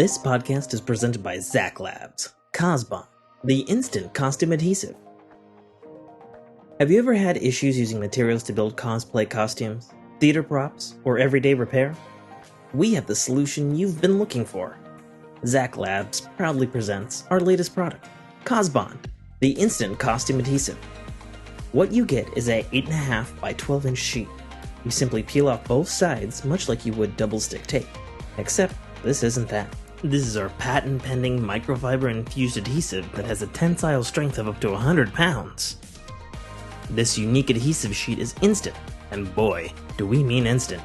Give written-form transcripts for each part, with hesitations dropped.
This podcast is presented by S.W.A.G.wich, Cosbon, the instant costume adhesive. Have you ever had issues using materials to build cosplay costumes, theater props, or everyday repair? We have the solution you've been looking for. S.W.A.G.wich proudly presents our latest product, Cosbon, the instant costume adhesive. What you get is a 8.5 by 12 inch sheet. You simply peel off both sides much like you would double stick tape, except this isn't that. This is our patent-pending microfiber-infused adhesive that has a tensile strength of up to 100 pounds. This unique adhesive sheet is instant, and boy, do we mean instant.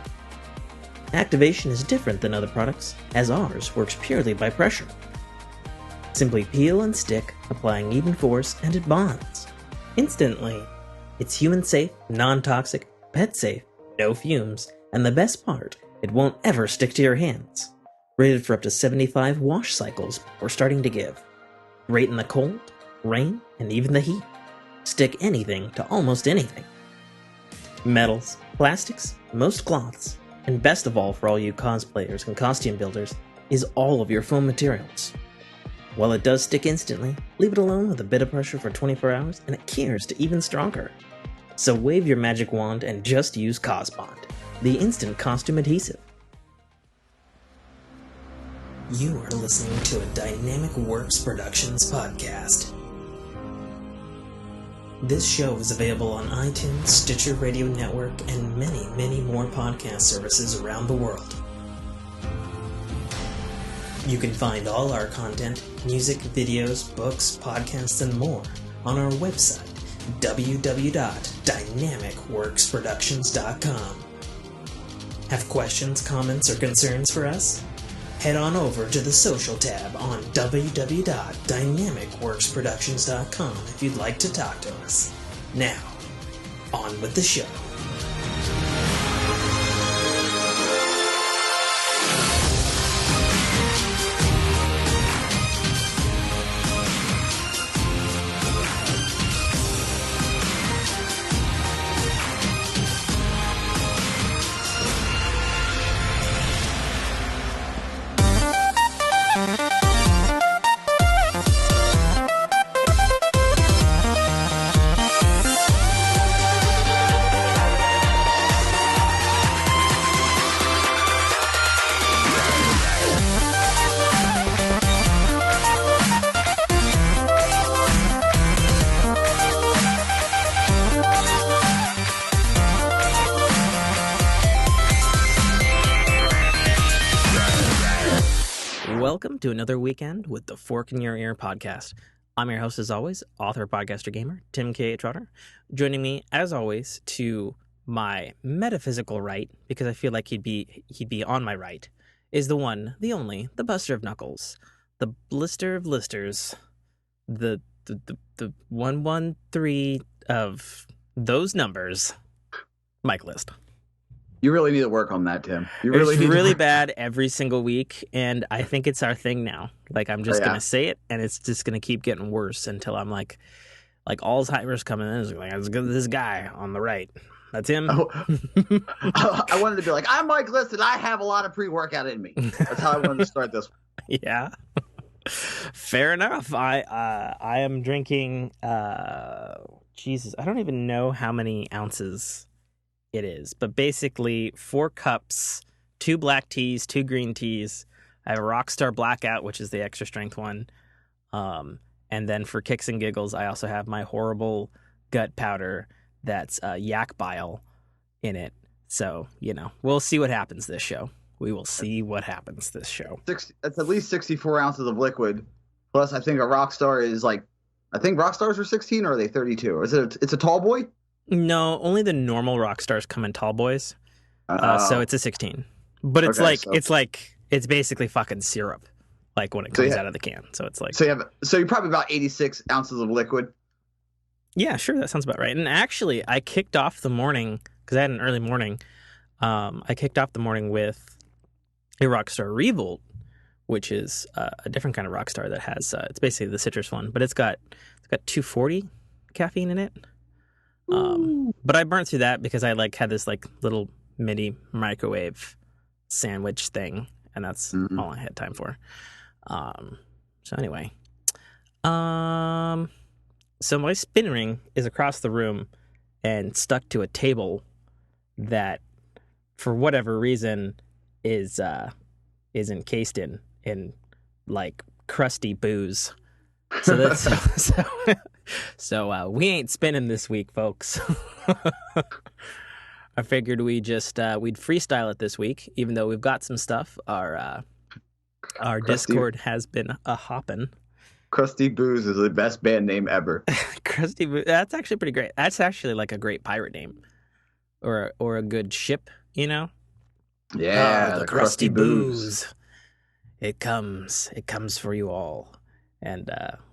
Activation is different than other products, as ours works purely by pressure. Simply peel and stick, applying even force, and it bonds. Instantly. It's human-safe, non-toxic, pet-safe, no fumes, and the best part, it won't ever stick to your hands. Rated for up to 75 wash cycles before starting to give. Great in the cold, rain, and even the heat. Stick anything to almost anything. Metals, plastics, most cloths, and best of all for all you cosplayers and costume builders, is all of your foam materials. While it does stick instantly, leave it alone with a bit of pressure for 24 hours and it cures to even stronger. So wave your magic wand and just use Cosbon, the instant costume adhesive. You are listening to a Dynamic Works Productions podcast. This show is available on iTunes, Stitcher Radio Network, and many, many more podcast services around the world. You can find all our content, music, videos, books, podcasts, and more on our website, www.dynamicworksproductions.com. Have questions, comments, or concerns for us? Head on over to the social tab on www.dynamicworksproductions.com if you'd like to talk to us. Now, on with the show. Welcome to another weekend with the Fork in Your Ear podcast. I'm your host, as always, author, podcaster, gamer, Tim K. Trotter. Joining me, as always, to my metaphysical right, because I feel like he'd be on my right, is the one, the only, the Buster of Knuckles, the Blister of Blisters, the 113 of those numbers, Mike List. You really need to work on that, Tim. It's really bad every single week, and I think it's our thing now. Like, I'm just going to say it, and it's just going to keep getting worse until I'm like Alzheimer's coming in. It's like, let's go to this guy on the right. That's him. Oh, I wanted to be like, I'm Mike List, and I have a lot of pre-workout in me. That's how I wanted to start this one. Yeah. Fair enough. I am drinking, Jesus, I don't even know how many ounces it is, but basically 4 cups, 2 black teas, 2 green teas. I have a Rockstar Blackout, which is the extra strength one. And then for kicks and giggles, I also have my horrible gut powder that's yak bile in it. So, we'll see what happens this show. We will see what happens this show. It's at least 64 ounces of liquid. Plus, I think a Rockstar is I think Rockstars are 16, or are they 32? Or it's a tall boy? No, only the normal Rockstars come in tall boys. So it's a 16. But it's it's basically fucking syrup, like when it comes out of the can. So it's like so you're probably about 86 ounces of liquid. Yeah, sure, that sounds about right. And actually, I kicked off the morning because I had an early morning. I kicked off the morning with a Rockstar Revolt, which is a different kind of Rockstar that has it's basically the citrus one, but it's got 240 caffeine in it. But I burnt through that because I had this little mini microwave sandwich thing and that's Mhm. all I had time for. So anyway, so my spin ring is across the room and stuck to a table that, for whatever reason, is encased in like crusty booze. So that's so we ain't spinning this week, folks. I figured we'd freestyle it this week, even though we've got some stuff. Our Discord has been a hoppin'. Krusty Booze is the best band name ever. Krusty Boo. That's actually pretty great. That's actually like a great pirate name, or a good ship, you know. Yeah, The Krusty Booze. It comes for you all, and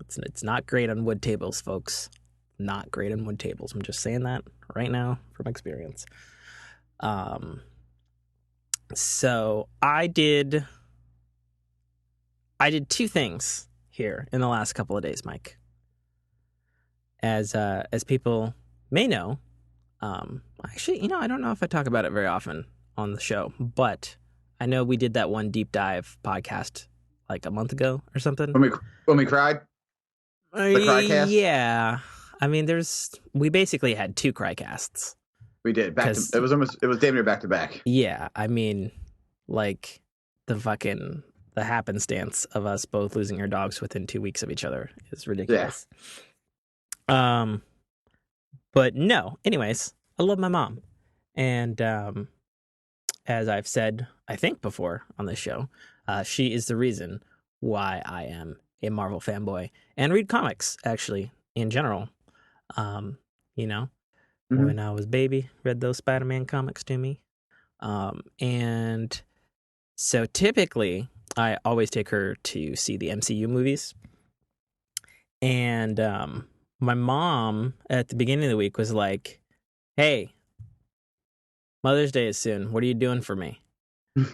it's not great on wood tables, folks. Not great on wood tables. I'm just saying that right now from experience. So I did two things here in the last couple of days, Mike. As people may know, actually, I don't know if I talk about it very often on the show, but I know we did that one deep dive podcast like a month ago or something. When we cried? The Crycast? Yeah. I mean, we basically had two Crycasts. We did. It was damn near back to back. Yeah. I mean, like the happenstance of us both losing our dogs within 2 weeks of each other is ridiculous. Yeah. But no, anyways, I love my mom. And as I've said, I think before on this show, she is the reason why I am a Marvel fanboy and read comics, actually, in general. When I was baby, read those Spider-Man comics to me. And so typically, I always take her to see the MCU movies. And my mom, at the beginning of the week, was like, hey, Mother's Day is soon. What are you doing for me?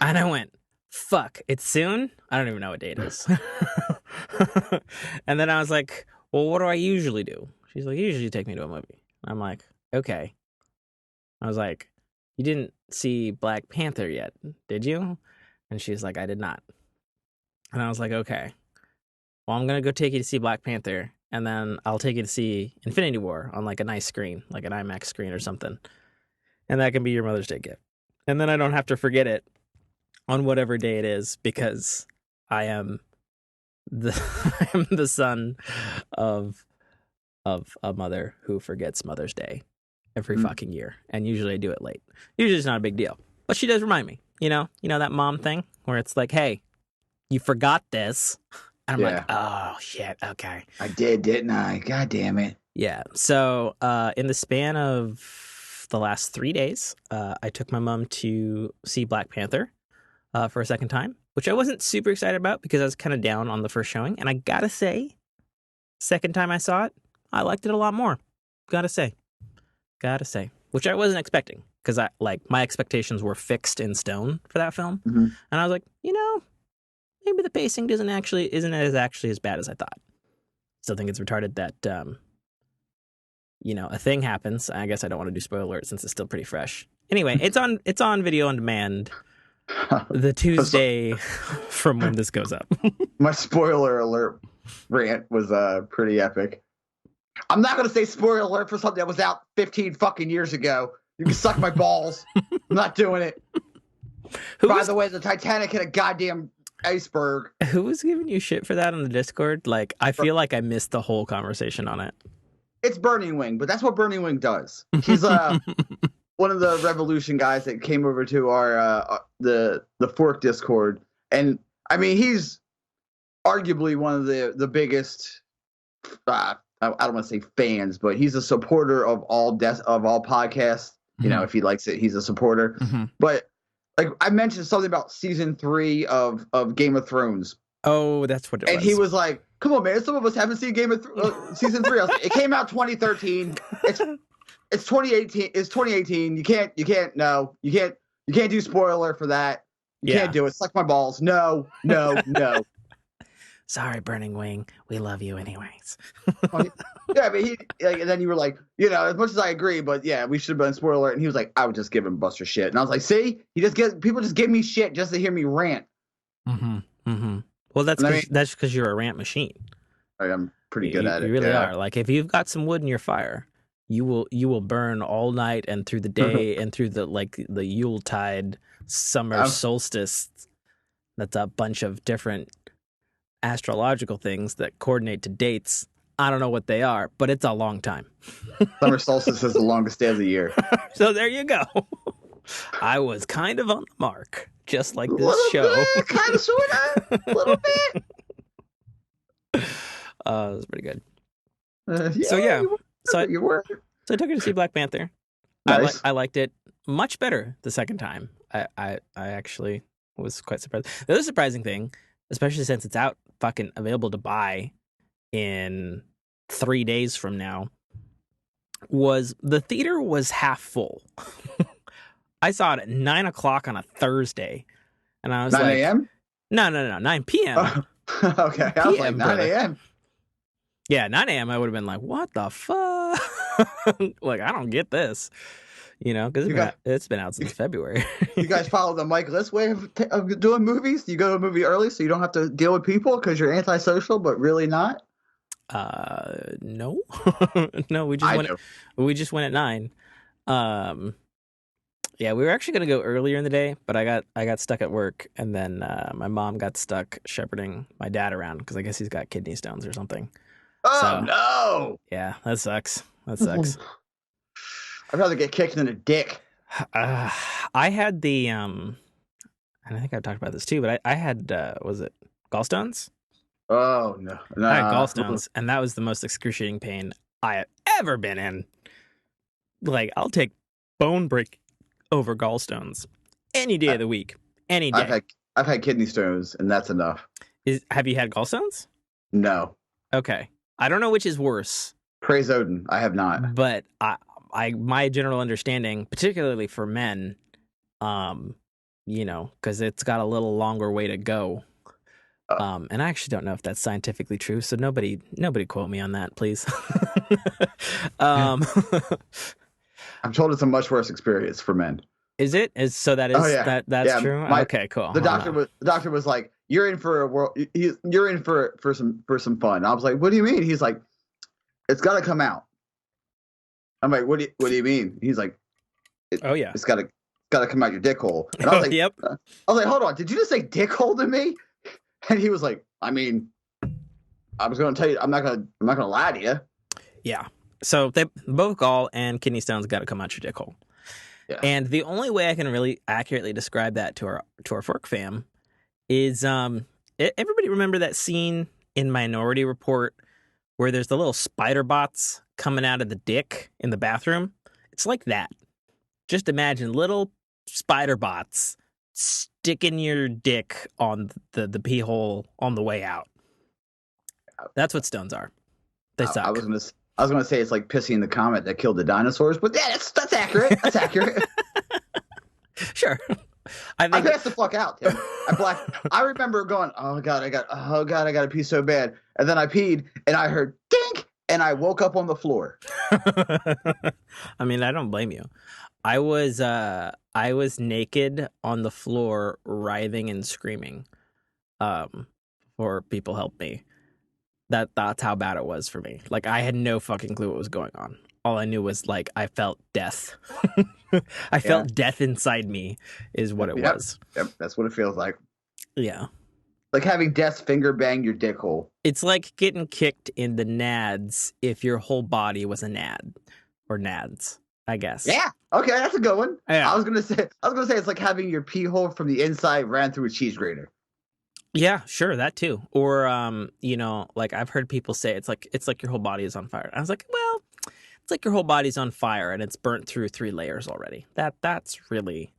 And I went, fuck, it's soon? I don't even know what day it is. And then I was like, well, what do I usually do? She's like, you usually take me to a movie. I'm like, okay. I was like, you didn't see Black Panther yet, did you? And she's like, I did not. And I was like, okay. Well, I'm going to go take you to see Black Panther, and then I'll take you to see Infinity War on like a nice screen, like an IMAX screen or something. And that can be your Mother's Day gift. And then I don't have to forget it on whatever day it is, because I am the son of a mother who forgets Mother's Day every fucking year. And usually I do it late. Usually it's not a big deal. But she does remind me, you know that mom thing where it's like, hey, you forgot this. And I'm like, oh, shit, okay. I did, didn't I? God damn it. Yeah. So in the span of the last 3 days, I took my mom to see Black Panther for a second time, which I wasn't super excited about because I was kind of down on the first showing. And I gotta say, second time I saw it, I liked it a lot more. Gotta say. Which I wasn't expecting, because my expectations were fixed in stone for that film. Mm-hmm. And I was like, maybe the pacing isn't as bad as I thought. Still think it's retarded that a thing happens. I guess I don't want to do spoiler alert since it's still pretty fresh. Anyway, it's on video on demand the Tuesday from when this goes up. My spoiler alert rant was pretty epic. I'm not going to say spoiler alert for something that was out 15 fucking years ago. You can suck my balls. I'm not doing it. By the way, the Titanic hit a goddamn iceberg. Who was giving you shit for that on the Discord? Like, I feel like I missed the whole conversation on it. It's Burning Wing, but that's what Burning Wing does. He's one of the Revolution guys that came over to our the Fork Discord, and I mean he's arguably one of the biggest. I don't want to say fans, but he's a supporter of all podcasts. You know, if he likes it, he's a supporter. Mm-hmm. But like I mentioned something about season 3 of Game of Thrones. Oh, that's what it was. And he was like, "Come on, man! Some of us haven't seen Game of season 3." I was like, it came out 2013. It's 2018. It's 2018. You can't do spoiler for that. You can't do it. Suck my balls. No. Sorry, Burning Wing. We love you anyways. Yeah, but and then you were like, as much as I agree, but yeah, we should have been spoiler alert. And he was like, I would just give him Buster shit. And I was like, see, people just give me shit just to hear me rant. Mm-hmm. Mm-hmm. Well, that's And I because mean, you're a rant machine. I'm pretty good at You it. really Yeah. are. Like if you've got some wood in your fire, you will burn all night and through the day and through the Yuletide summer I'm, solstice. That's a bunch of different astrological things that coordinate to dates. I don't know what they are, but it's a long time. Summer solstice is the longest day of the year. So there you go. I was kind of on the mark, just like A this little show. bit, kind of, sort of, a little bit. It was pretty good. Yeah, So yeah, you so I, were. You were. so I took her to see Black Panther. Nice. I liked it much better the second time. I actually was quite surprised. The other surprising thing, especially since it's out fucking available to buy in 3 days from now, was the theater was half full. I saw it at 9 o'clock on a Thursday, and I was 9 like, a.m.? no, 9 p.m. Oh, okay. I was like, 9 brother. a.m. Yeah, 9 a.m. I would have been like, what the fuck? Like, I don't get this. You know, because it's been out since February. You guys follow the Mike List way of doing movies? You go to a movie early so you don't have to deal with people because you're antisocial, but really not? No. No, we just went at 9. Yeah, we were actually gonna go earlier in the day, but I got stuck at work, and then my mom got stuck shepherding my dad around because I guess he's got kidney stones or something. Oh, So, no. Yeah, that sucks. I'd rather get kicked than a dick. I had the and I think I've talked about this too, but I had was it gallstones? Oh, no. I had gallstones, and that was the most excruciating pain I have ever been in. Like, I'll take bone break over gallstones any day of the week, any day. I've had kidney stones, and that's enough. Have you had gallstones? No. Okay, I don't know which is worse. Praise Odin. I have not. But my general understanding, particularly for men, you know, because it's got a little longer way to go. And I actually don't know if that's scientifically true, so nobody quote me on that, please. I'm told it's a much worse experience for men. Is it? That's true. Okay, cool. The doctor was like, "You're in for a world. You're in for some fun." I was like, "What do you mean?" He's like, "It's got to come out." I'm like, "What do you mean?" He's like, it's got to come out your dick hole." And I was like, "Yep." I was like, "Hold on, did you just say dick hole to me?" And he was like, "I mean, I was going to tell you, I'm not going to lie to you." Yeah. So they both gall and kidney stones got to come out your dick hole. Yeah. And the only way I can really accurately describe that to our Fork fam is everybody remember that scene in Minority Report where there's the little spider bots coming out of the dick in the bathroom? It's like that. Just imagine little spider bots sticking your dick on the pee hole on the way out. That's what stones are. They suck. I was gonna say it's like pissing the comet that killed the dinosaurs, but yeah, that's accurate. That's accurate. Sure. I passed the fuck out. Tim. I remember going, oh god, I got to pee so bad, and then I peed, and I heard dink, and I woke up on the floor. I mean, I don't blame you. I was naked on the floor, writhing and screaming, for people help me. That's how bad it was for me. Like, I had no fucking clue what was going on. All I knew was, like, I felt death. I felt death inside me is what it was. Yep, that's what it feels like. Yeah. Like having death finger bang your dick hole. It's like getting kicked in the nads if your whole body was a nad. Or nads, I guess. Yeah. Okay, that's a good one. Yeah. I was gonna say it's like having your pee hole from the inside ran through a cheese grater. Yeah, sure, that too. Or you know, like I've heard people say it's like your whole body is on fire. I was like, well, it's like your whole body's on fire and it's burnt through 3 layers already. That's really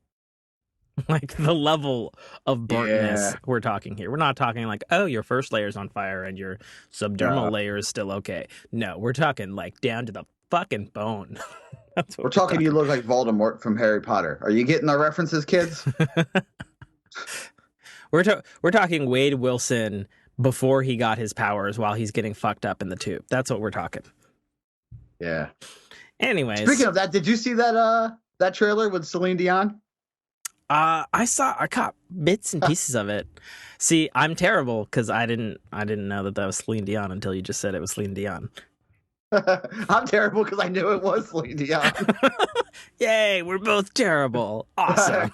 like the level of burntness we're talking here. We're not talking like, oh, your first layer's on fire and your subdermal layer is still okay. No, we're talking like down to the fucking bone. That's what we're talking. You look like Voldemort from Harry Potter. Are you getting our references, kids? We're talking Wade Wilson before he got his powers while he's getting fucked up in the tube. That's what we're talking. Yeah. Anyways. Speaking of that, did you see that trailer with Celine Dion? I caught bits and pieces of it. See, I'm terrible because I didn't know that was Celine Dion until you just said it was Celine Dion. I'm terrible because I knew it was Celine Dion. Yay, we're both terrible. Awesome.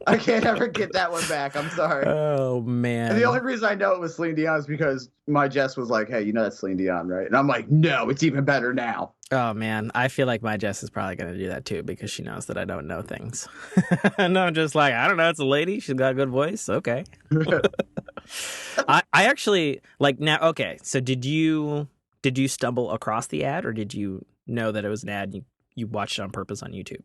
I can't ever get that one back. I'm sorry. Oh man. And the only reason I know it was Celine Dion is because my Jess was like, "Hey, you know that's Celine Dion, right?" And I'm like, "No, it's even better now." Oh man, I feel like my Jess is probably gonna do that too because she knows that I don't know things. And I'm just like, I don't know, it's a lady, she's got a good voice. Okay. I actually like now okay, so did you stumble across the ad or did you know that it was an ad and you watched it on purpose on YouTube?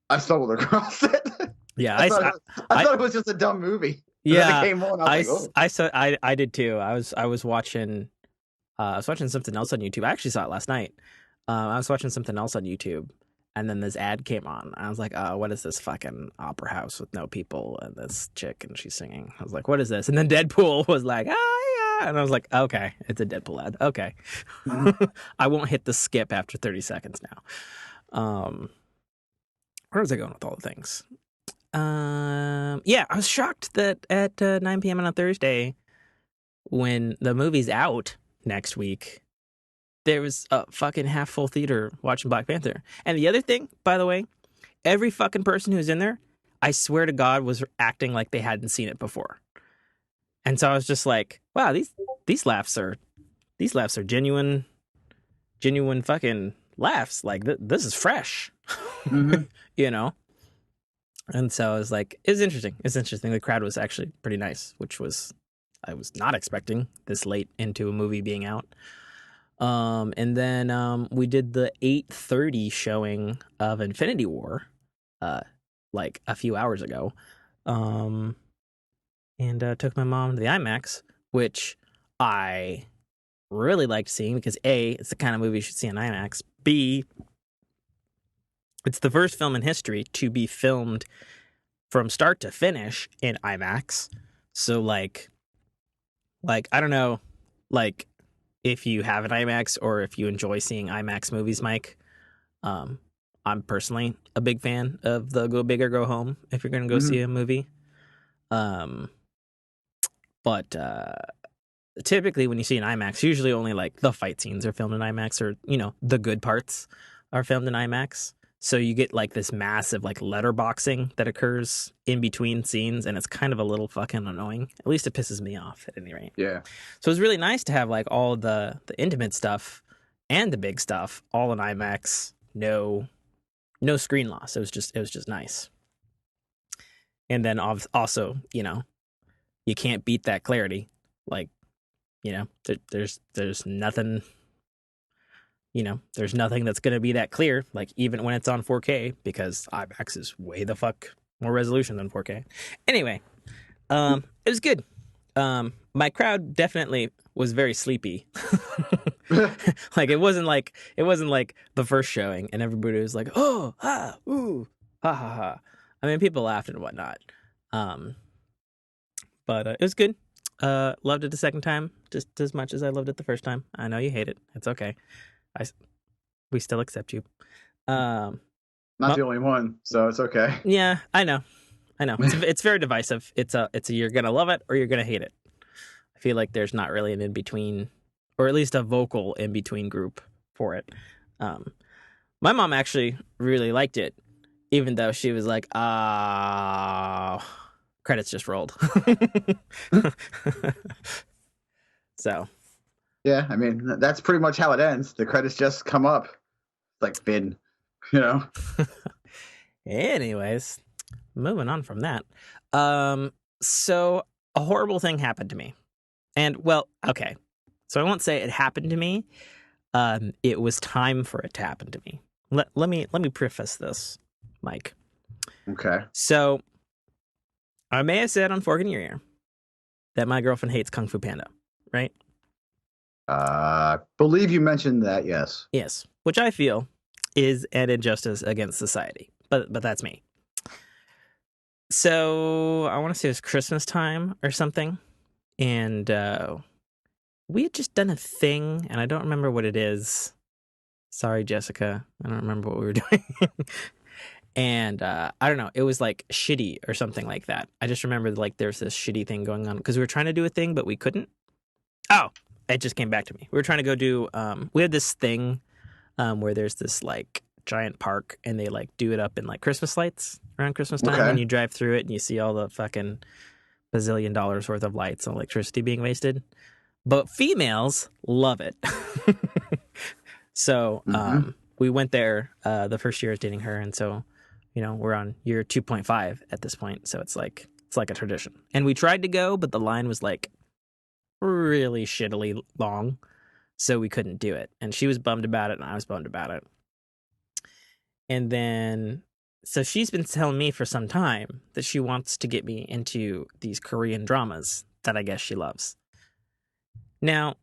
I stumbled across it. Yeah, I thought it was just a dumb movie. And then it came on. I did too. I was watching something else on YouTube. I actually saw it last night. I was watching something else on YouTube, and then this ad came on. I was like, "Oh, what is this fucking opera house with no people and this chick and she's singing?" I was like, "What is this?" And then Deadpool was like, "Oh yeah," and I was like, "Okay, it's a Deadpool ad. Okay, I won't hit the skip after 30 seconds now." Where was I going with all the things? Yeah, I was shocked that at 9 p.m. on a Thursday, when the movie's out next week, there was a fucking half full theater watching Black Panther. And the other thing, by the way, every fucking person who's in there, I swear to God, was acting like they hadn't seen it before. And so I was just like, wow, these laughs are genuine fucking laughs. Like this is fresh, you know. And so I was like, it was interesting. It's interesting. The crowd was actually pretty nice, which was I was not expecting this late into a movie being out. And then we did the 8:30 showing of Infinity War, like a few hours ago, and took my mom to the IMAX, which I really liked seeing because A, it's the kind of movie you should see in IMAX. B, it's the first film in history to be filmed from start to finish in IMAX. So like I don't know, like if you have an IMAX or if you enjoy seeing IMAX movies, Mike. I'm personally a big fan of the go big or go home if you're going to go see a movie. But typically when you see an IMAX, usually only like the fight scenes are filmed in IMAX or, you know, the good parts are filmed in IMAX. So you get like this massive like letterboxing that occurs in between scenes, and it's kind of a little fucking annoying. At least it pisses me off at any rate. Yeah. So it was really nice to have like all the intimate stuff and the big stuff all in IMAX. No screen loss. It was just nice. And then also, you know, you can't beat that clarity. Like, you know, there's nothing. You know, there's nothing that's going to be that clear, like even when it's on 4K, because IMAX is way the fuck more resolution than 4K. Anyway, it was good. My crowd definitely was very sleepy. Like it wasn't like the first showing and everybody was like, oh, ha, ooh, ha, ha, ha. I mean, people laughed and whatnot. But it was good. Loved it the second time just as much as I loved it the first time. I know you hate it. It's okay. We still accept you. Not the only one, so it's okay. Yeah, I know. It's very divisive. It's a you're gonna love it or you're gonna hate it. I feel like there's not really an in between, or at least a vocal in between group for it. My mom actually really liked it, even though she was like, credits just rolled. So. Yeah, I mean, that's pretty much how it ends. The credits just come up. Like Finn, you know? Anyways, moving on from that. So a horrible thing happened to me. And, well, okay. So I won't say it happened to me. It was time for it to happen to me. Let me preface this, Mike. Okay. So I may have said on Fork in Your Ear that my girlfriend hates Kung Fu Panda, right? Believe you mentioned that, yes. Yes, which I feel is an injustice against society, but that's me. So I want to say it was Christmas time or something, and we had just done a thing, and I don't remember what it is. Sorry, Jessica, I don't remember what we were doing. And I don't know, it was like shitty or something like that. I just remember like there's this shitty thing going on because we were trying to do a thing, but we couldn't. Oh, it just came back to me. We were trying to go do, we had this thing where there's this like giant park and they like do it up in like Christmas lights around Christmas time. Okay. And you drive through it and you see all the fucking bazillion dollars worth of lights and electricity being wasted. But females love it. So we went there the first year I was dating her. And so, you know, we're on year 2.5 at this point. So it's like a tradition. And we tried to go, but the line was like really shittily long. So we couldn't do it. And she was bummed about it and I was bummed about it. And then, so she's been telling me for some time that she wants to get me into these Korean dramas that I guess she loves. Now,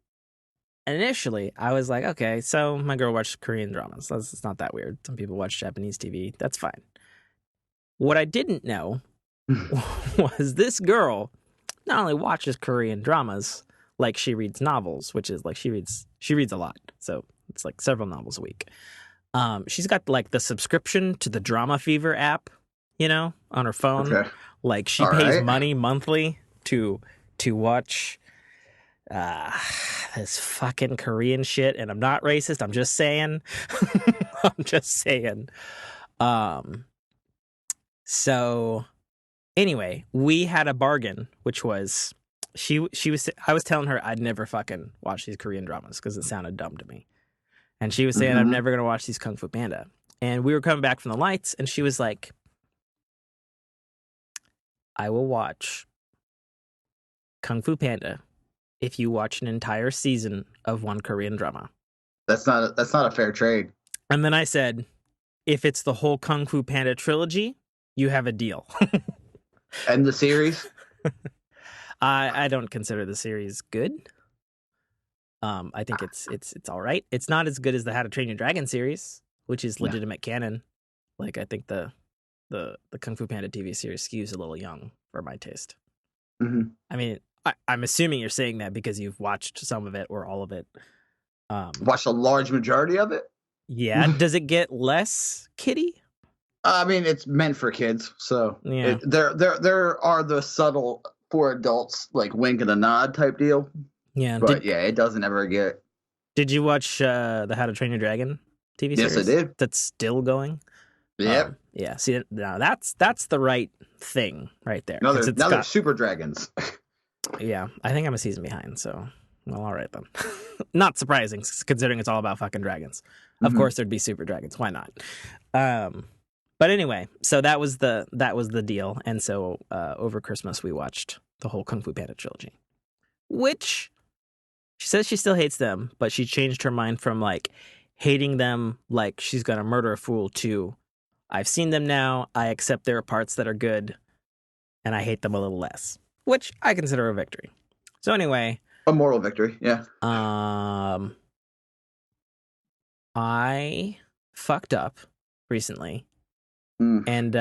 initially, I was like, okay, so my girl watched Korean dramas. It's not that weird. Some people watch Japanese TV. That's fine. What I didn't know was this girl not only watches Korean dramas, like she reads novels, which is like she reads a lot. So it's like several novels a week. She's got like the subscription to the Drama Fever app, you know, on her phone. Okay. Like she pays money monthly to watch this fucking Korean shit. And I'm not racist. I'm just saying. I'm just saying. So anyway, we had a bargain, which was I was telling her I'd never fucking watch these Korean dramas because it sounded dumb to me. And she was saying, I'm never going to watch these Kung Fu Panda. And we were coming back from the lights, and she was like, I will watch Kung Fu Panda if you watch an entire season of one Korean drama. That's not a fair trade. And then I said, if it's the whole Kung Fu Panda trilogy, you have a deal. And the series? I don't consider the series good. I think it's all right. It's not as good as the How to Train Your Dragon series, which is legitimate canon. Like I think the Kung Fu Panda TV series skews a little young for my taste. Mm-hmm. I mean, I'm assuming you're saying that because you've watched some of it or all of it. Watched a large majority of it. Yeah. Does it get less kiddie? I mean, it's meant for kids, so yeah. There are the subtle for adults like wink and a nod type deal. Yeah, but it doesn't ever get. Did you watch the How to Train Your Dragon TV series? Yes, I did. That's still going. Yep. Yeah. See, now that's the right thing right there. Now they're super dragons. Yeah, I think I'm a season behind. So, well, all right then. Not surprising considering it's all about fucking dragons. Of course, there'd be super dragons. Why not? But anyway, so that was the deal. And so over Christmas we watched the whole Kung Fu Panda trilogy, which. She says she still hates them, but she changed her mind from like hating them like she's gonna murder a fool to I've seen them now, I accept there are parts that are good, and I hate them a little less, which I consider a victory. So anyway, a moral victory, yeah. I fucked up recently, and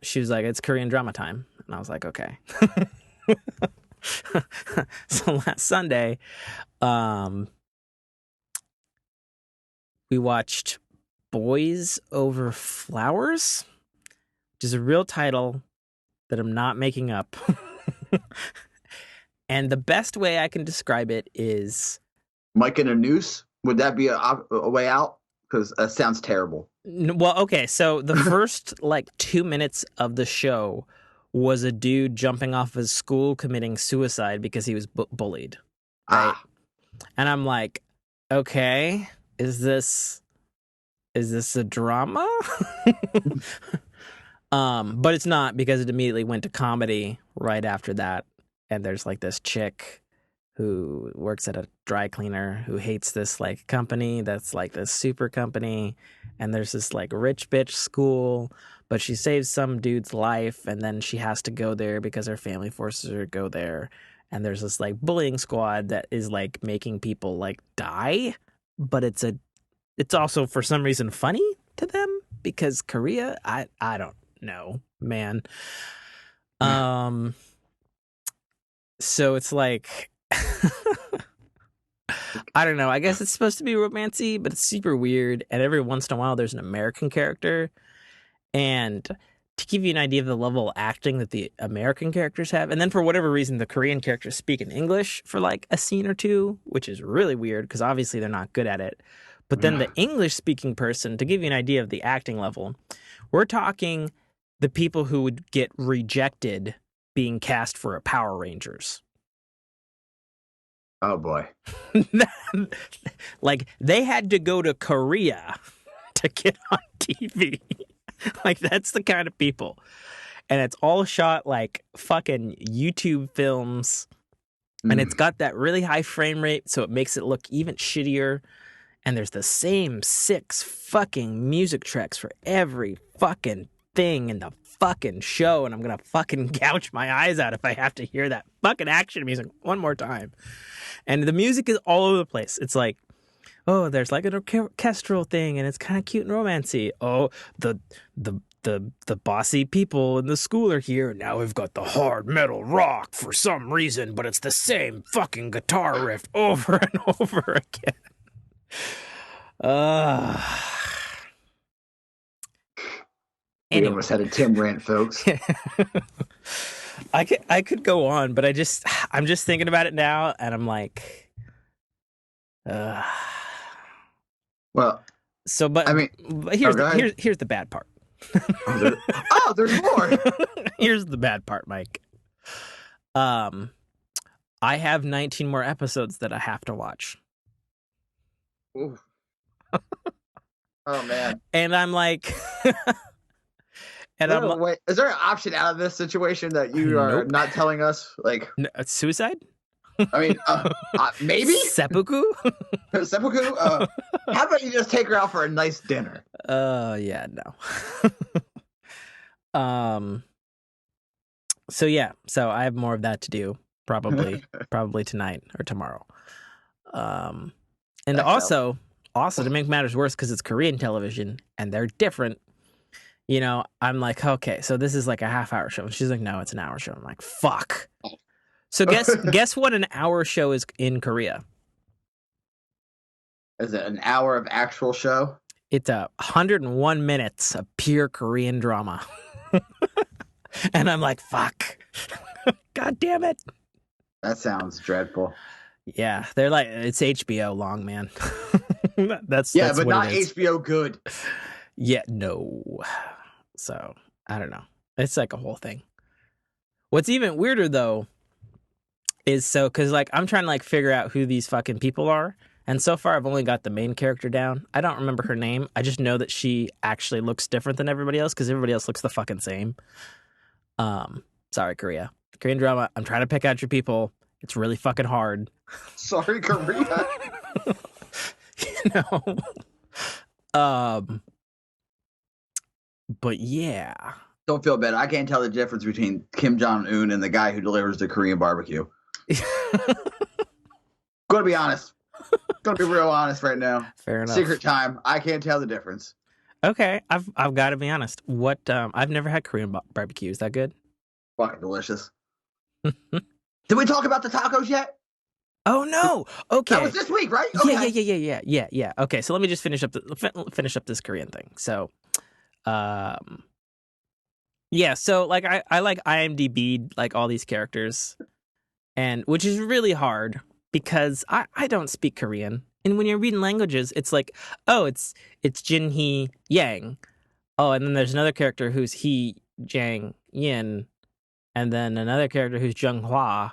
she was like, "It's Korean drama time," and I was like, "Okay." So last Sunday, we watched Boys Over Flowers, which is a real title that I'm not making up. And the best way I can describe it is... Mike and a noose? Would that be a way out? Because that sounds terrible. Well, okay, so the first 2 minutes of the show was a dude jumping off his school committing suicide because he was bullied, right? And I'm like, okay, is this a drama? But it's not, because it immediately went to comedy right after that. And there's this chick who works at a dry cleaner who hates this company that's this super company, and there's this rich bitch school, but she saves some dude's life, and then she has to go there because her family forces her to go there. And there's this bullying squad that is making people die, but it's also for some reason funny to them because Korea, I don't know, man. So it's I don't know. I guess it's supposed to be romancy, but it's super weird. And every once in a while, there's an American character. And to give you an idea of the level of acting that the American characters have, and then for whatever reason, the Korean characters speak in English for like a scene or two, which is really weird because obviously they're not good at it. But then the English speaking person, to give you an idea of the acting level, we're talking the people who would get rejected being cast for a Power Rangers. Oh boy. Like they had to go to Korea to get on TV. Like that's the kind of people. And it's all shot like fucking YouTube films. And it's got that really high frame rate, so it makes it look even shittier. And there's the same 6 fucking music tracks for every fucking thing in the fucking show. And I'm gonna fucking gouge my eyes out if I have to hear that fucking action music one more time. And the music is all over the place. It's like, oh, there's like an orchestral thing, and it's kind of cute and romancy. Oh, the bossy people in the school are here. Now we've got the hard metal rock for some reason, but it's the same fucking guitar riff over and over again. We Anyway. almost had a Tim rant, folks. I could go on, but I'm just thinking about it now, and I'm like, Well, so, but I mean, here's the bad part. There's more. Here's the bad part, Mike. I have 19 more episodes that I have to watch. Ooh. Oh man. And I'm like, wait, is there an option out of this situation that you are not telling us? Like suicide? I mean, maybe seppuku. Seppuku. How about you just take her out for a nice dinner? Yeah, no. So yeah, so I have more of that to do. Probably tonight or tomorrow. And also to make matters worse, because it's Korean television and they're different. You know, I'm like, okay, so this is like a half-hour show. And she's like, no, it's an hour show. I'm like, fuck. So guess what an hour show is in Korea? Is it an hour of actual show? It's 101 minutes of pure Korean drama. And I'm like, fuck. God damn it. That sounds dreadful. Yeah, they're like, it's HBO long, man. that's but what not it is. HBO good. Yeah, no. So, I don't know. It's like a whole thing. What's even weirder, though, is because like I'm trying to like figure out who these fucking people are. And so far, I've only got the main character down. I don't remember her name. I just know that she actually looks different than everybody else because everybody else looks the fucking same. Sorry, Korea. Korean drama. I'm trying to pick out your people. It's really fucking hard. Sorry, Korea. You know. But yeah. Don't feel bad. I can't tell the difference between Kim Jong-un and the guy who delivers the Korean barbecue. Gonna be honest. Gonna be real honest right now. Fair enough. Secret time. I can't tell the difference. Okay, I've got to be honest. What I've never had Korean barbecue. Is that good? Fucking delicious. Did we talk about the tacos yet? Oh no. Okay. That was this week, right? Okay. Yeah. Okay, so let me just finish up this Korean thing. So, yeah. So like I like IMDb like all these characters, and which is really hard because I don't speak Korean. And when you're reading languages, it's like, oh, it's Jin Hee Yang. Oh, and then there's another character who's Hee Jang Yin, and then another character who's Jung Hwa.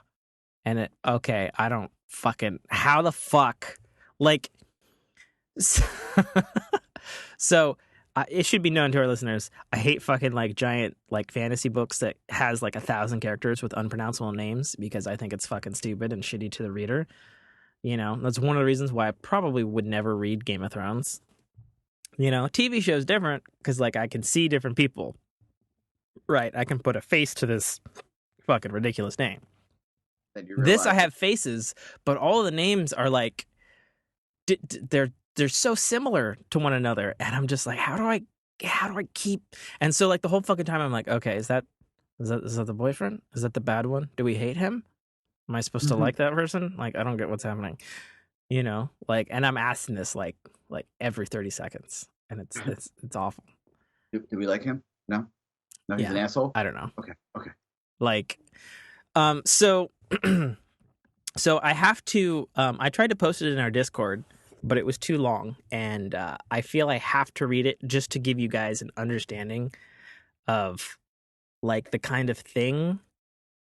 And I don't fucking, how the fuck? Like, so it should be known to our listeners, I hate fucking like giant like fantasy books that has like 1,000 characters with unpronounceable names because I think it's fucking stupid and shitty to the reader. You know, that's one of the reasons why I probably would never read Game of Thrones. You know, TV show's different because, like, I can see different people. Right, I can put a face to this fucking ridiculous name. This, I have faces, but all of the names are, like, they're so similar to one another. And I'm just like, how do I keep... And so, like, the whole fucking time, I'm like, okay, is that the boyfriend? Is that the bad one? Do we hate him? Am I supposed to like that person? Like, I don't get what's happening. You know, like, and I'm asking this like every 30 seconds, and it's awful. Do we like him? No, no, he's an Yeah, asshole. I don't know. Okay, okay. Like, so, so I have to. I tried to post it in our Discord, but it was too long, and I feel I have to read it just to give you guys an understanding of like the kind of thing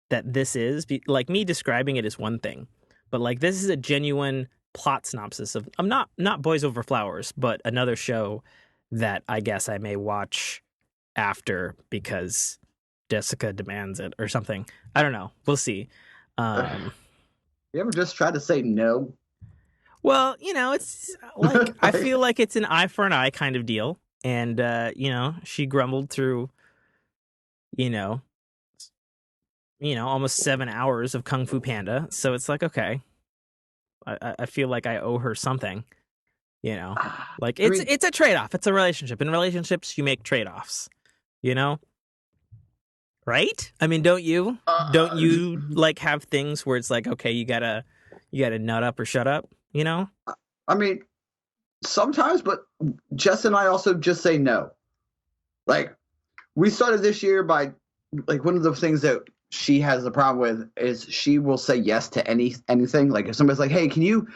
that this is. Like me describing it is one thing, but like this is a genuine plot synopsis of I'm not Boys Over Flowers, but another show that I guess I may watch after because Jessica demands it or something. I don't know. We'll see. Um, You ever just try to say no? well, it's like I feel like it's an eye for an eye kind of deal, and she grumbled through, you know, almost 7 hours of Kung Fu Panda. So it's like, okay, I feel like I owe her something. Like I mean, it's a trade off. It's a relationship. In relationships, you make trade offs. You know, right? I mean, don't you? Don't you like have things where it's like, okay, you gotta nut up or shut up? I mean, sometimes, but Jess and I also just say no. Like, we started this year by, like, one of the things that she has a problem with is she will say yes to anything. Like, if somebody's like, "Hey, can you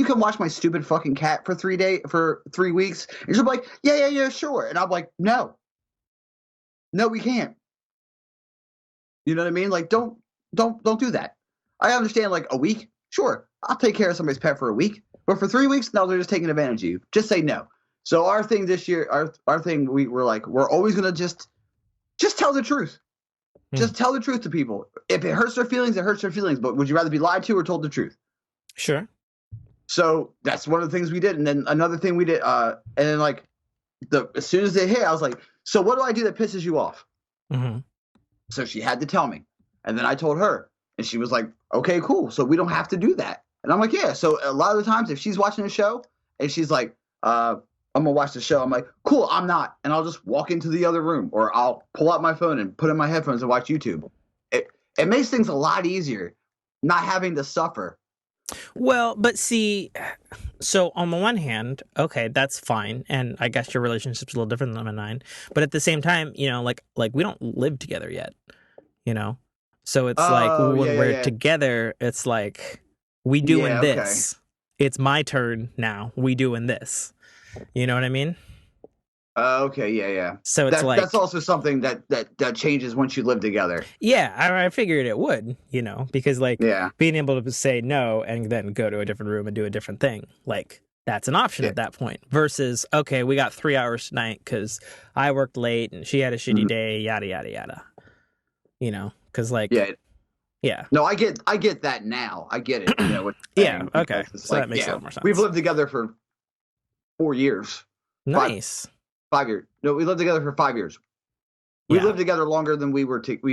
come watch my stupid fucking cat for 3 weeks?" And she'll be like, "Yeah, sure." And I'm like, "No, we can't." You know what I mean? Like, don't do that. I understand, like, a week, sure, I'll take care of somebody's pet for a week, but for 3 weeks, no, they're just taking advantage of you. Just say no. So our thing this year, our thing, we're like, we're always gonna just tell the truth. Just tell the truth to people. If it hurts their feelings, it hurts their feelings. But would you rather be lied to or told the truth? Sure. So that's one of the things we did. And then another thing we did, and then like as soon as they hit, I was like, "So what do I do that pisses you off?" Mm-hmm. So she had to tell me, and then I told her, and she was like, "Okay, cool. So we don't have to do that." And I'm like, "Yeah." So a lot of the times, if she's watching a show and she's like, "I'm gonna watch the show," I'm like, "Cool, I'm not," and I'll just walk into the other room, or I'll pull out my phone and put in my headphones and watch YouTube. It makes things a lot easier, not having to suffer. Well, but see, so on the one hand, okay, that's fine, and I guess your relationship's a little different than mine. But at the same time, like we don't live together yet, So it's like Oh, when we're yeah. together, it's like we doing Yeah, okay. this. It's my turn now. We doing this. You know what I mean? Okay, yeah. So it's like That's also something that changes once you live together. yeah, I figured it would, because like Yeah. being able to say no and then go to a different room and do a different thing, like that's an option Yeah. at that point. Versus, okay, we got 3 hours tonight because I worked late and she had a shitty day, yada yada yada. Because like yeah. No, I get that now. I get it. Yeah. Okay. So that makes a lot more sense. We've lived together for 4 years. Nice. 5 years. No, we lived together for 5 years. We lived together longer than we've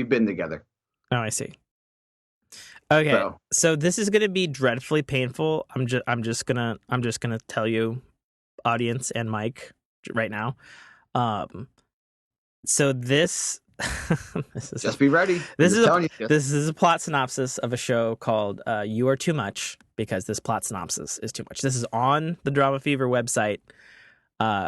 been together. Oh, I see. Okay, so this is gonna be dreadfully painful. I'm just gonna tell you, audience and Mike, right now. So this just be ready. This is a plot synopsis of a show called "You Are Too Much," because this plot synopsis is too much. This is on the Drama Fever website.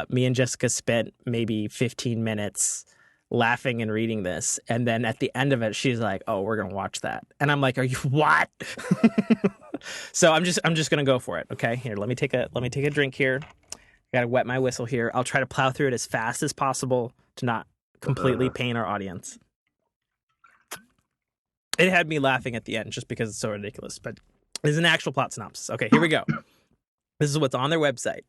Me and Jessica spent maybe 15 minutes laughing and reading this, and then at the end of it she's like, "Oh, we're gonna watch that," and I'm like, "Are you what?" So I'm just gonna go for it. Okay, here, let me take a drink here. I gotta wet my whistle here. I'll try to plow through it as fast as possible to not completely pain our audience. It had me laughing at the end just because it's so ridiculous, but it's an actual plot synopsis. Okay, here we go. This is what's on their website.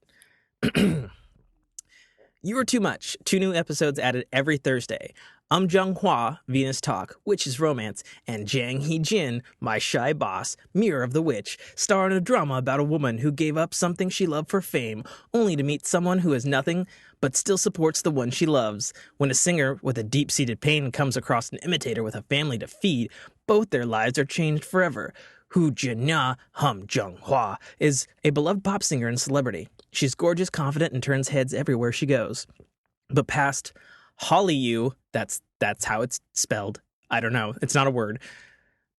You Are Too Much. 2 new episodes added every Thursday. Jung-hwa, Venus Talk, Witch's Romance, and Jang Hee-jin, My Shy Boss, Mirror of the Witch, star in a drama about a woman who gave up something she loved for fame, only to meet someone who has nothing but still supports the one she loves. When a singer with a deep-seated pain comes across an imitator with a family to feed, both their lives are changed forever. Hu Jin-ya, Jung-hwa, is a beloved pop singer and celebrity. She's gorgeous, confident, and turns heads everywhere she goes. But past Hallyu, that's how it's spelled. I don't know. It's not a word.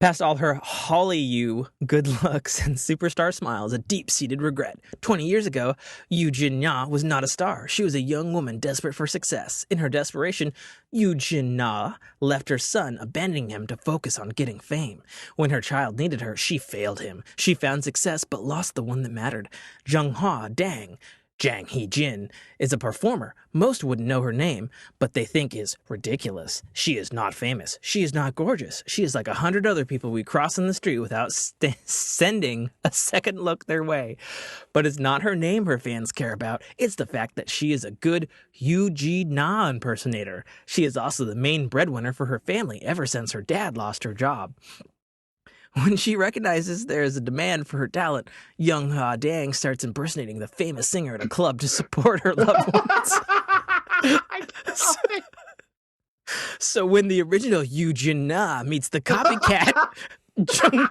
Past all her Holly good looks and superstar smiles, a deep-seated regret. 20 years ago, Yu Jin-na was not a star. She was a young woman desperate for success. In her desperation, Yu Jin-na left her son, abandoning him to focus on getting fame. When her child needed her, she failed him. She found success but lost the one that mattered. Zhenghua Dang, Jang Hee-jin, is a performer. Most wouldn't know her name, but they think is ridiculous. She is not famous. She is not gorgeous. She is like 100 other people we cross in the street without sending a second look their way. But it's not her name her fans care about. It's the fact that she is a good Yu Ji-na impersonator. She is also the main breadwinner for her family ever since her dad lost her job. When she recognizes there is a demand for her talent, Young Ha Dang starts impersonating the famous singer at a club to support her loved ones. So when the original Yu Jin-na meets the copycat, Jung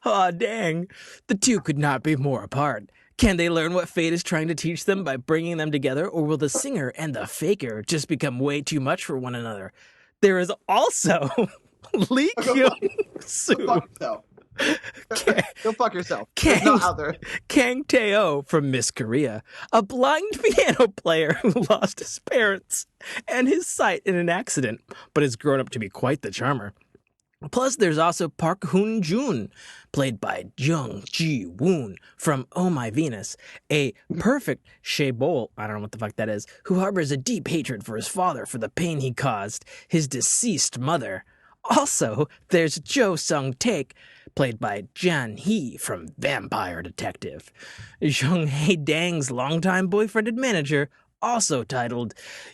Ha Dang, the two could not be more apart. Can they learn what fate is trying to teach them by bringing them together, or will the singer and the faker just become way too much for one another? There is also Lee Kyung-soo. Go fuck yourself. Kang Tae-oh from Miss Korea, a blind piano player who lost his parents and his sight in an accident, but has grown up to be quite the charmer. Plus, there's also Park Hoon-jun, played by Jung Ji-woon from Oh My Venus, a perfect Shaebol, I don't know what the fuck that is, who harbors a deep hatred for his father for the pain he caused his deceased mother. Also, there's Jo Sung-taek, played by Jan Hee from Vampire Detective. Jung Hae-dang's longtime boyfriend and manager, also titled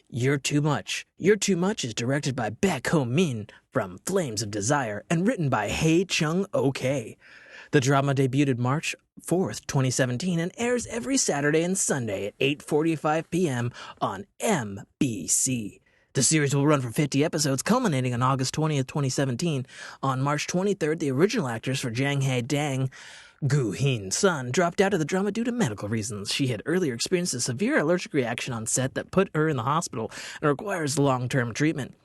You're Too Much. You're Too Much is directed by Baek Ho-min from Flames of Desire and written by Hae Chung-ok. The drama debuted March 4th, 2017 and airs every Saturday and Sunday at 8:45 p.m. on MBC. The series will run for 50 episodes, culminating on August 20th, 2017. On March 23rd, the original actress for Jang Hae-dang, Gu Hin-sun, dropped out of the drama due to medical reasons. She had earlier experienced a severe allergic reaction on set that put her in the hospital and requires long-term treatment.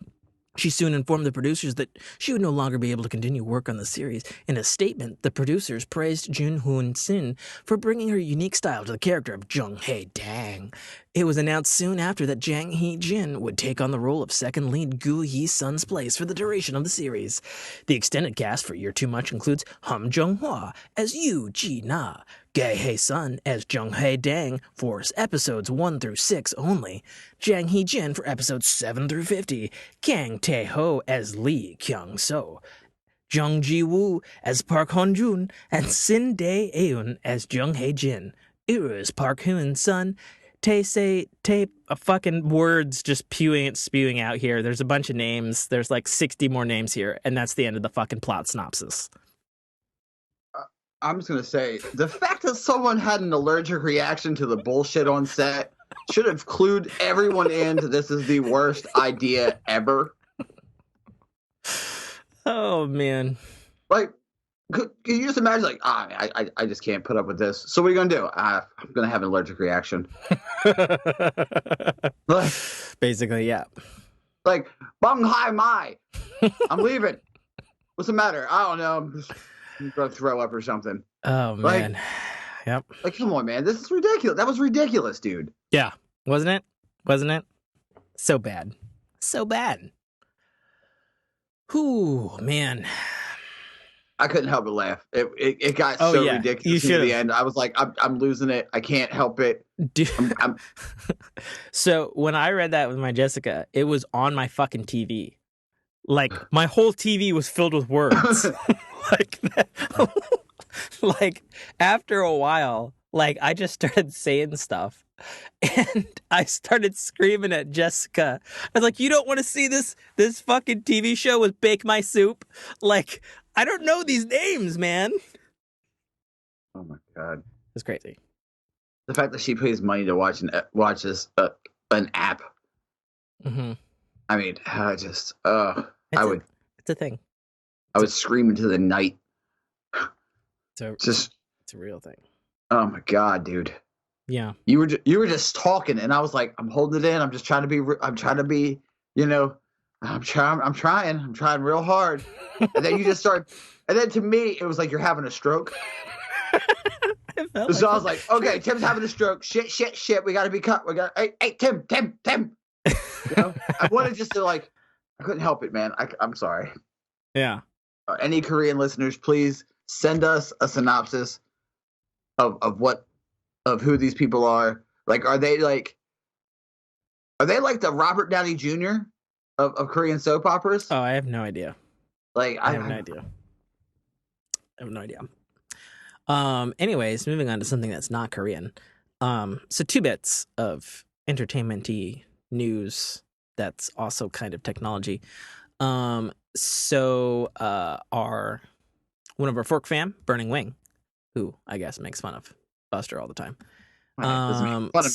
She soon informed the producers that she would no longer be able to continue work on the series. In a statement, the producers praised Jun Hoon-sin for bringing her unique style to the character of Jung Hae-dang. It was announced soon after that Jang Hee-jin would take on the role of second lead Gu Hee-sun's place for the duration of the series. The extended cast for Year Too Much includes Hum Jung-hwa as Yu Ji-na, Gae Hae-sun as Jung Hae-dang for episodes 1 through 6 only, Jang Hee-jin for episodes 7 through 50, Kang Tae-ho as Lee Kyung-so, Jung Ji-woo as Park Hon-jun, and Sin Dae-eun as Jung Hae-jin. Is Park Hoon-sun. Fucking words just spewing out here. There's a bunch of names. There's like 60 more names here, and that's the end of the fucking plot synopsis. I'm just going to say, the fact that someone had an allergic reaction to the bullshit on set should have clued everyone in to this is the worst idea ever. Oh, man. Like, can you just imagine, like, I just can't put up with this. So what are you going to do? I'm going to have an allergic reaction. Like, basically, yeah. Like, bung hai mai. I'm leaving. What's the matter? I don't know. I'm going to throw up or something. Oh, man. Like, yep. Like, come on, man. This is ridiculous. That was ridiculous, dude. Yeah. Wasn't it? Wasn't it? So bad. So bad. Whew, man. I couldn't help but laugh. It got so ridiculous at the end. I was like, I'm losing it. I can't help it. Dude. So when I read that with my Jessica, it was on my fucking TV. Like, my whole TV was filled with words. like after a while, like, I just started saying stuff. And I started screaming at Jessica. I was like, you don't want to see this fucking TV show with Bake My Soup? Like, I don't know these names, man. Oh my God. It's crazy. The fact that she pays money to watch this an app. Mm-hmm. I mean, it's a thing. I would scream into the night. It's a real thing. Oh my God, dude. Yeah. You were just talking, and I was like, I'm holding it in. I'm just trying to be, I'm trying real hard. And then you just start, and then to me, it was like you're having a stroke. It felt So I like was like, okay, Tim's having a stroke. Shit. We got to be cut. Hey, Tim. You know, I wanted just to like, I couldn't help it, man. I'm sorry. Yeah. Any Korean listeners, please send us a synopsis of who these people are. Like, are they like the Robert Downey Jr. of Korean soap operas? Oh, I have no idea. Like, I have no idea. I have no idea. Anyways, moving on to something that's not Korean. So 2 bits of entertainment-y news that's also kind of technology. So our one of our fork fam, Burning Wing, who I guess makes fun of Buster all the time. Doesn't make fun of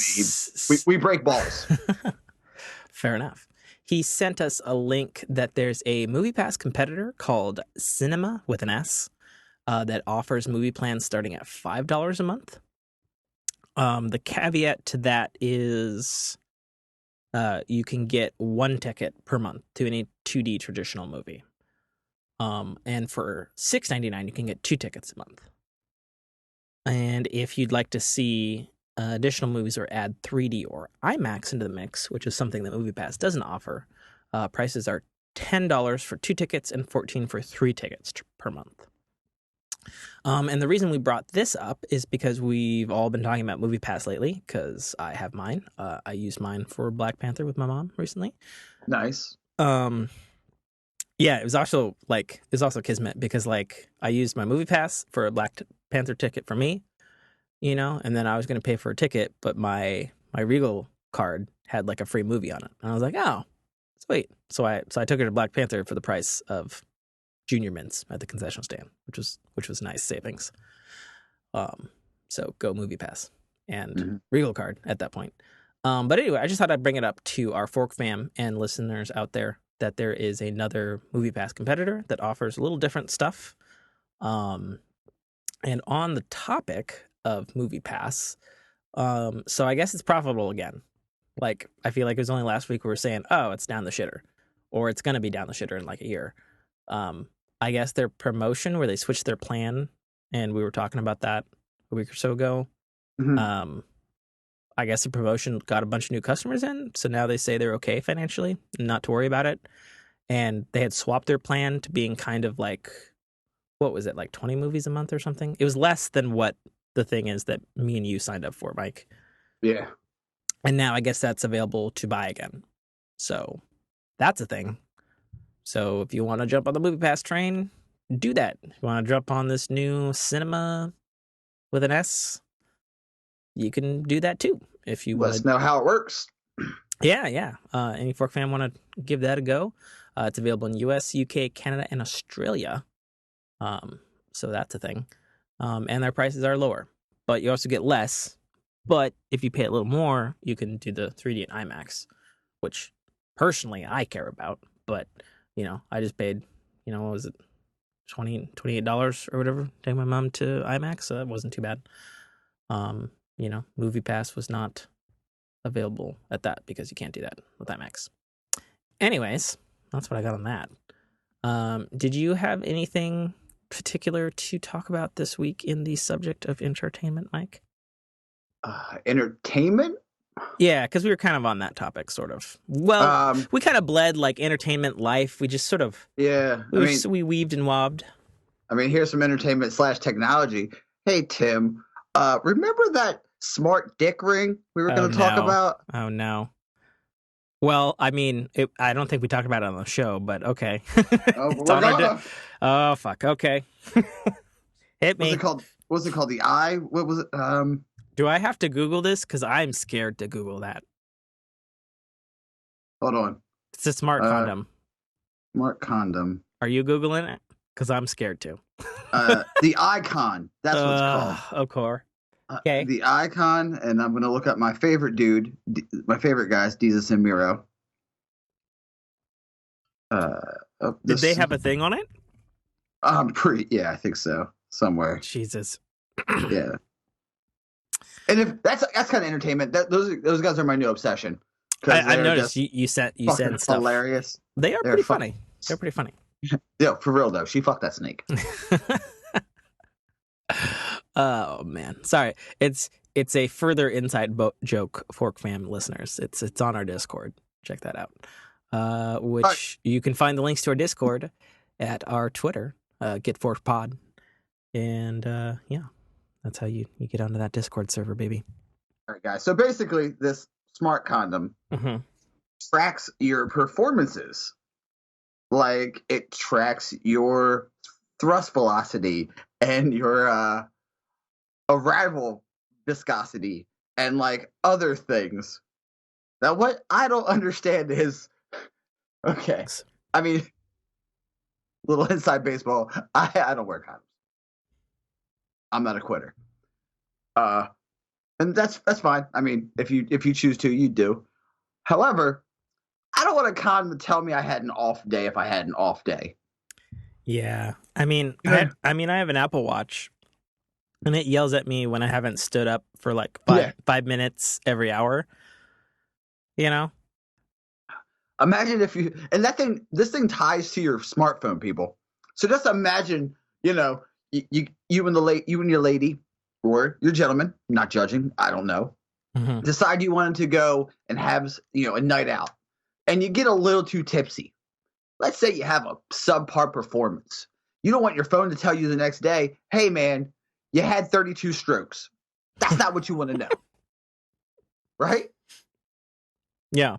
me. We break balls. Fair enough. He sent us a link that there's a MoviePass competitor called Cinema with an S that offers movie plans starting at $5 a month. The caveat to that is you can get 1 ticket per month to any 2D traditional movie. And for $6.99, you can get 2 tickets a month. And if you'd like to see additional movies or add 3D or IMAX into the mix, which is something that MoviePass doesn't offer, prices are $10 for 2 tickets and $14 for 3 tickets per month. And the reason we brought this up is because we've all been talking about MoviePass lately, because I have mine. I used mine for Black Panther with my mom recently. Nice. Yeah, it was also kismet because like I used my MoviePass for a Black Panther ticket for me, you know, and then I was going to pay for a ticket, but my Regal card had like a free movie on it, and I was like, oh, sweet. So I took her to Black Panther for the price of Junior Mints at the concession stand, which was nice savings. So go MoviePass and Regal card at that point. But anyway, I just thought I'd bring it up to our fork fam and listeners out there that there is another MoviePass competitor that offers a little different stuff. And on the topic of MoviePass, so I guess it's profitable again. Like, I feel like it was only last week we were saying, oh, it's down the shitter, or it's going to be down the shitter in like a year. I guess their promotion where they switched their plan, and we were talking about that a week or so ago. I guess the promotion got a bunch of new customers in, so now they say they're okay financially, not to worry about it. And they had swapped their plan to being kind of like, what was it, like 20 movies a month or something? It was less than what the thing is that me and you signed up for, Mike. Yeah. And now I guess that's available to buy again. So that's a thing. So if you want to jump on the MoviePass train, do that. If you want to jump on this new Cinema with an S, you can do that too. If you let us know how it works. Yeah. Any fork fan want to give that a go? It's available in US, UK, Canada, and Australia. So that's a thing. And their prices are lower, but you also get less. But if you pay a little more, you can do the 3D and IMAX, which personally I care about. But, you know, I just paid, you know, what was it, $28 or whatever, take my mom to IMAX. So that wasn't too bad. You know, MoviePass was not available at that because you can't do that with IMAX. Anyways, that's what I got on that. Did you have anything particular to talk about this week in the subject of entertainment, Mike? Entertainment? Yeah, because we were kind of on that topic, sort of. Well, we kind of bled like entertainment life. We just sort of we weaved and wobbed. I mean, here's some entertainment / technology. Hey, Tim, remember that smart dick ring we were going to talk about? Oh, no. Well, I mean, I don't think we talked about it on the show, but okay. Oh, fuck. Okay. Hit me. What was it called? The eye? What was it? Do I have to Google this? Because I'm scared to Google that. Hold on. It's a smart condom. Smart condom. Are you Googling it? Because I'm scared to. The icon. That's what it's called. Of course. Okay. The icon, and I'm going to look up my favorite dude. My favorite guys, Jesus and Miro. Did they have a thing on it? Yeah, I think so. Somewhere. Jesus. Yeah. And if that's kind of entertainment. Those guys are my new obsession. I've noticed you send stuff. Hilarious. They are pretty funny. They're pretty funny. Yeah, for real though. She fucked that snake. Oh man, sorry. It's a further inside joke, Fork Fam listeners. It's on our Discord. Check that out. Which you can find the links to our Discord at our Twitter, GetForkPod, and yeah, that's how you get onto that Discord server, baby. All right, guys. So basically, this smart condom tracks your performances. Like it tracks your thrust velocity and your arrival viscosity and like other things. Now, what I don't understand is, okay, I mean, little inside baseball. I don't wear condoms. I'm not a quitter. And that's fine. I mean, if you choose to, you do. However, I don't want a condom to tell me I had an off day if I had an off day. Yeah, I mean, I have an Apple Watch, and it yells at me when I haven't stood up for like 5 minutes every hour. You know. Imagine if you this thing ties to your smartphone, people. So just imagine, you and your lady or your gentleman, not judging, I don't know, decide you wanted to go and have a night out, and you get a little too tipsy. Let's say you have a subpar performance. You don't want your phone to tell you the next day, hey man, you had 32 strokes. That's not what you want to know. Right? Yeah.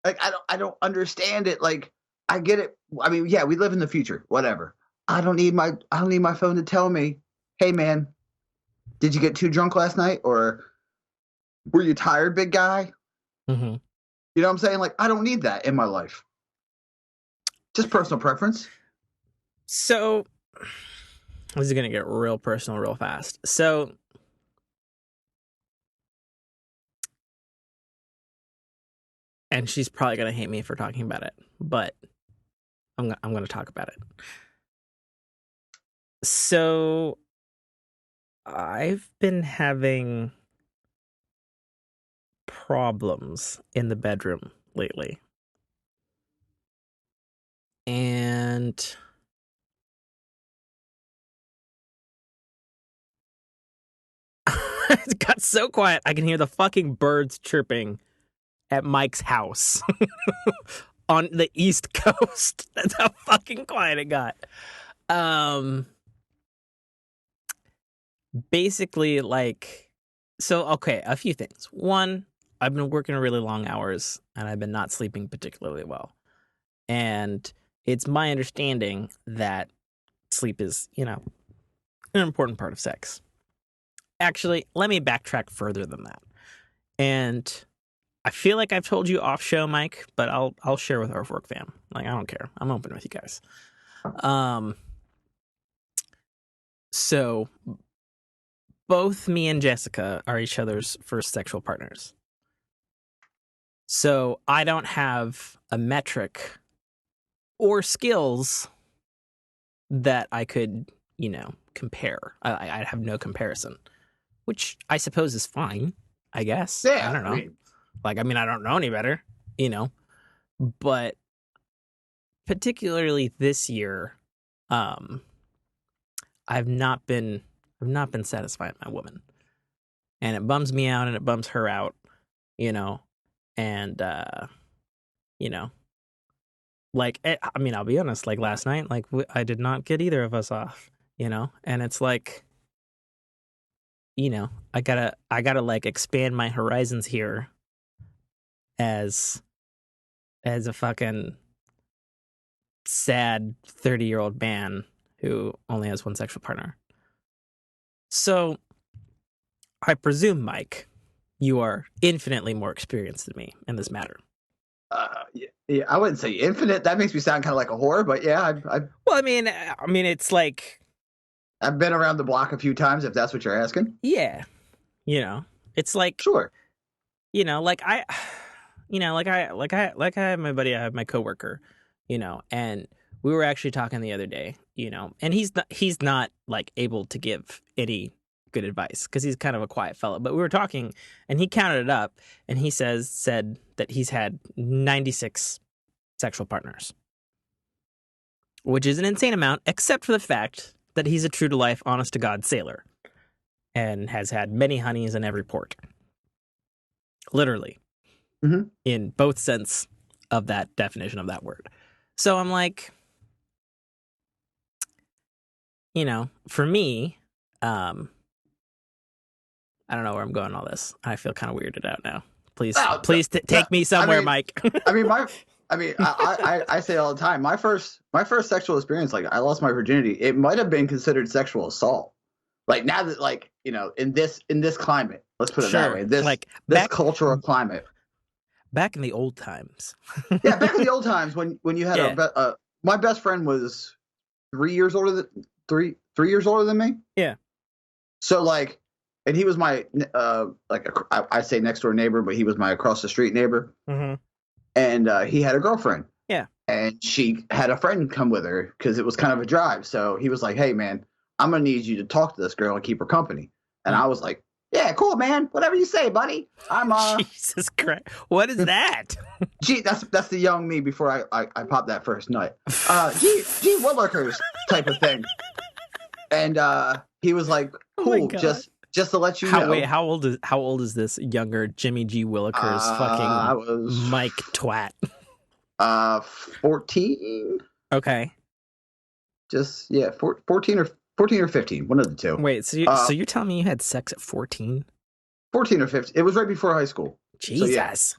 Like I don't understand it. Like I get it. I mean, yeah, we live in the future. Whatever. I don't need my phone to tell me, hey man, did you get too drunk last night, or were you tired, big guy? Mm-hmm. You know what I'm saying? Like I don't need that in my life. Just personal preference. So this is gonna get real personal real fast. So and she's probably gonna hate me for talking about it, but I'm gonna talk about it. So I've been having problems in the bedroom lately, and it got so quiet I can hear the fucking birds chirping at Mike's house on the East Coast. That's how fucking quiet it got. Basically, like, so, okay, a few things. One, I've been working really long hours, and I've been not sleeping particularly well. And it's my understanding that sleep is, an important part of sex. Actually, let me backtrack further than that. And I feel like I've told you off show, Mike, but I'll share with our work fam. Like, I don't care. I'm open with you guys. So both me and Jessica are each other's first sexual partners. So I don't have a metric or skills that I could, compare. I have no comparison, which I suppose is fine, I guess. Yeah, I don't know. I don't know any better, but particularly this year, I've not been satisfied with my woman, and it bums me out and it bums her out, and I'll be honest, like last night, like I did not get either of us off, and it's like, I gotta like expand my horizons here as a fucking sad 30-year-old man who only has one sexual partner. So I presume, Mike, you are infinitely more experienced than me in this matter. Yeah, I wouldn't say infinite. That makes me sound kind of like a whore, but yeah, well, I mean, it's like I've been around the block a few times, if that's what you're asking. Yeah, it's like sure, like I have my buddy, I have my coworker, and we were actually talking the other day, and he's not like able to give any good advice because he's kind of a quiet fellow. But we were talking, and he counted it up, and he said that he's had 96 sexual partners, which is an insane amount, except for the fact that he's a true-to-life, honest-to-God sailor and has had many honeys in every port. Literally. Mm-hmm. In both sense of that definition of that word. So I'm like, you know, for me, I don't know where I'm going with all this. I feel kind of weirded out now. Please take me somewhere, Mike. I say all the time, my first sexual experience, like I lost my virginity. It might have been considered sexual assault. Like now that, like, you know, in this climate, let's put it that way. This cultural climate. Back in the old times. Yeah, back in the old times when you had my best friend was 3 years older than 3 years older than me. Yeah. So like, and he was my I say next door neighbor, but he was my across the street neighbor. Mm-hmm. And he had a girlfriend. Yeah. And she had a friend come with her because it was kind of a drive. So he was like, "Hey man, I'm gonna need you to talk to this girl and keep her company." And I was like, "Yeah, cool, man. Whatever you say, buddy." I'm Jesus Christ. What is that? Gee, that's the young me before I popped that first nut. Gee Willikers type of thing. And he was like, "Cool, just to let you know." Wait, how old is this younger Jimmy G. Willikers fucking Mike twat? 14. Okay. Just 14 or 15, one of the two. Wait, so you're telling me you had sex at 14? 14 or 15. It was right before high school. Jesus. So,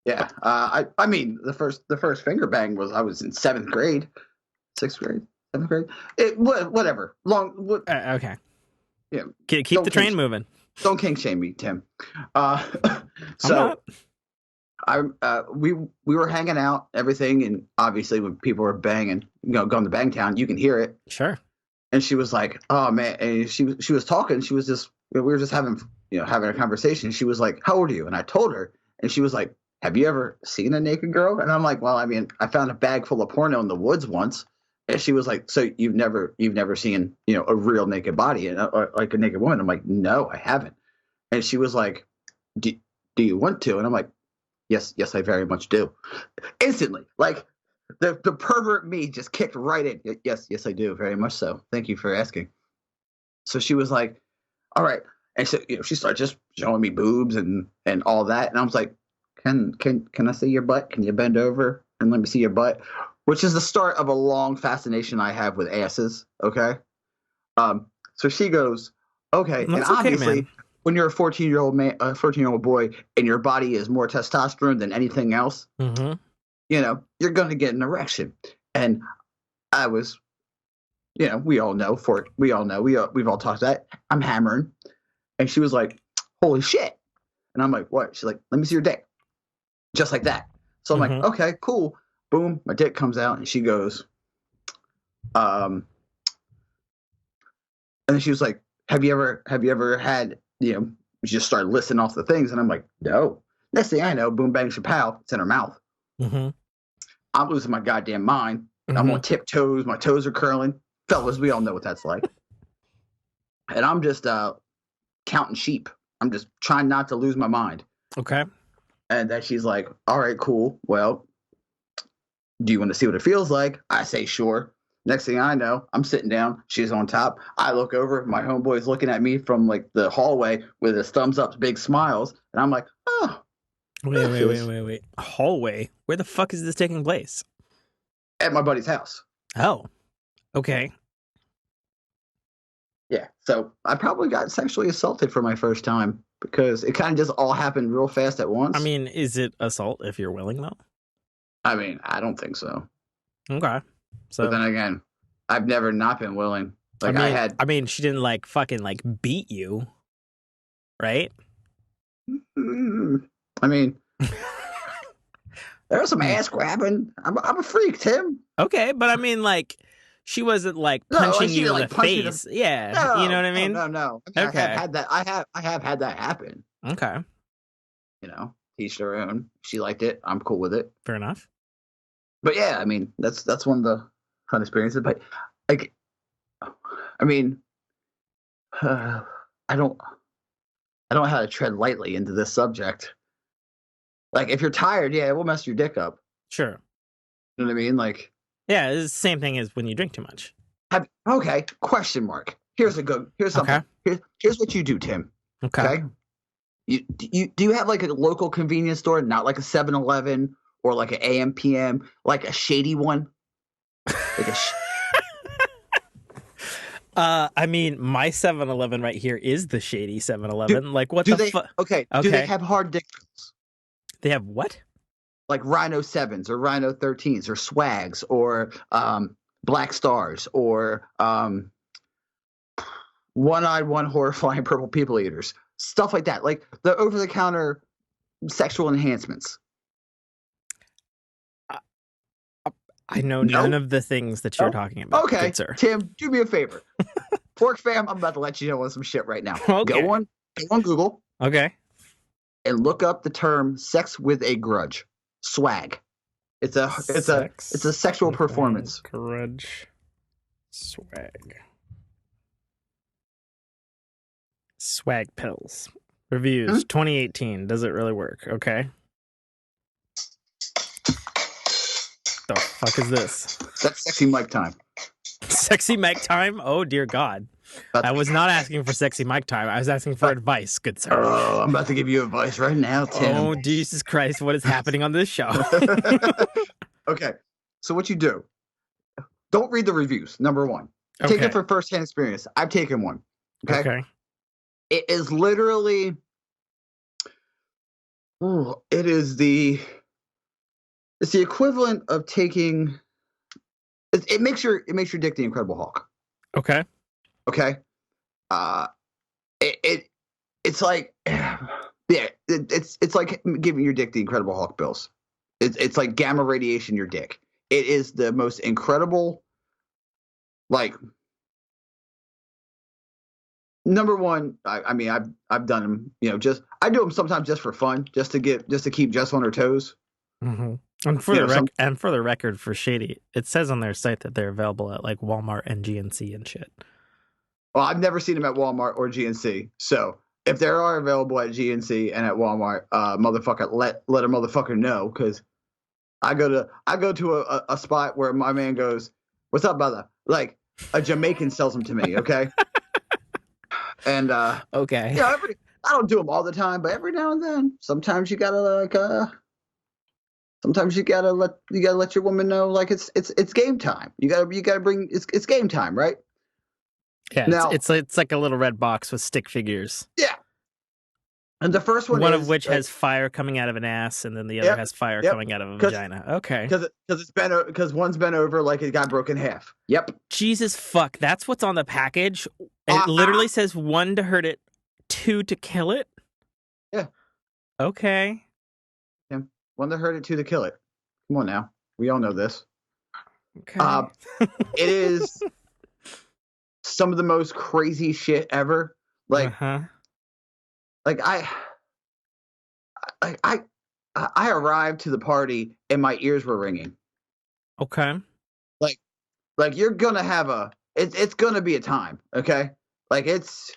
yeah. I mean, the first finger bang I was in 7th grade, 6th grade, 7th grade. Whatever. Okay. Yeah. Keep the train moving. Don't kink shame me, Tim. We were hanging out, everything, and obviously when people are banging, you know, going to Bangtown, you can hear it. Sure. And she was like, "Oh man," and she was talking. She was just, we were just having a conversation. She was like, "How old are you?" And I told her, and she was like, "Have you ever seen a naked girl?" And I'm like, "Well, I mean, I found a bag full of porno in the woods once." And she was like, "So you've never seen, you know, a real naked body, or like a naked woman?" I'm like, "No, I haven't." And she was like, "Do you want to?" And I'm like, Yes, I very much do. Instantly, like the pervert me just kicked right in. Yes, I do, very much so. Thank you for asking. So she was like, "All right," and so, you know, she started just showing me boobs and all that, and I was like, "Can I see your butt? Can you bend over and let me see your butt?" Which is the start of a long fascination I have with asses. Okay, so she goes, "Okay," That's and obviously. Okay, when you're a 14-year-old boy, and your body is more testosterone than anything else, mm-hmm. you know, you're going to get an erection. And I was, you know, we've all talked that. I'm hammering. And she was like, "Holy shit." And I'm like, "What?" She's like, "Let me see your dick." Just like that. So I'm like, "Okay, cool." Boom. My dick comes out and she goes, and then she was like, have you ever had, you know, we just started listing off the things, and I'm like, "No." Next thing I know, boom, bang, chapow, it's in her mouth. Mm-hmm. I'm losing my goddamn mind. Mm-hmm. I'm on tiptoes. My toes are curling. Fellas, we all know what that's like. And I'm just counting sheep. I'm just trying not to lose my mind. Okay. And then she's like, "All right, cool. Well, do you want to see what it feels like?" I say, "Sure." Next thing I know, I'm sitting down. She's on top. I look over. My homeboy's looking at me from like the hallway with his thumbs up, big smiles. And I'm like, "Oh." Wait. Hallway? Where the fuck is this taking place? At my buddy's house. Oh. Okay. Yeah. So I probably got sexually assaulted for my first time because it kind of just all happened real fast at once. I mean, is it assault if you're willing, though? I mean, I don't think so. Okay. So, but then again, I've never not been willing. Like I mean, she didn't like fucking like beat you, right? I mean, there was some ass grabbing. I'm a freak, Tim. Okay, but I mean, like, she wasn't like punching you in the face. Yeah, no, you know what I mean? No. Okay. I have had that. I have had that happen. Okay. You know, each their own. She liked it. I'm cool with it. Fair enough. But yeah, I mean, that's one of the fun experiences. But like, I mean, I don't know how to tread lightly into this subject. Like, if you're tired, yeah, it will mess your dick up. Sure. You know what I mean? Like, yeah, it's the same thing as when you drink too much. Okay, question mark. Here's something. Okay. Here's what you do, Tim. Okay. Do you have like a local convenience store, not like a 7-Eleven or like an AM PM, like a shady one? Like a I mean, my 7-Eleven right here is the shady 7-Eleven. Like, what the fuck? Okay. Do they have hard dick pills? They have what? Like Rhino 7s or Rhino 13s or Swags or Black Stars or One-Eyed One Horrifying Purple People Eaters. Stuff like that. Like the over-the-counter sexual enhancements. I know none of the things that you're talking about. Okay, good sir. Tim, do me a favor. Fork fam, I'm about to let you know on some shit right now. Okay. Go on Google. Okay. And look up the term "sex with a grudge." SWAG. It's a sexual performance. Grudge. Swag. Swag pills. Reviews 2018. Does it really work? Okay. The fuck is this? That's sexy mic time. Sexy mic time? Oh dear God. I was not asking for sexy mic time. I was asking for advice, good sir. Oh, I'm about to give you advice right now, Tim. Oh, Jesus Christ. What is happening on this show? Okay. So what you do, don't read the reviews, number one. Take it for first-hand experience. I've taken one. Okay. It is literally, it's the equivalent of taking, it makes your dick the Incredible Hulk. Okay. Okay. It's like, it's like giving your dick the Incredible Hulk bills. It's like gamma radiation your dick. It is the most incredible, like, number one. I mean, I've done them. You know, I do them sometimes just for fun, just to keep Jess on her toes. Mm-hmm. And for the record, for Shady, it says on their site that they're available at like Walmart and GNC and shit. Well, I've never seen them at Walmart or GNC. So if they are available at GNC and at Walmart, motherfucker, let a motherfucker know, because I go to a spot where my man goes, "What's up, brother?" Like a Jamaican sells them to me, okay? And okay, yeah, I don't do them all the time, but every now and then, sometimes you gotta sometimes you gotta let your woman know, like, it's game time. You gotta bring it's game time, right? Yeah, now, it's like a little red box with stick figures. Yeah. And the first one of which has fire coming out of an ass, and then the other has fire coming out of a vagina. Okay. Because one's bent over like it got broken in half. Yep. Jesus fuck, that's what's on the package. It literally says 1 to hurt it, 2 to kill it. Yeah. Okay. Yeah. 1 to hurt it, 2 to kill it. Come on now. We all know this. Okay. It is some of the most crazy shit ever. Like, like I arrived to the party and my ears were ringing. Okay. Like you're gonna have it's gonna be a time, okay? Like, it's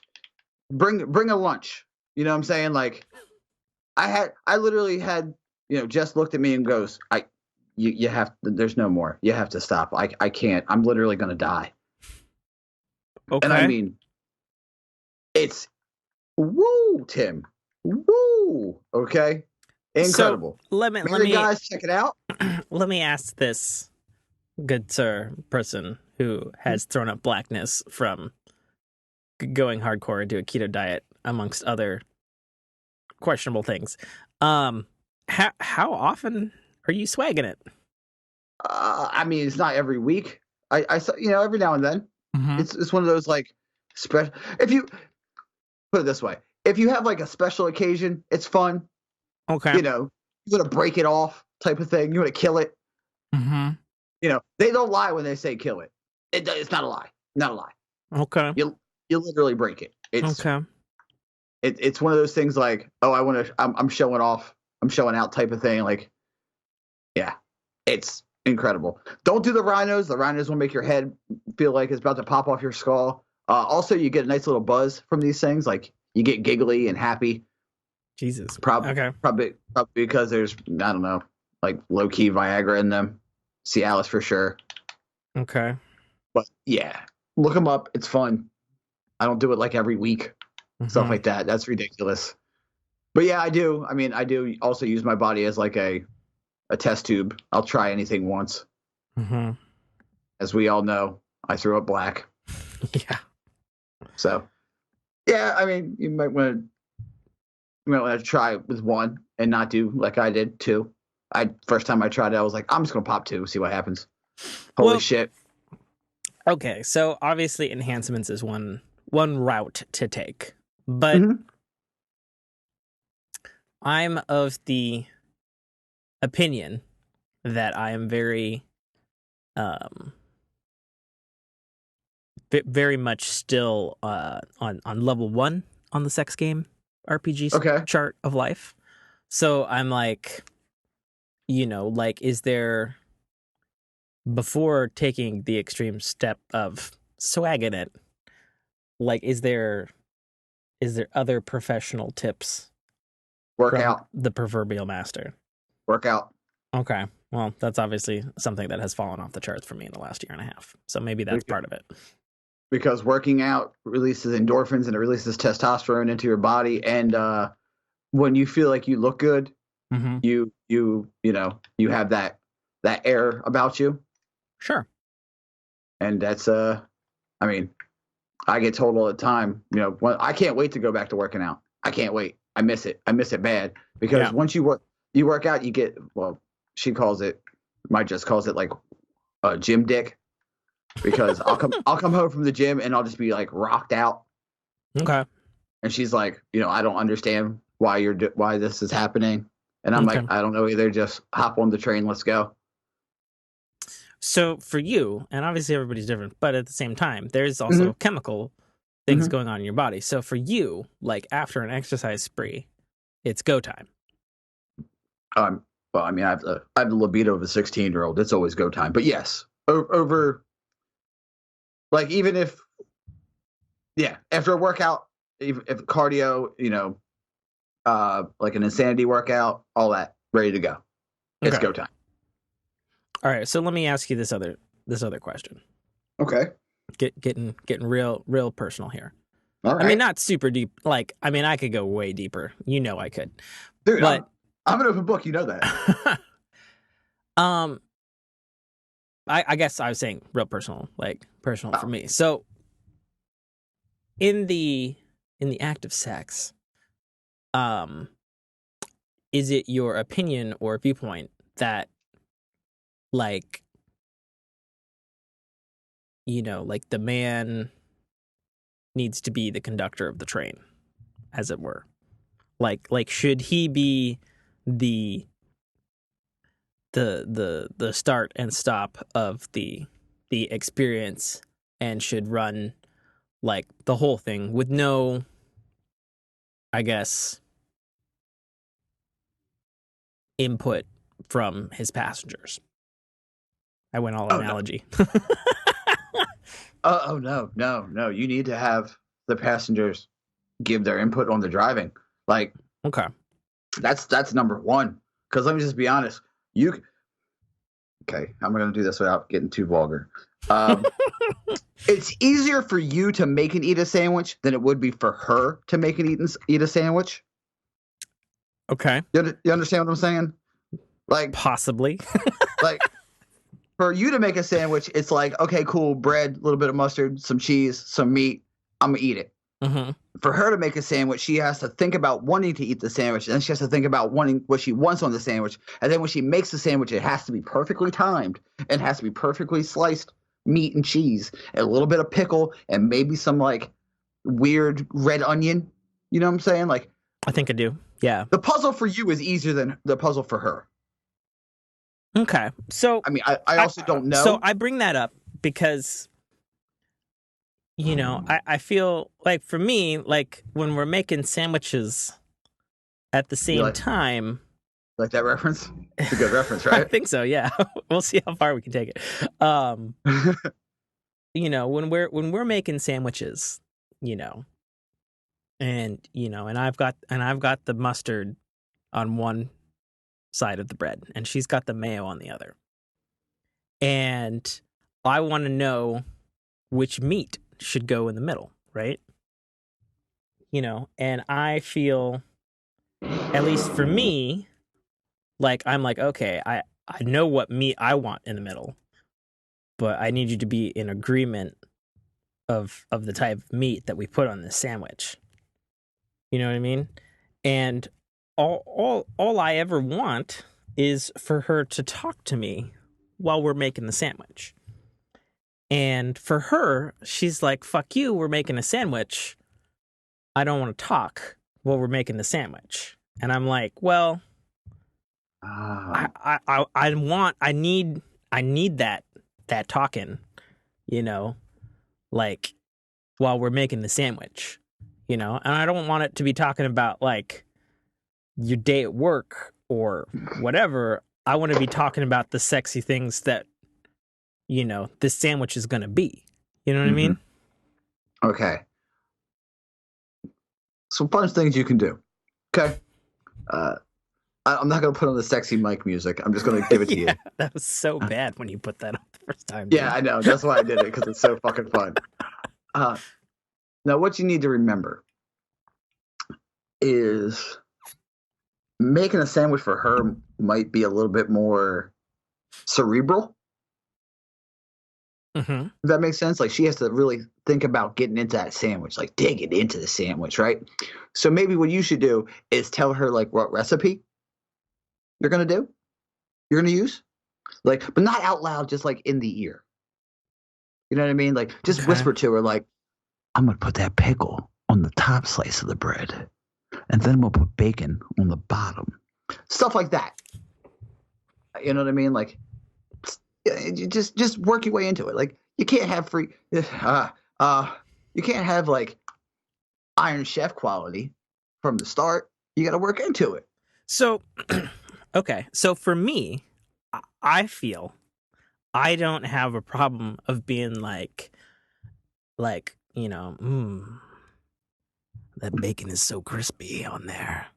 bring a lunch. You know what I'm saying? Like, I literally had, Jess looked at me and goes, you have, there's no more. You have to stop. I can't. I'm literally gonna die. Okay. And I mean, it's woo, Tim. Woo. Okay. Incredible. So let me guys, check it out. Let me ask this, good sir, person who has thrown up blackness from going hardcore into a keto diet, amongst other questionable things. How often are you swagging it? I mean, it's not every week. I every now and then. Mm-hmm. It's one of those, like, special. If you put it this way, if you have like a special occasion, it's fun. Okay. You want to break it off, type of thing. You want to kill it. Mm-hmm. They don't lie when they say kill it. It's not a lie. Not a lie. Okay. You literally break it. It's okay. It's one of those things like, oh, I'm showing off. I'm showing out type of thing. Like, yeah, it's incredible. Don't do the rhinos. The rhinos will make your head feel like it's about to pop off your skull. Also, you get a nice little buzz from these things. Like you get giggly and happy. Jesus. Probably, Okay. probably because there's I don't know, like low key Viagra in them. Cialis for sure. Okay. But yeah, look them up. It's fun. I don't do it like every week, stuff like that. That's ridiculous. But yeah, I do. I mean, I do also use my body as like a test tube. I'll try anything once. Mm-hmm. As we all know, I threw up black. Yeah. So yeah, I mean, you might want to try with one and not do like I did two. First time I tried it, I was like, I'm just gonna pop two, see what happens. Holy shit. Okay, so obviously enhancements is one route to take, but I'm of the opinion that I am very very much still on level 1 on the sex game RPG chart of life. So I'm like, like, is there, before taking the extreme step of swagging it, like, is there other professional tips? Workout. The proverbial master. Workout. Okay. Well, that's obviously something that has fallen off the charts for me in the last year and a half. So maybe that's part of it. Because working out releases endorphins and it releases testosterone into your body, and when you feel like you look good, you have that air about you. Sure. And that's I mean, I get told all the time, I can't wait to go back to working out. I can't wait. I miss it. I miss it bad because once you work out, you get, well, she calls it, Mike just calls it like a gym dick, because I'll come home from the gym and I'll just be like rocked out. Okay. And she's like, I don't understand why this is happening. And I'm like, I don't know either. Just hop on the train. Let's go. So for you, and obviously everybody's different, but at the same time, there's also chemical things going on in your body. So for you, like after an exercise spree, it's go time. Well, I mean, I have the libido of a 16-year-old. It's always go time. But yes, over, like, even if, after a workout, if cardio, like an insanity workout, all that, ready to go. It's go time. All right, so let me ask you this other question. Okay. Getting real personal here. All right. I mean, not super deep. Like, I mean, I could go way deeper. I could. Dude, but I'm an open book. You know that. I guess I was saying real personal, like personal for me. So, in the act of sex, is it your opinion or viewpoint that, like, like the man needs to be the conductor of the train, as it were? Like should he be the start and stop of the experience, and should run like the whole thing with no, I guess, input from his passengers? I went all analogy. No. You need to have the passengers give their input on the driving. Like, okay, that's number one. Because let me just be honest. Okay, I'm going to do this without getting too vulgar. It's easier for you to make and eat a sandwich than it would be for her to make and eat a sandwich. Okay. You understand what I'm saying? Like, possibly. Like, for you to make a sandwich, it's like, okay, cool, bread, a little bit of mustard, some cheese, some meat. I'm going to eat it. Mm-hmm. For her to make a sandwich, she has to think about wanting to eat the sandwich, and then she has to think about wanting what she wants on the sandwich. And then when she makes the sandwich, it has to be perfectly timed and has to be perfectly sliced meat and cheese, and a little bit of pickle, and maybe some like weird red onion. You know what I'm saying? Like, I think I do. Yeah. The puzzle for you is easier than the puzzle for her. Okay. So I mean, I also don't know. So I bring that up because, I feel like, for me, like when we're making sandwiches at the same time. Like that reference? It's a good reference, right? I think so, yeah. We'll see how far we can take it. when we're making sandwiches, you know, and I've got the mustard on one side of the bread, and she's got the mayo on the other. And I want to know which meat should go in the middle, right? And I feel, at least for me, like I'm like, okay, I know what meat I want in the middle, but I need you to be in agreement of the type of meat that we put on this sandwich. You know what I mean? And all I ever want is for her to talk to me while we're making the sandwich. And for her, she's like, fuck you, we're making a sandwich. I don't want to talk while we're making the sandwich. And I'm like, well, I need that talking, like while we're making the sandwich, and I don't want it to be talking about like your day at work or whatever. I want to be talking about the sexy things that, this sandwich is going to be. You know what I mean? Okay. Some fun things you can do. Okay. I'm not going to put on the sexy mic music. I'm just going to give it to you. That was so bad when you put that on the first time. Yeah, I know. That's why I did it, because it's so fucking fun. Now, what you need to remember is making a sandwich for her might be a little bit more cerebral. Mm-hmm. If that makes sense. Like, she has to really think about getting into that sandwich, like digging into the sandwich, right? So maybe what you should do is tell her like what recipe you're going to use, like, but not out loud, just like in the ear. You know what I mean? Like, just whisper to her, like, I'm going to put that pickle on the top slice of the bread, and then we'll put bacon on the bottom. Stuff like that. You know what I mean? Like, you just work your way into it. Like, you can't have you can't have like Iron Chef quality from the start. You got to work into it. So, okay. So for me, I feel I don't have a problem of being like, that bacon is so crispy on there.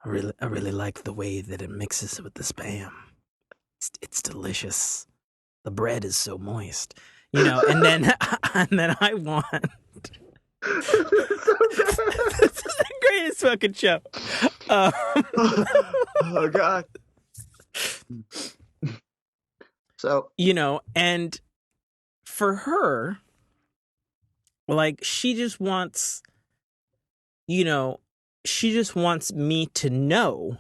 I really like the way that it mixes with the Spam. It's delicious. The bread is so moist, and then I want. This is the greatest fucking show. Oh God. So, and for her, like, she just wants me to know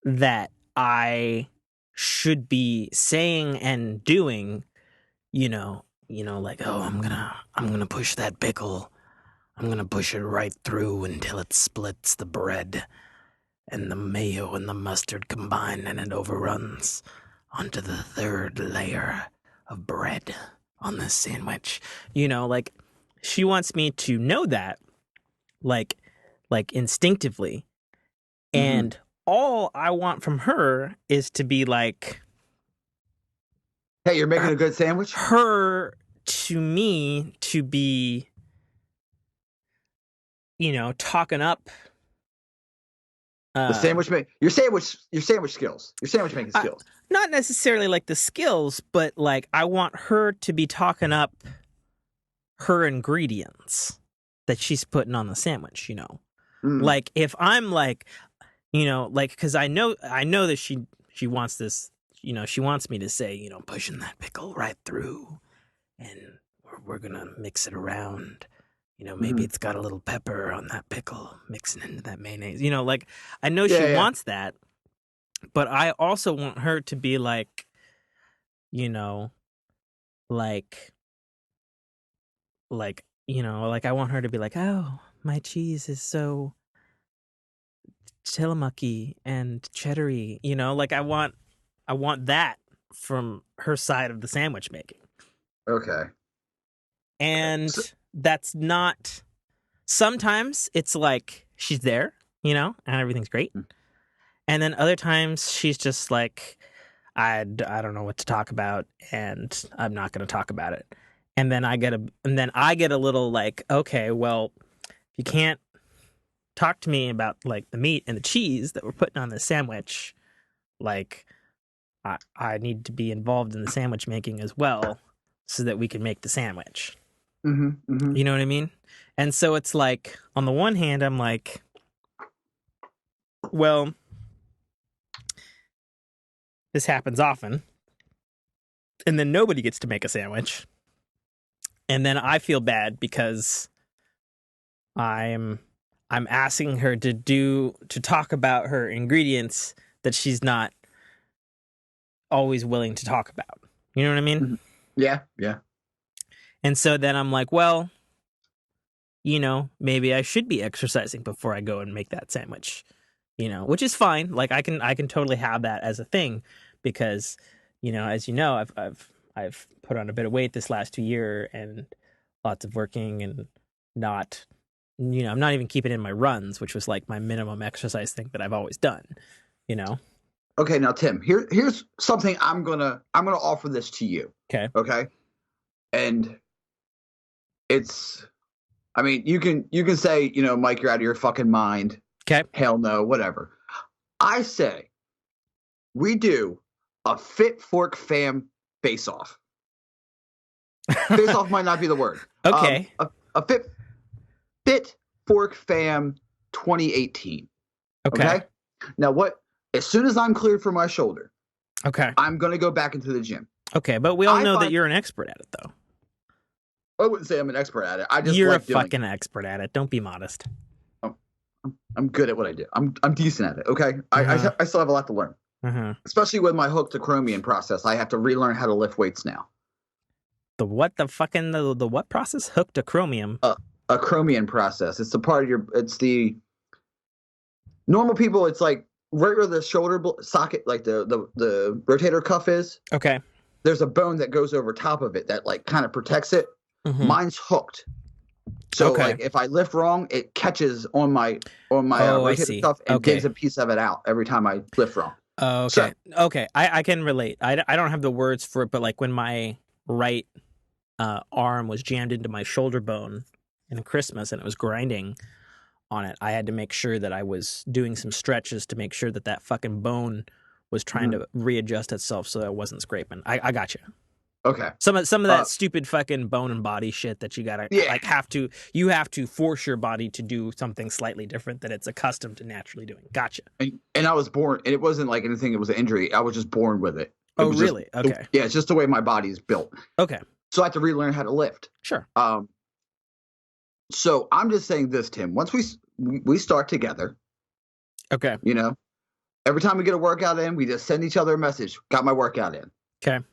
that I should be saying and doing, like, oh, I'm gonna push that pickle. I'm gonna push it right through until it splits the bread, and the mayo and the mustard combine, and it overruns onto the third layer of bread on this sandwich. Like, she wants me to know that, like instinctively, and all I want from her is to be like, hey, you're making a good sandwich? Her to me to be, talking up the sandwich your sandwich skills. Your sandwich making skills. Not necessarily like the skills, but like I want her to be talking up her ingredients that she's putting on the sandwich, Like, if I'm like, like, because I know that she wants this, she wants me to say, pushing that pickle right through, and we're gonna mix it around. Maybe it's got a little pepper on that pickle mixing into that mayonnaise. Like, I know she wants that, but I also want her to be like, like, I want her to be like, oh, my cheese is so Tillamook-y and cheddar-y, like I want that from her side of the sandwich making. Okay. And that's not, sometimes it's like she's there, and everything's great. And then other times she's just like, I don't know what to talk about, and I'm not going to talk about it. And then I get a little like, okay, well, you can't talk to me about like the meat and the cheese that we're putting on the sandwich. Like, I need to be involved in the sandwich making as well, so that we can make the sandwich. You know what I mean? And so it's like, on the one hand, I'm like, well, this happens often, and then nobody gets to make a sandwich, and then I feel bad because I'm asking her to talk about her ingredients that she's not always willing to talk about. You know what I mean? Yeah. And so then I'm like, well, maybe I should be exercising before I go and make that sandwich. Which is fine. Like I can totally have that as a thing because, as you know, I've put on a bit of weight this last 2 years and lots of working and not, I'm not even keeping in my runs, which was like my minimum exercise thing that I've always done, Okay, now Tim, here's something I'm gonna offer this to you. Okay, and it's, I mean, you can say, Mike, you're out of your fucking mind. Okay. Hell no, whatever. I say we do a Fit Fork Fam face off. Face off might not be the word. Okay. A Fit Fork Fam 2018. Okay. Now what? As soon as I'm cleared for my shoulder, okay, I'm gonna go back into the gym. Okay, but we all know that you're an expert at it, though. I wouldn't say I'm an expert at it. I just you're like a fucking expert at it. Don't be modest. I'm good at what I do. I'm decent at it. Okay, I still have a lot to learn, especially with my hook to chromium process. I have to relearn how to lift weights now. The what? The fucking the what process? Hook to chromium. A chromium process. It's the part of your. It's the normal people. It's like right where the shoulder socket, like the rotator cuff is. Okay. There's a bone that goes over top of it that like kind of protects it. Mine's hooked. So like if I lift wrong, it catches on my rotator cuff and digs a piece of it out every time I lift wrong. Oh, okay. So, okay. I can relate. I don't have the words for it, but like when my right arm was jammed into my shoulder bone in Christmas and it was grinding on it, I had to make sure that I was doing some stretches to make sure that that fucking bone was trying to readjust itself so that it wasn't scraping. I got you. Okay. Some of that stupid fucking bone and body shit that you gotta you have to force your body to do something slightly different that it's accustomed to naturally doing. Gotcha. And I was born, and it wasn't like anything. It was an injury. I was just born with it. Oh, really? Okay. Yeah, it's just the way my body is built. Okay. So I have to relearn how to lift. Sure. So I'm just saying this, Tim. Once we start together. Okay. Every time we get a workout in, we just send each other a message. Got my workout in. Okay.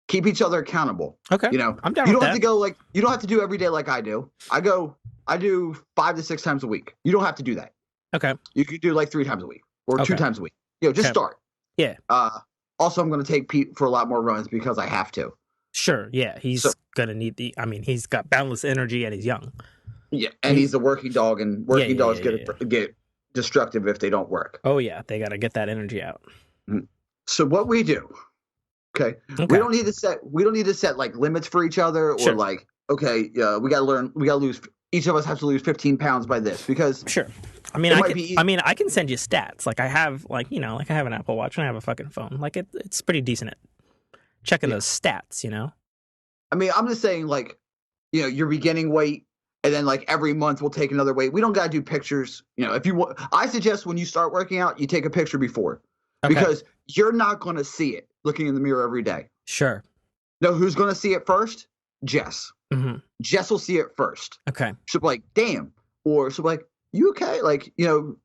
Keep each other accountable. Okay. I'm down with that. You don't have to go you don't have to do every day like I do. I do 5 to 6 times a week. You don't have to do that. Okay. You could do like 3 times a week or 2 times a week. Just start. Yeah. Also, I'm going to take Pete for a lot more runs because I have to. Sure. Yeah. He's going to need he's got boundless energy and he's young. Yeah. And he's a working dog, and working dogs get destructive if they don't work. Oh, yeah. They got to get that energy out. So what we do. Okay. We don't need to set like limits for each other or like, okay, we got to lose, each of us has to lose 15 pounds by this because. Sure. I can send you stats. Like I have I have an Apple Watch and I have a fucking phone. Like it's pretty decent at checking those stats, I mean, I'm just saying like, your beginning weight and then like every month we'll take another weight. We don't got to do pictures. If you want, I suggest when you start working out, you take a picture before because you're not going to see it looking in the mirror every day. Sure. No, who's going to see it first? Jess. Jess will see it first. Okay. She'll be like, damn. Or she'll be like, you okay? Like, you're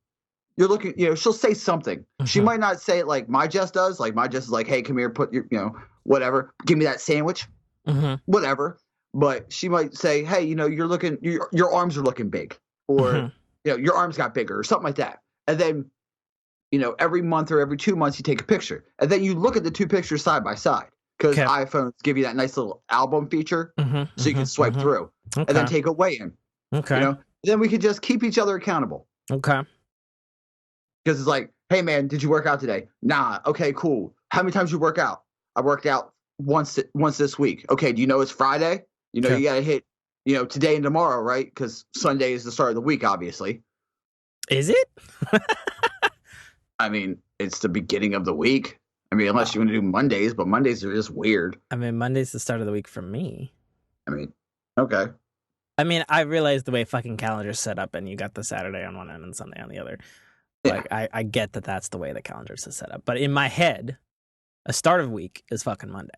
looking, she'll say something. She might not say it like my Jess does. Like my Jess is like, hey, come here, put your, whatever. Give me that sandwich. Whatever. But she might say, hey, you're looking, your arms are looking big. Or, your arms got bigger or something like that. And then, every month or every 2 months you take a picture. And then you look at the 2 pictures side by side. Because iPhones give you that nice little album feature. So you can swipe through. And then take a weigh-in. Okay. Then we could just keep each other accountable. Okay. Because it's like, hey, man, did you work out today? Nah. Okay, cool. how many times you work out? I worked out once this week. Okay, do you know it's Friday? You know, Sure. you got to hit, today and tomorrow, right? Because Sunday is the start of the week, obviously. Is it? I mean, it's the beginning of the week. I mean, unless you want to do Mondays, but Mondays are just weird. I mean, Monday's the start of the week for me. I mean, okay. I mean, I realize the way fucking calendar's set up, and you got the Saturday on one end and Sunday on the other. Like, Yeah. I get that that's the way the calendar's set up. But in my head, a start of week is fucking Monday.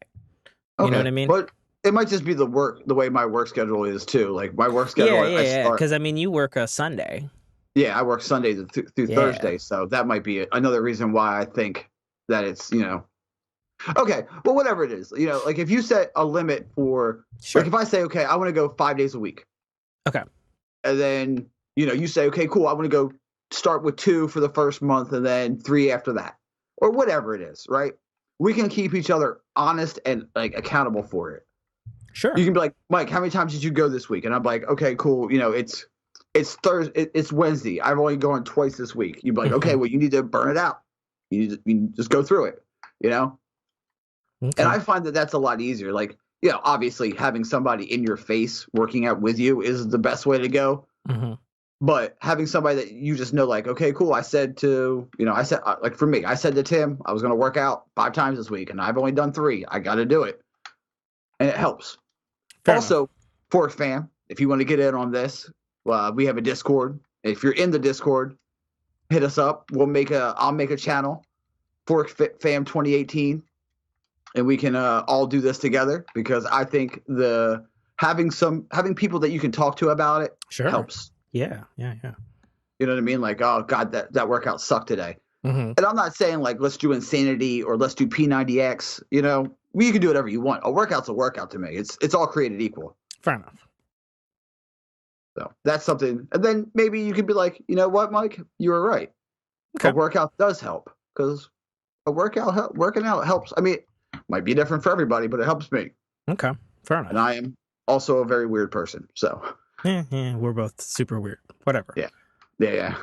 You know what I mean? But it might just be the way my work schedule is too. Like my work schedule, Yeah. Because I mean, you work a Sunday. Yeah, I work Sunday through Thursday, so that might be another reason why I think that it's Okay, well, whatever it is, like if you set a limit for, Sure. like if I say, okay, I want to go 5 days a week. Okay. And then, you say, okay, cool, I want to go start with 2 for the first month and then 3 after that. Or whatever it is, right? We can keep each other honest and like accountable for it. Sure. You can be like, Mike, how many times did you go this week? And I'm like, okay, cool, it's Thursday, it's Wednesday. I've only gone twice this week. You'd be like, okay, well, you need to burn it out. You just go through it, Okay. And I find that that's a lot easier. Like, obviously having somebody in your face working out with you is the best way to go. Mm-hmm. But having somebody that you just know, like, okay, cool. I said to, like for me, I said to Tim, I was going to work out 5 times this week and I've only done 3. I got to do it. And it helps. Fair also, enough. Fork fam, if you want to get in on this, we have a Discord. If you're in the Discord, hit us up. I'll make a channel, Fork Fam 2018, and we can all do this together because I think having people that you can talk to about it helps. Yeah. You know what I mean? Like, oh God, that workout sucked today. Mm-hmm. And I'm not saying like let's do Insanity or let's do P90X. You can do whatever you want. A workout's a workout to me. It's all created equal. Fair enough. So that's something. And then maybe you could be like, you know what, Mike, you were right. Okay. A workout does help because working out helps. I mean, it might be different for everybody, but it helps me. Okay. Fair enough. And I am also a very weird person. So yeah, we're both super weird. Whatever. Yeah.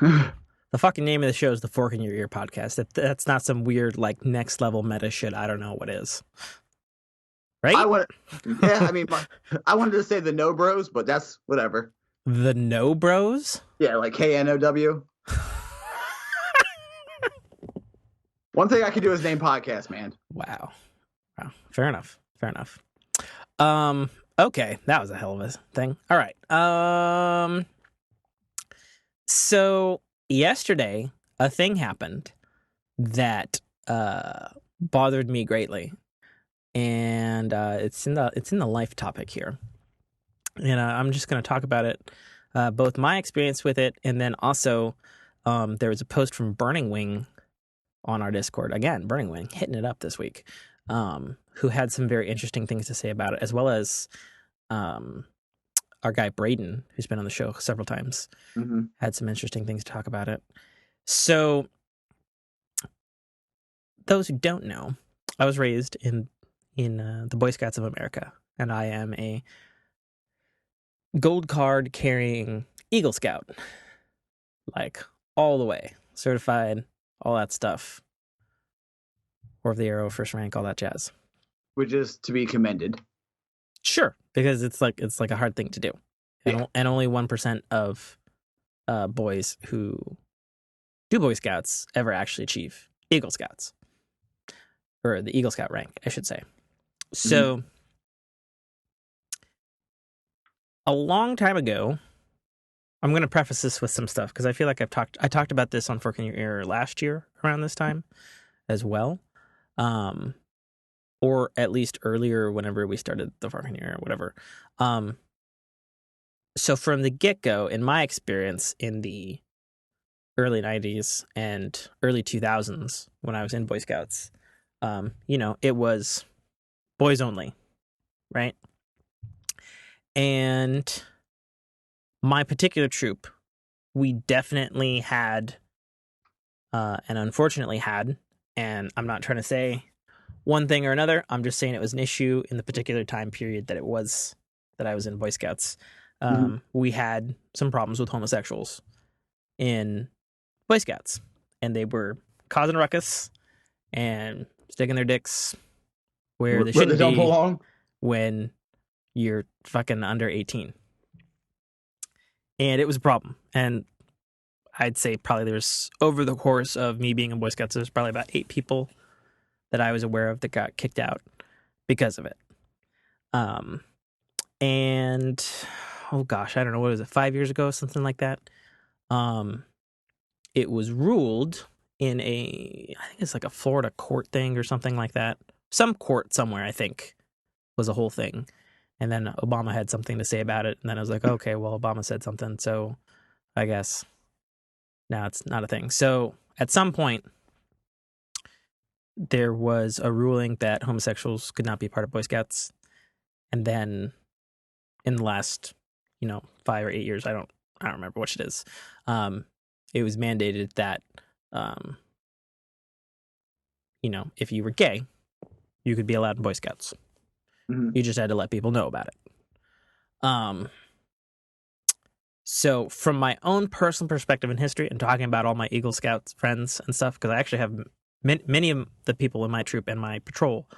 The fucking name of the show is the Fork in Your Ear podcast. If that's not some weird, like, next level meta shit, I don't know what is. Right? I wanted to say the No Bros, but that's whatever. The No Bros? Yeah, like KNOW. One thing I can do is name podcast, man. Wow. Fair enough. Okay, that was a hell of a thing. All right. So yesterday, a thing happened that bothered me greatly, and it's in the life topic here, and I'm just going to talk about it, both my experience with it, and then also there was a post from Burning Wing on our Discord. Again, Burning Wing hitting it up this week, who had some very interesting things to say about it, as well as our guy Braden, who's been on the show several times, had some interesting things to talk about it. So, those who don't know, I was raised in the Boy Scouts of America, and I am a gold card carrying Eagle Scout, like all the way, certified, all that stuff. Or of the Arrow, first rank, all that jazz. Which is to be commended. Sure, because it's like a hard thing to do, and only 1% of boys who do Boy Scouts ever actually achieve Eagle Scouts, or the Eagle Scout rank, I should say. So, a long time ago, I'm going to preface this with some stuff because I feel like I talked about this on Fork in Your Ear last year around this time as well. Or at least earlier whenever we started the Fork in Your Ear or whatever. So from the get-go, in my experience in the early 90s and early 2000s when I was in Boy Scouts, it was boys only, right? And my particular troop, we definitely had, and unfortunately had, and I'm not trying to say one thing or another, I'm just saying it was an issue in the particular time period that I was in Boy Scouts. We had some problems with homosexuals in Boy Scouts, and they were causing ruckus and sticking their dicks where they shouldn't don't be belong. when you're fucking under 18. And it was a problem. And I'd say probably there's, over the course of me being in Boy Scouts, there's probably about 8 people that I was aware of that got kicked out because of it. And oh gosh, I don't know, what was it, 5 years ago, something like that. It was ruled in I think it's like a Florida court thing or something like that. Some court somewhere, I think, was a whole thing. And then Obama had something to say about it. And then I was like, okay, well, Obama said something, so I guess now it's not a thing. So at some point, there was a ruling that homosexuals could not be part of Boy Scouts. And then in the last, 5 or 8 years, I don't remember which it is. It was mandated that, if you were gay, you could be allowed in Boy Scouts. Mm-hmm. You just had to let people know about it. So from my own personal perspective in history and talking about all my Eagle Scouts friends and stuff, because I actually have many of the people in my troop and my patrol,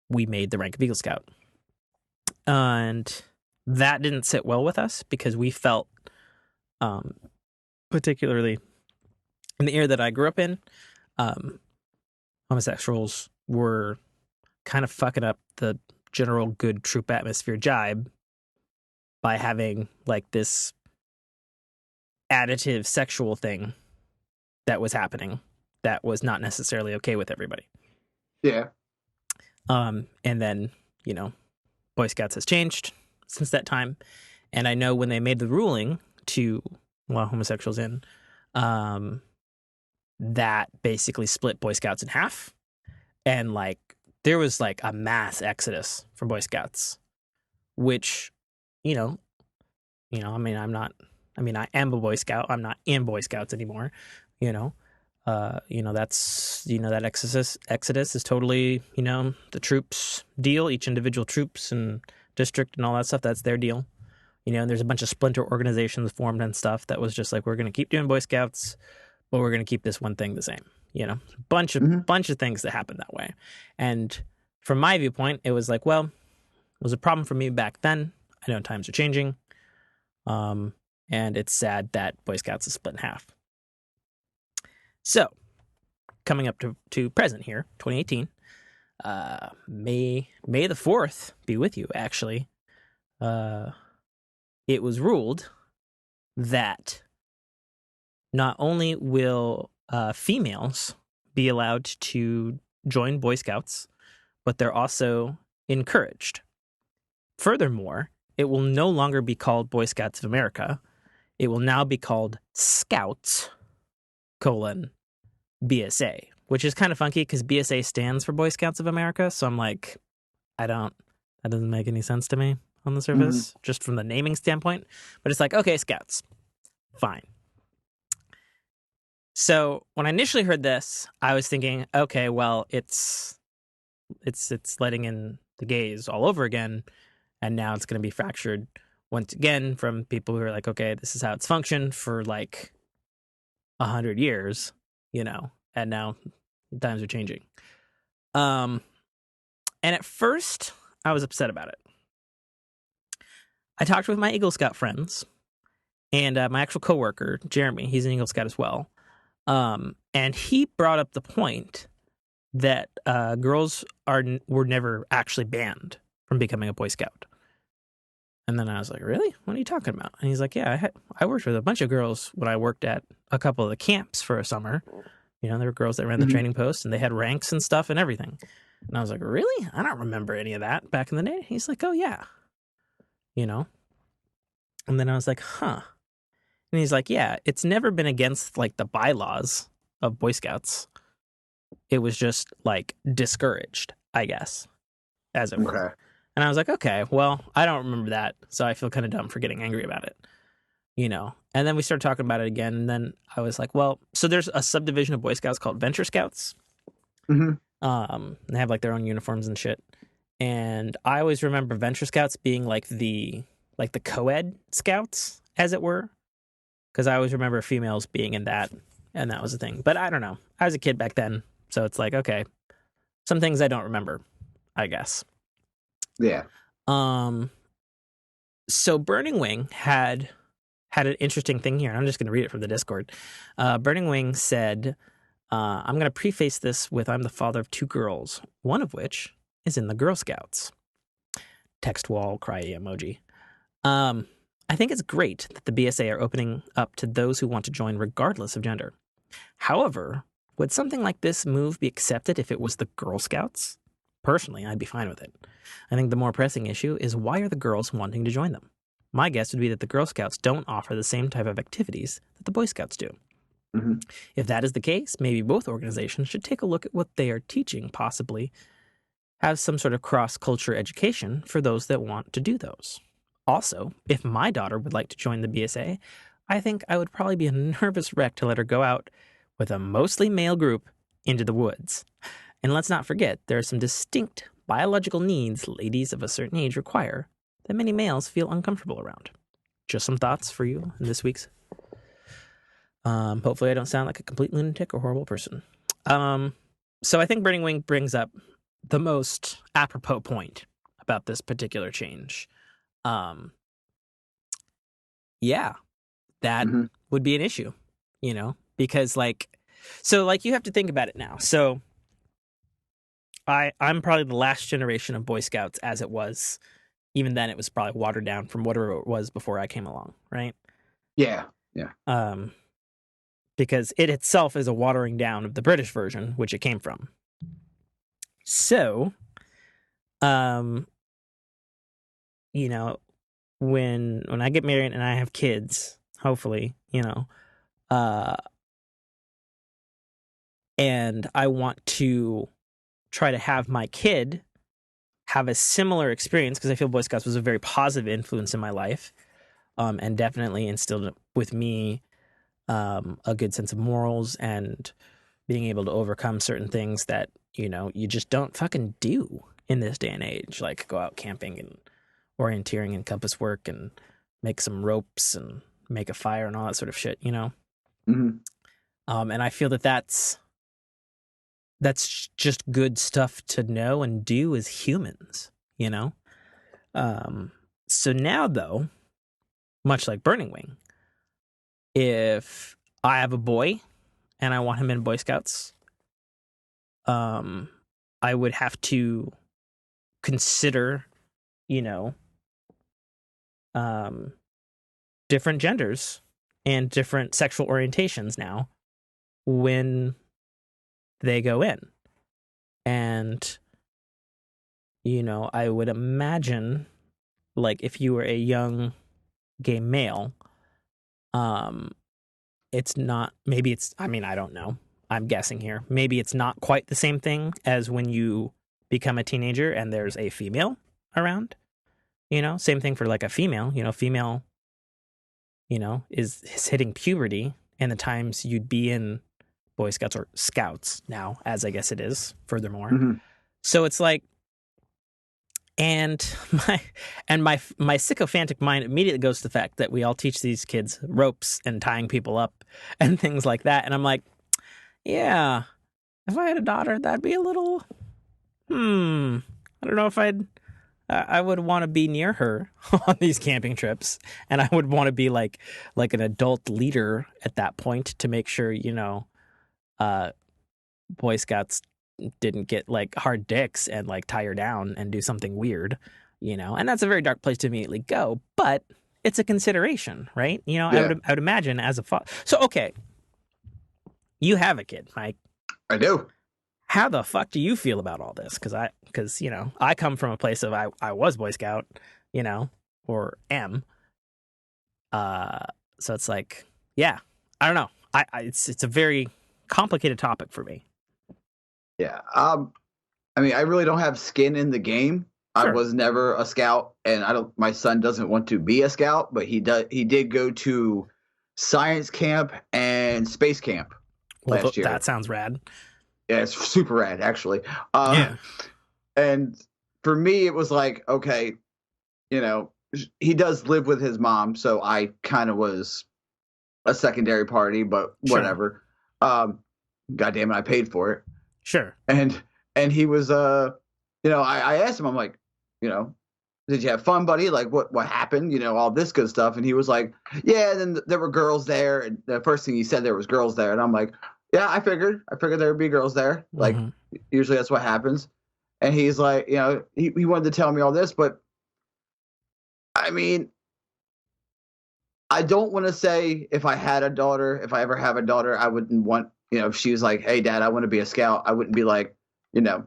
we made the rank of Eagle Scout. And that didn't sit well with us because we felt, particularly in the era that I grew up in, homosexuals were kind of fucking up the general good troop atmosphere jibe by having like this additive sexual thing that was happening that was not necessarily okay with everybody. Yeah. And then, Boy Scouts has changed since that time. And I know when they made the ruling to allow homosexuals in, that basically split Boy Scouts in half. And like, there was like a mass exodus from Boy Scouts, which, I am a Boy Scout. I'm not in Boy Scouts anymore. That's, that exodus is totally, the troops' deal, each individual troops and district and all that stuff. That's their deal. And there's a bunch of splinter organizations formed and stuff that was just like, we're going to keep doing Boy Scouts, but we're going to keep this one thing the same. Bunch of things that happened that way. And from my viewpoint, it was like, well, it was a problem for me back then. I know times are changing. And it's sad that Boy Scouts is split in half. So, coming up to present here, 2018, May the 4th be with you, actually. It was ruled that not only will females be allowed to join Boy Scouts, but they're also encouraged. Furthermore, it will no longer be called Boy Scouts of America. It will now be called Scouts, BSA, which is kind of funky because BSA stands for Boy Scouts of America. So I'm like, that doesn't make any sense to me on the surface, just from the naming standpoint. But it's like, okay, Scouts, fine. So when I initially heard this, I was thinking, okay, well, it's letting in the gays all over again, and now it's going to be fractured once again from people who are like, okay, this is how it's functioned for like 100 years, and now times are changing. And at first, I was upset about it. I talked with my Eagle Scout friends, and my actual coworker, Jeremy, he's an Eagle Scout as well. And he brought up the point that girls were never actually banned from becoming a Boy Scout. And then I was like, really? What are you talking about? And he's like, yeah, I worked with a bunch of girls when I worked at a couple of the camps for a summer. There were girls that ran the training post, and they had ranks and stuff and everything. And I was like, really? I don't remember any of that back in the day. He's like, oh, yeah. And then I was like, huh. And he's like, yeah, it's never been against, like, the bylaws of Boy Scouts. It was just, like, discouraged, I guess, as it were. Okay. And I was like, okay, well, I don't remember that, so I feel kind of dumb for getting angry about it. And then we started talking about it again, and then I was like, well, so there's a subdivision of Boy Scouts called Venture Scouts. They have, like, their own uniforms and shit. And I always remember Venture Scouts being, like the co-ed scouts, as it were. Because I always remember females being in that, and that was the thing. But I don't know. I was a kid back then, So it's like, okay, some things I don't remember, I guess. Yeah. So Burning Wing had an interesting thing here. I'm just going to read it from the Discord. Burning Wing said, I'm going to preface this with I'm the father of 2 girls, one of which is in the Girl Scouts. Text wall, cry emoji. I think it's great that the BSA are opening up to those who want to join regardless of gender. However, would something like this move be accepted if it was the Girl Scouts? Personally, I'd be fine with it. I think the more pressing issue is why are the girls wanting to join them? My guess would be that the Girl Scouts don't offer the same type of activities that the Boy Scouts do. Mm-hmm. If that is the case, maybe both organizations should take a look at what they are teaching, possibly have some sort of cross-culture education for those that want to do those. Also, if my daughter would like to join the BSA, I think I would probably be a nervous wreck to let her go out with a mostly male group into the woods. And let's not forget, there are some distinct biological needs ladies of a certain age require that many males feel uncomfortable around. Just some thoughts for you in this week's. Hopefully I don't sound like a complete lunatic or horrible person. So I think Burning Wing brings up the most apropos point about this particular change. Yeah, that would be an issue, because you have to think about it now. So I'm probably the last generation of Boy Scouts as it was. Even then it was probably watered down from whatever it was before I came along, right? Yeah. Because it itself is a watering down of the British version, which it came from. So, when I get married and I have kids, hopefully, and I want to try to have my kid have a similar experience, because I feel Boy Scouts was a very positive influence in my life, and definitely instilled with me a good sense of morals and being able to overcome certain things that, you just don't fucking do in this day and age, like go out camping and orienteering and compass work and make some ropes and make a fire and all that sort of shit, Mm-hmm. And I feel that that's just good stuff to know and do as humans, So now, though, much like Burning Wing, if I have a boy and I want him in Boy Scouts, I would have to consider, different genders and different sexual orientations now when they go in. And, I would imagine, like, if you were a young gay male, it's not, maybe it's, I don't know. I'm guessing here. Maybe it's not quite the same thing as when you become a teenager and there's a female around, same thing for like a female, female, is hitting puberty, and the times you'd be in Boy Scouts or Scouts now, as I guess it is, furthermore. Mm-hmm. So it's like, and my sycophantic mind immediately goes to the fact that we all teach these kids ropes and tying people up and things like that. And I'm like, yeah, if I had a daughter, that'd be a little, I don't know if I would want to be near her on these camping trips. And I would want to be like an adult leader at that point to make sure, Boy Scouts didn't get like hard dicks and like tie her down and do something weird, and that's a very dark place to immediately go, but it's a consideration, right? Yeah. I would imagine as a father. So, okay, you have a kid, Mike. I do. How the fuck do you feel about all this? Because I come from a place of I was Boy Scout, or am. So it's like, yeah, I don't know. It's a very complicated topic for me. Yeah. I really don't have skin in the game. Sure. I was never a scout, and my son doesn't want to be a scout, but he did go to science camp and space camp last year. That sounds rad. Yeah, it's super rad, actually. Yeah. And for me, it was like, okay, he does live with his mom, so I kind of was a secondary party, but whatever. Sure. God damn it, I paid for it. Sure. And he was I asked him, I'm like, you know, did you have fun, buddy? Like what happened? All this good stuff. And he was like, yeah. And then there were girls there, and the first thing he said, there was girls there, and I'm like, yeah, I figured there would be girls there. Like Mm-hmm. usually that's what happens. And he's like, he wanted to tell me all this, but I mean, I don't want to say if I had a daughter, if I ever have a daughter, I wouldn't want, if she was like, hey, Dad, I want to be a scout. I wouldn't be like, no.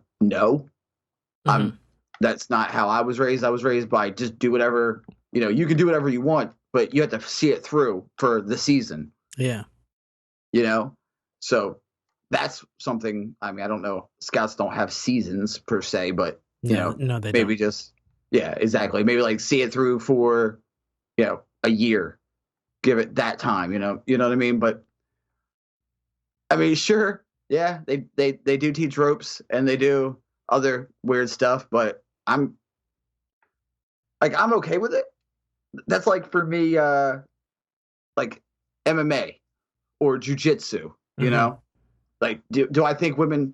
Mm-hmm. That's not how I was raised. I was raised by just do whatever, you can do whatever you want, but you have to see it through for the season, Yeah. So that's something, I mean, I don't know. Scouts don't have seasons per se, but, No, they maybe don't. just, yeah, exactly. Maybe like see it through for, a year, give it that time, you know what I mean? But I mean, sure. Yeah. They do teach ropes and they do other weird stuff, but I'm okay with it. That's like for me, like MMA or jujitsu, Mm-hmm. like, do I think women,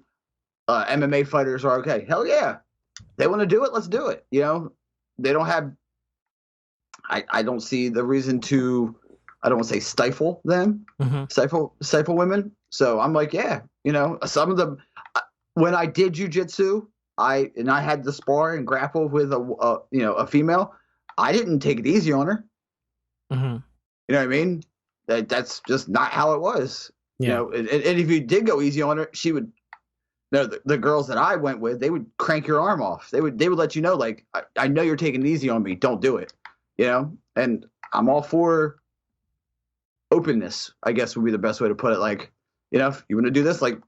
MMA fighters are okay? Hell yeah. They want to do it. Let's do it. They don't have, I don't see the reason to, I don't want to say stifle them, Mm-hmm. stifle women. So I'm like, yeah, some of them, when I did jujitsu, I had to spar and grapple with a female. I didn't take it easy on her. Mm-hmm. You know what I mean? That's just not how it was. Yeah. And if you did go easy on her, she would. No, the girls that I went with, they would crank your arm off. They would let you know, like, I know you're taking it easy on me. Don't do it. And I'm all for openness, I guess would be the best way to put it. Like, if you want to do this, like,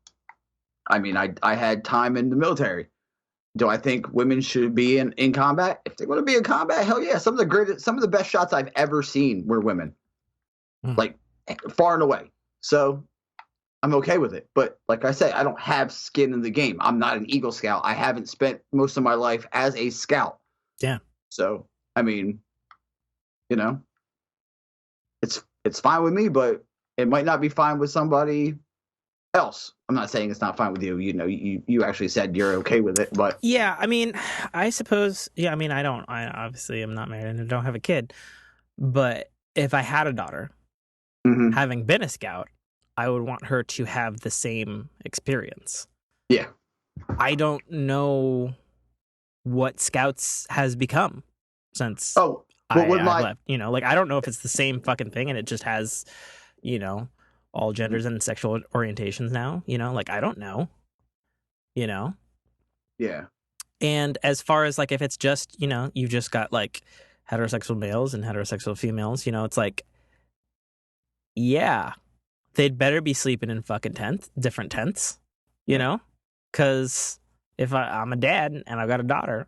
I mean, I had time in the military. Do I think women should be in combat? If they want to be in combat, hell yeah. Some of the best shots I've ever seen were women, Mm. like far and away. So I'm okay with it. But like I say, I don't have skin in the game. I'm not an Eagle Scout. I haven't spent most of my life as a scout. Yeah. So, I mean, you know, it's fine with me, but it might not be fine with somebody else. I'm not saying it's not fine with you. You actually said you're okay with it, but Yeah. I mean, I suppose. Yeah. I mean, I obviously am not married and I don't have a kid. But if I had a daughter, mm-hmm. having been a scout, I would want her to have the same experience. Yeah. I don't know what Scouts has become since Oh, but with I've my left. Like I don't know if it's the same fucking thing and it just has, you know, all genders and sexual orientations now. Like I don't know. You know, yeah. and as far as like if it's just you've just got like heterosexual males and heterosexual females. It's like yeah, they'd better be sleeping in fucking different tents. You Yeah. know, because if I'm a dad and I've got a daughter,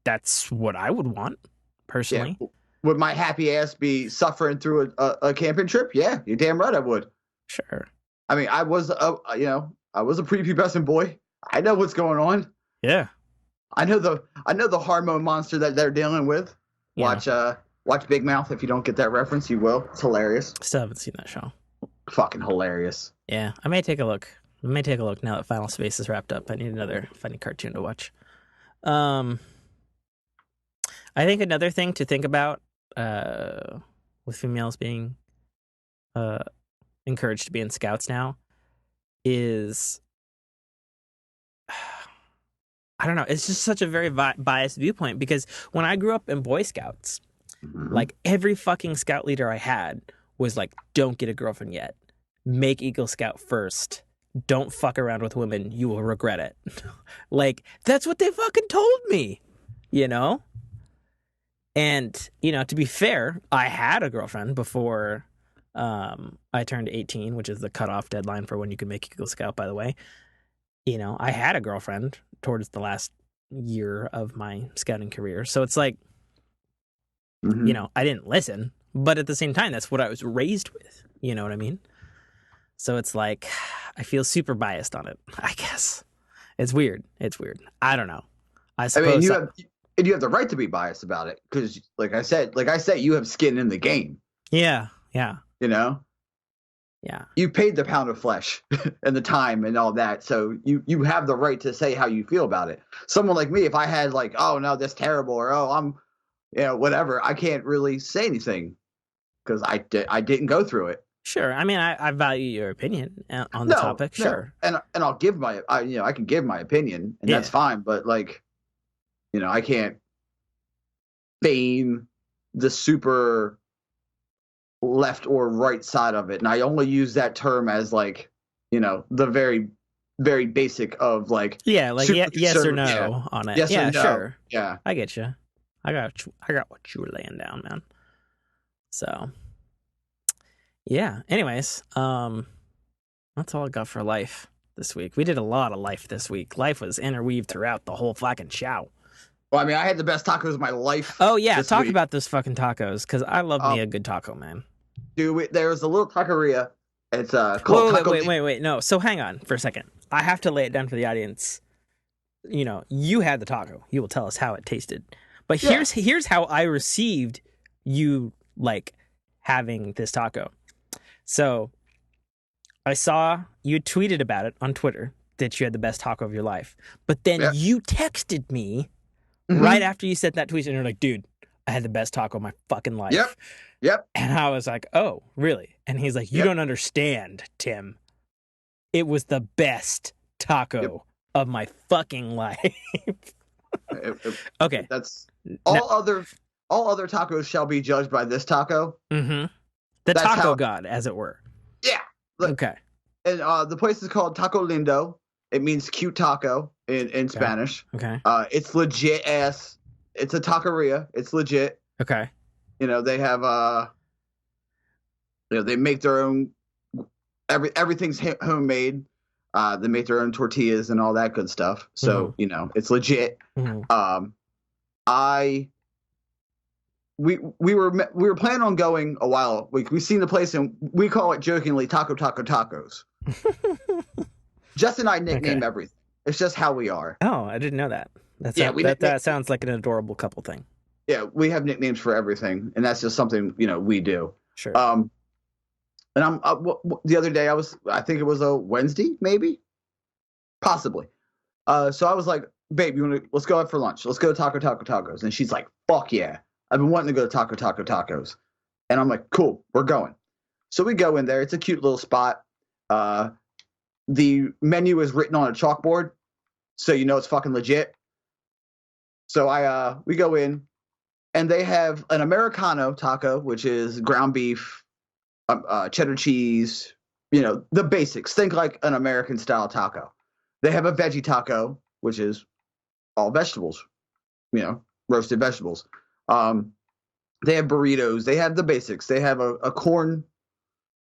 that's what I would want Yeah. personally. Would my happy ass be suffering through a camping trip? Yeah, you're damn right I would. Sure. I mean, I was I was a prepubescent boy. I know what's going on. Yeah. I know the hormone monster that they're dealing with. Yeah. Watch Big Mouth. If you don't get that reference, you will. It's hilarious. Still haven't seen that show. Fucking hilarious. Yeah, I may take a look. Now that Final Space is wrapped up. I need another funny cartoon to watch. I think another thing to think about with females being encouraged to be in scouts now is I don't know. It's just such a very biased viewpoint because when I grew up in Boy Scouts, Mm-hmm. like every fucking scout leader I had was like, don't get a girlfriend yet. Make Eagle Scout first. Don't fuck around with women. You will regret it. Like, that's what they fucking told me, And, to be fair, I had a girlfriend before I turned 18, which is the cutoff deadline for when you can make Eagle Scout, by the way. I had a girlfriend towards the last year of my scouting career. So it's like, Mm-hmm. I didn't listen, but at the same time, that's what I was raised with. You know what I mean? So it's like, I feel super biased on it, I guess. It's weird. I don't know. I I mean, suppose. you have the right to be biased about it because, like I said, you have skin in the game. Yeah. Yeah. You know, Yeah. You paid the pound of flesh and the time and all that, so you have the right to say how you feel about it. Someone like me, if I had like, oh no, that's terrible, or oh I'm, whatever, I can't really say anything because I didn't go through it. Sure. I mean, I value your opinion on the No, topic. no, Sure. and I'll give I can give my opinion, and that's Yeah. fine. But like, I can't feign the super left or right side of it, and I only use that term as like, the very, very basic of like, Yeah, like super yes or conservative. no on it. Yes or Yeah, no. sure. Yeah. I get you. I got what you were laying down, man. So, yeah. Anyways, that's all I got for life this week. We did a lot of life this week. Life was interweaved throughout the whole fucking show. Well, I mean, I had the best tacos of my life. Oh yeah, this talk week. about those fucking tacos because I love me a good taco, man. Dude, there's a little taqueria. It's called Taco. Wait. No, so hang on for a second. I have to lay it down for the audience. You had the taco. You will tell us how it tasted. But here's how I received you like having this taco. So I saw you tweeted about it on Twitter that you had the best taco of your life. But then you texted me right after you said that tweet, and you're like, dude, I had the best taco of my fucking life. Yep. And I was like, oh, really? And he's like, you don't understand, Tim. It was the best taco of my fucking life. Okay. That's all other tacos shall be judged by this taco. Mm-hmm. The taco god, as it were. Yeah. Look, okay. And the place is called Taco Lindo. It means cute taco in Spanish. Okay. It's legit ass. It's a taqueria. It's legit. Okay. They have they make their own. Everything's homemade. They make their own tortillas and all that good stuff. So it's legit. Mm-hmm. We were planning on going a while. We seen the place and we call it jokingly Taco Tacos. Jess and I nickname everything. It's just how we are. Oh, I didn't know that. That sounds like an adorable couple thing. Yeah, we have nicknames for everything, and that's just something we do. Sure. And I'm the other day I think it was a Wednesday, maybe, possibly. So I was like, babe, let's go out for lunch. Let's go to Taco Tacos. And she's like, fuck yeah. I've been wanting to go to Taco Tacos. And I'm like, cool, we're going. So we go in there. It's a cute little spot. The menu is written on a chalkboard, so it's fucking legit. So we go in, and they have an Americano taco, which is ground beef, cheddar cheese, the basics. Think like an American style taco. They have a veggie taco, which is all vegetables, roasted vegetables. They have burritos. They have the basics. They have a corn.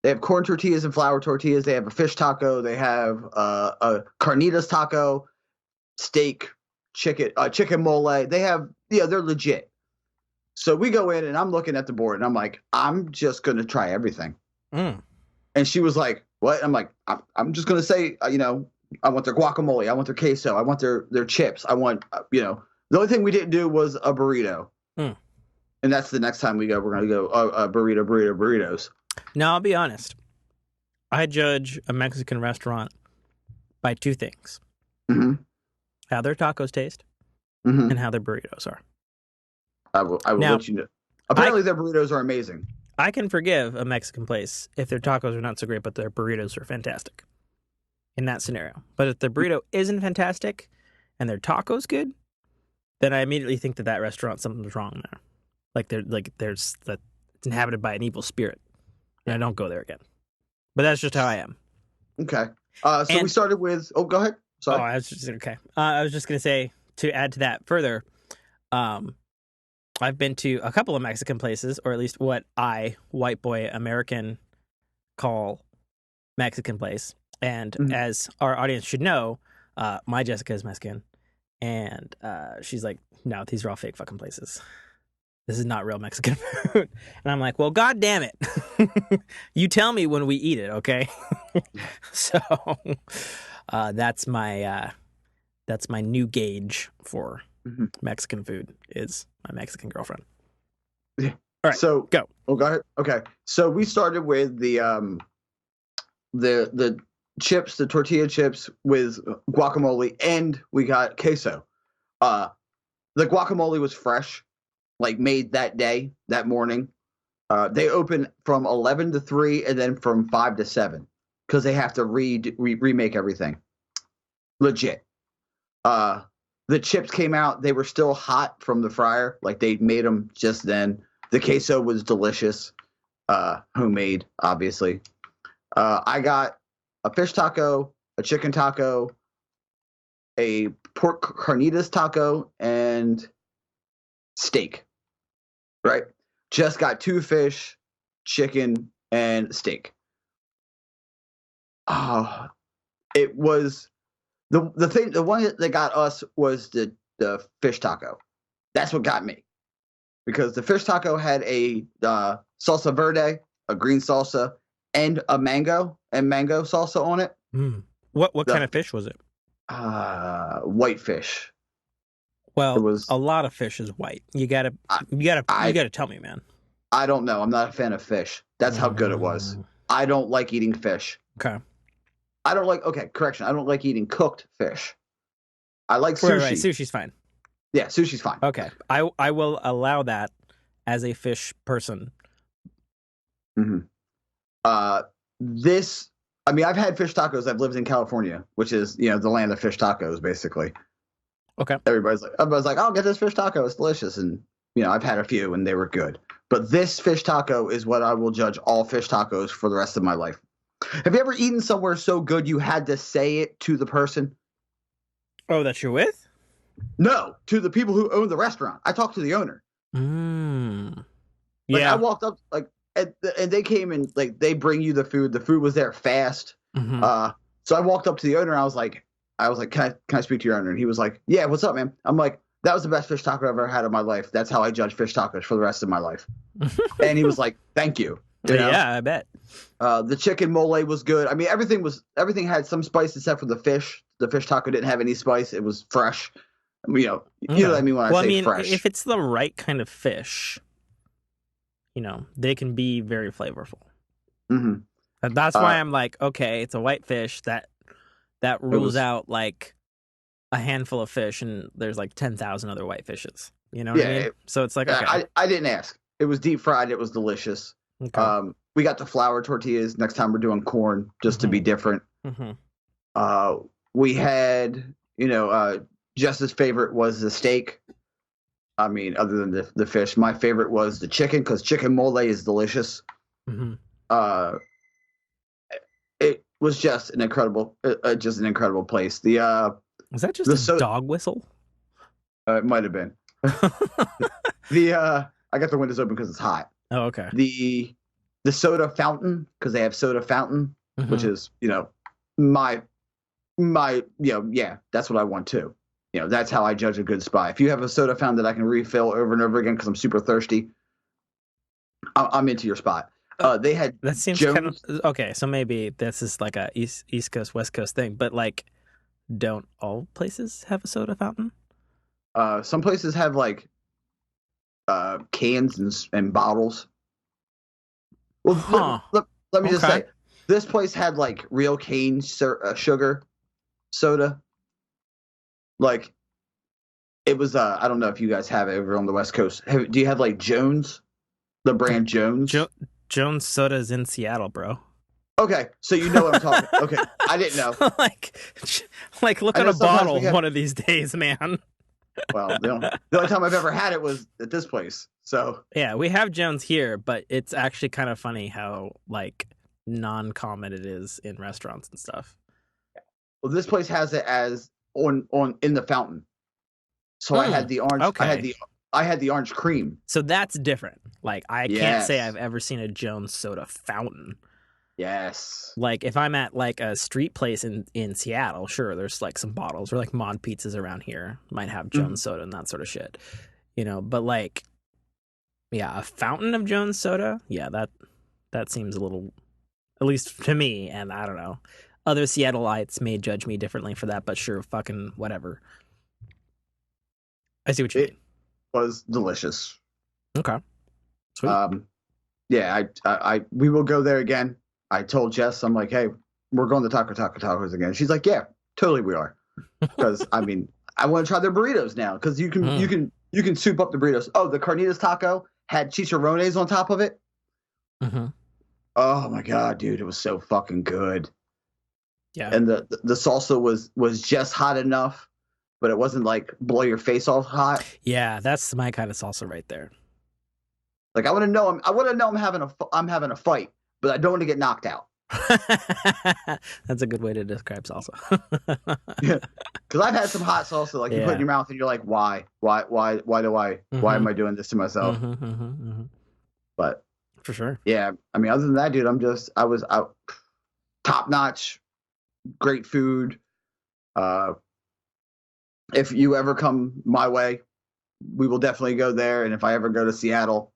They have corn tortillas and flour tortillas. They have a fish taco. They have a carnitas taco, steak, chicken mole. They have, they're legit. So we go in and I'm looking at the board and I'm like, I'm just going to try everything. And she was like, what? I'm like, I'm just going to say, I want their guacamole. I want their queso. I want their chips. I want, the only thing we didn't do was a burrito. And that's the next time we go. We're going to go burritos. Now, I'll be honest. I judge a Mexican restaurant by two things. Mm-hmm. How their tacos taste and how their burritos are. I will let you know. Apparently, their burritos are amazing. I can forgive a Mexican place if their tacos are not so great, but their burritos are fantastic in that scenario. But if their burrito isn't fantastic and their taco's good, then I immediately think that restaurant, something's wrong there. There's that it's inhabited by an evil spirit. And I don't go there again. But that's just how I am. Okay. We started with... Oh, go ahead. Sorry. Oh, I was just... Okay. I was just going to say, to add to that further, I've been to a couple of Mexican places, or at least what I, white boy American, call Mexican place. And as our audience should know, my Jessica is Mexican. And she's like, no, these are all fake fucking places. This is not real Mexican food. And I'm like, well, God damn it. You tell me when we eat it, okay? So that's my new gauge for Mexican food is my Mexican girlfriend. Yeah. All right, so go. Oh, go ahead. Okay. So we started with the the chips, the tortilla chips with guacamole, and we got queso. The guacamole was fresh, like made that day, that morning. They open from 11 to 3 and then from 5 to 7 because they have to remake everything. Legit. The chips came out. They were still hot from the fryer. Like they made them just then. The queso was delicious. Homemade, obviously. I got a fish taco, a chicken taco, a pork carnitas taco, and steak. Right? Just got 2 fish, chicken, and steak. Oh, it was the one that got us was the fish taco. That's what got me. Because the fish taco had a salsa verde, a green salsa, and a mango salsa on it. Mm. What kind of fish was it? White fish. Well, it was a lot of fish is white. You gotta tell me, man. I don't know. I'm not a fan of fish. That's how good it was. I don't like eating fish. Okay. I don't like eating cooked fish. I like sushi. Right. Sushi's fine. Yeah, sushi's fine. Okay. I will allow that as a fish person. Mm-hmm. I've had fish tacos. I've lived in California, which is, the land of fish tacos, basically. Okay. Everybody's like, I'll get this fish taco. It's delicious. And, I've had a few and they were good. But this fish taco is what I will judge all fish tacos for the rest of my life. Have you ever eaten somewhere so good you had to say it to the person? Oh, that you're with? No, to the people who own the restaurant. I talked to the owner. Yeah. I walked up, and they came and, they bring you the food. The food was there fast. Mm-hmm. So I walked up to the owner and I was like, can I speak to your owner? And he was like, yeah, what's up, man? I'm like, that was the best fish taco I've ever had in my life. That's how I judge fish tacos for the rest of my life. And he was like, thank you. Yeah, I bet. The chicken mole was good. I mean, everything had some spice except for the fish. The fish taco didn't have any spice. It was fresh. You know what I mean when I say fresh. If it's the right kind of fish, they can be very flavorful. Mm-hmm. And that's why I'm like, okay, it's a white fish that rules out like a handful of fish, and there's like 10,000 other white fishes. You know what I mean? So it's like, okay. I didn't ask. It was deep fried. It was delicious. Okay. We got the flour tortillas. Next time we're doing corn, just to be different. Mm-hmm. We had, Jess's favorite was the steak. I mean, other than the fish, my favorite was the chicken because chicken mole is delicious. Mm-hmm. It was just an incredible place. Was that just a dog whistle? It might have been. I got the windows open because it's hot. Oh, okay. The soda fountain, because they have soda fountain, which is, my that's what I want too. That's how I judge a good spot. If you have a soda fountain that I can refill over and over again because I'm super thirsty, I'm into your spot. They had that seems Jones. kind of okay. So maybe this is like a East Coast West Coast thing, but like, don't all places have a soda fountain? Some places have like cans and bottles. Well, let me just say, this place had like real cane sugar soda. Like, it was I don't know if you guys have it over on the West Coast. Do you have like Jones, the brand Jones? Jones soda is in Seattle, bro. Okay, so you know what I'm talking. Okay, I didn't know. like look at a bottle one of these days, man. Well, the only time I've ever had it was at this place. So yeah, we have Jones here, but it's actually kind of funny how like non-common it is in restaurants and stuff. Well, this place has it as on in the fountain. So I had the orange. Okay. I had the orange cream. So that's different. Like I can't say I've ever seen a Jones soda fountain. Yes. Like if I'm at like a street place in Seattle, sure, there's like some bottles, or like Mod Pizzas around here might have Jones soda and that sort of shit. But like, yeah, a fountain of Jones soda, yeah, that seems a little, at least to me, and I don't know. Other Seattleites may judge me differently for that, but sure, fucking whatever. I see what you mean. It was delicious. Okay. Sweet. Yeah, we will go there again. I told Jess, I'm like, hey, we're going to Taco Tacos again. She's like, yeah, totally we are. Because I mean, I want to try their burritos now because you can soup up the burritos. Oh, the carnitas taco had chicharrones on top of it. Mm-hmm. Oh my god, dude, it was so fucking good. Yeah. And the salsa was just hot enough, but it wasn't like blow your face off hot. Yeah, that's my kind of salsa right there. Like I want to know I'm having a fight, but I don't want to get knocked out. That's a good way to describe salsa. Yeah, because I've had some hot salsa like you put in your mouth and you're like, why am I doing this to myself? But for sure, yeah. I mean, other than that, dude, I was out, top notch, great food. If you ever come my way, we will definitely go there. And if I ever go to Seattle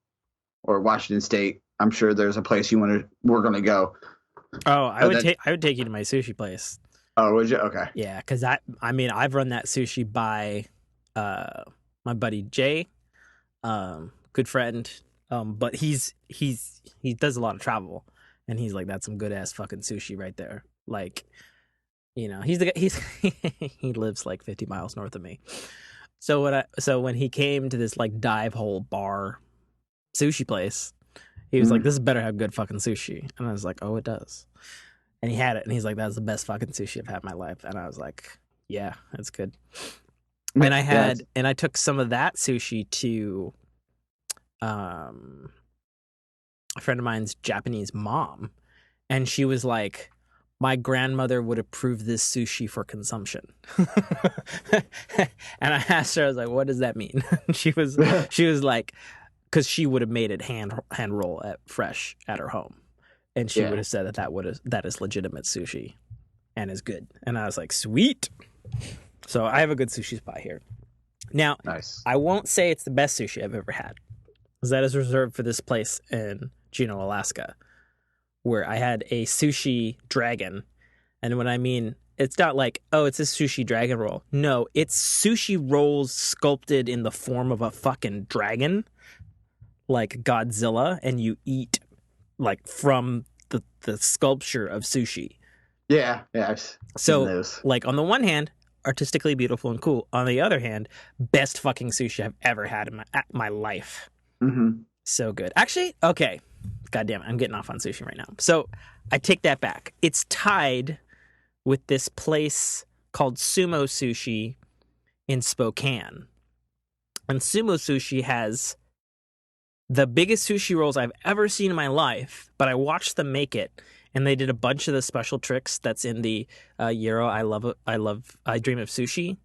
or Washington State, I'm sure there's a place we're gonna go. Oh, I would take you to my sushi place. Oh, would you? Okay. Yeah, because I mean, I've run that sushi by my buddy Jay, good friend. But he does a lot of travel, and he's like, that's some good ass fucking sushi right there. Like, you know, he's the guy. He lives like 50 miles north of me. So when he came to this like dive hole bar sushi place, he was like, this better have good fucking sushi. And I was like, oh, it does. And he had it, and he's like, that's the best fucking sushi I've had in my life. And I was like, yeah, that's good. And I took some of that sushi to a friend of mine's Japanese mom, and she was like, my grandmother would approve this sushi for consumption. And I asked her, I was like, what does that mean? she was like, because she would have made it hand roll fresh at her home, and she would have said that is legitimate sushi and is good. And I was like, sweet. So I have a good sushi spot here. Now, nice. I won't say it's the best sushi I've ever had, because that is reserved for this place in Juneau, Alaska, where I had a sushi dragon. And when I mean, it's not like, oh, it's a sushi dragon roll. No, it's sushi rolls sculpted in the form of a fucking dragon, like Godzilla, and you eat like from the sculpture of sushi. Yeah. So, like, on the one hand, artistically beautiful and cool. On the other hand, best fucking sushi I've ever had in my life. Mm-hmm. So good. Actually, okay. God damn it, I'm getting off on sushi right now. So I take that back. It's tied with this place called Sumo Sushi in Spokane. And Sumo Sushi has the biggest sushi rolls I've ever seen in my life, but I watched them make it, and they did a bunch of the special tricks that's in the Euro I Dream of Sushi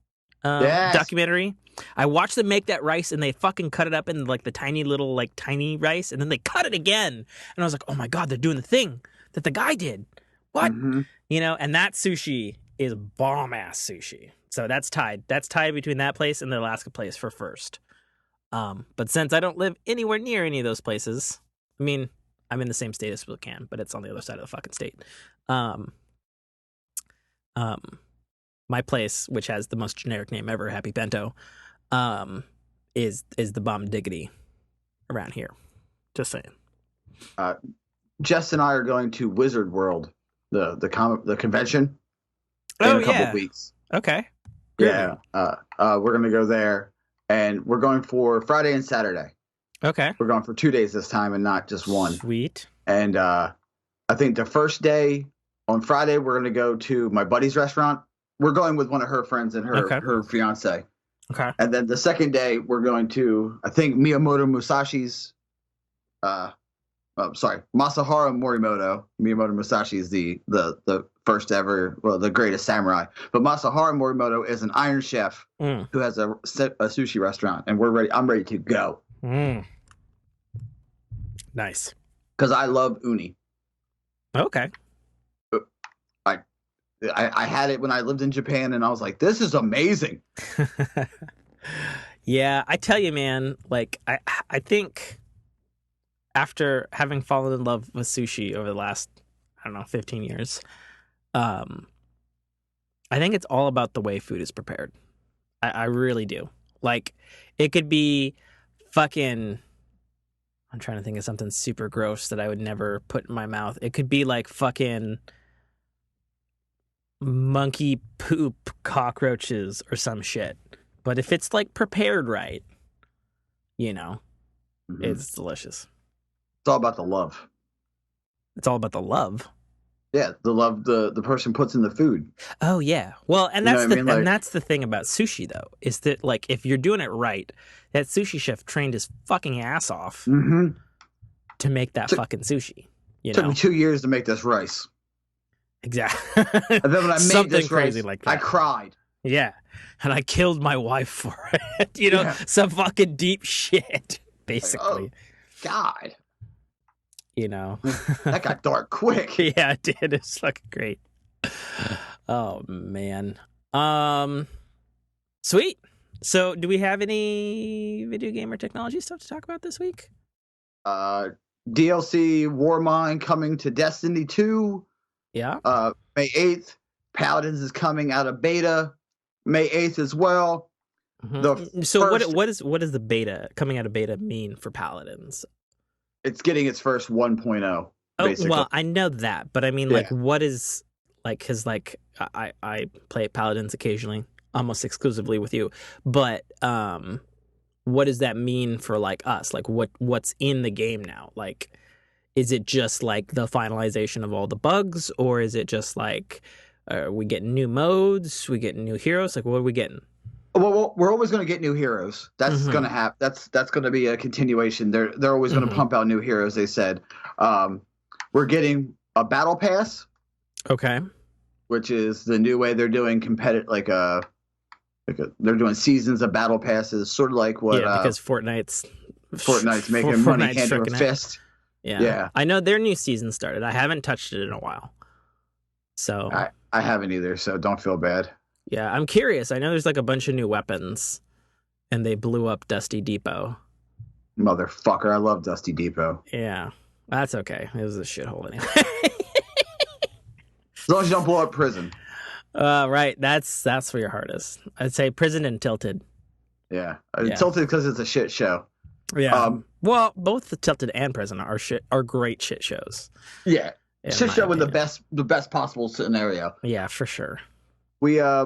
documentary. I watched them make that rice, and they fucking cut it up in like the tiny little tiny rice, and then they cut it again. And I was like, oh my god, they're doing the thing that the guy did. What? Mm-hmm. You know, and that sushi is bomb ass sushi. So that's tied. That's tied between that place and the Alaska place for first. But since I don't live anywhere near any of those places, I mean, I'm in the same state as Spokane, but it's on the other side of the fucking state. My place, which has the most generic name ever, Happy Bento, is the bomb diggity around here. Just saying. Jess and I are going to Wizard World, the convention, in a couple of weeks. Okay. Yeah. We're gonna go there. And we're going for Friday and Saturday. Okay. We're going for 2 days this time and not just one. Sweet. And I think the first day, on Friday, we're going to go to my buddy's restaurant. We're going with one of her friends and her fiance. Okay. And then the second day, we're going to, I think, Masahiro Morimoto. Miyamoto Musashi is the first ever, well, the greatest samurai. But Masahiro Morimoto is an Iron Chef who has a sushi restaurant, and I'm ready to go. Nice. Because I love uni. Okay. I had it when I lived in Japan, and I was like, this is amazing. Yeah, I tell you, man, like, I think after having fallen in love with sushi over the last, 15 years, I think it's all about the way food is prepared. I really do. Like, it could be fucking I'm trying to think of something super gross that I would never put in my mouth. It could be like fucking monkey poop cockroaches or some shit. But if it's like prepared right, you know, it's delicious. It's all about the love. It's all about the love. Yeah, the love the person puts in the food. Oh yeah. Well, and You know that's what I mean? Like, and that's the thing about sushi though, is that like if you're doing it right, that sushi chef trained his fucking ass off to make that fucking sushi. You took know? me 2 years to make this rice. Exactly. And then when I made Something this crazy rice, like that. I cried. Yeah. And I killed my wife for it. You know, Yeah. some fucking deep shit, basically. Like, oh, God. You know. That got dark quick. Yeah, it did. It's fucking great. Oh man. Sweet. So do we have any video game or technology stuff to talk about this week? DLC Warmind coming to Destiny 2. Yeah. May 8th. Paladins is coming out of beta May 8th as well. So what does the beta coming out of beta mean for Paladins? It's getting its first 1.0. Basically. Well, I know that, but I mean, like, what is like? Because like, I play Paladins occasionally, almost exclusively with you. But what does that mean for like us? Like, what's in the game now? Like, is it just like the finalization of all the bugs, or is it just like we get new modes, we get new heroes? Like, what are we getting? Well, we're always going to get new heroes. That's going to happen. That's going to be a continuation. They're always going to pump out new heroes. They said we're getting a battle pass. Okay. Which is the new way they're doing competitive, they're doing seasons of battle passes, sort of like what. Yeah, because Fortnite's making money hand over fist. Yeah. I know their new season started. I haven't touched it in a while. So I haven't either. So don't feel bad. Yeah, I'm curious. I know there's like a bunch of new weapons, and they blew up Dusty Depot. Motherfucker, I love Dusty Depot. Yeah, that's okay. It was a shithole anyway. As long as you don't blow up prison. Right. That's where your heart is. I'd say prison and Tilted. Yeah. Tilted because it's a shit show. Yeah. Well, both the Tilted and Prison are great shit shows. Yeah. Shit show in the best possible scenario. Yeah, for sure. We I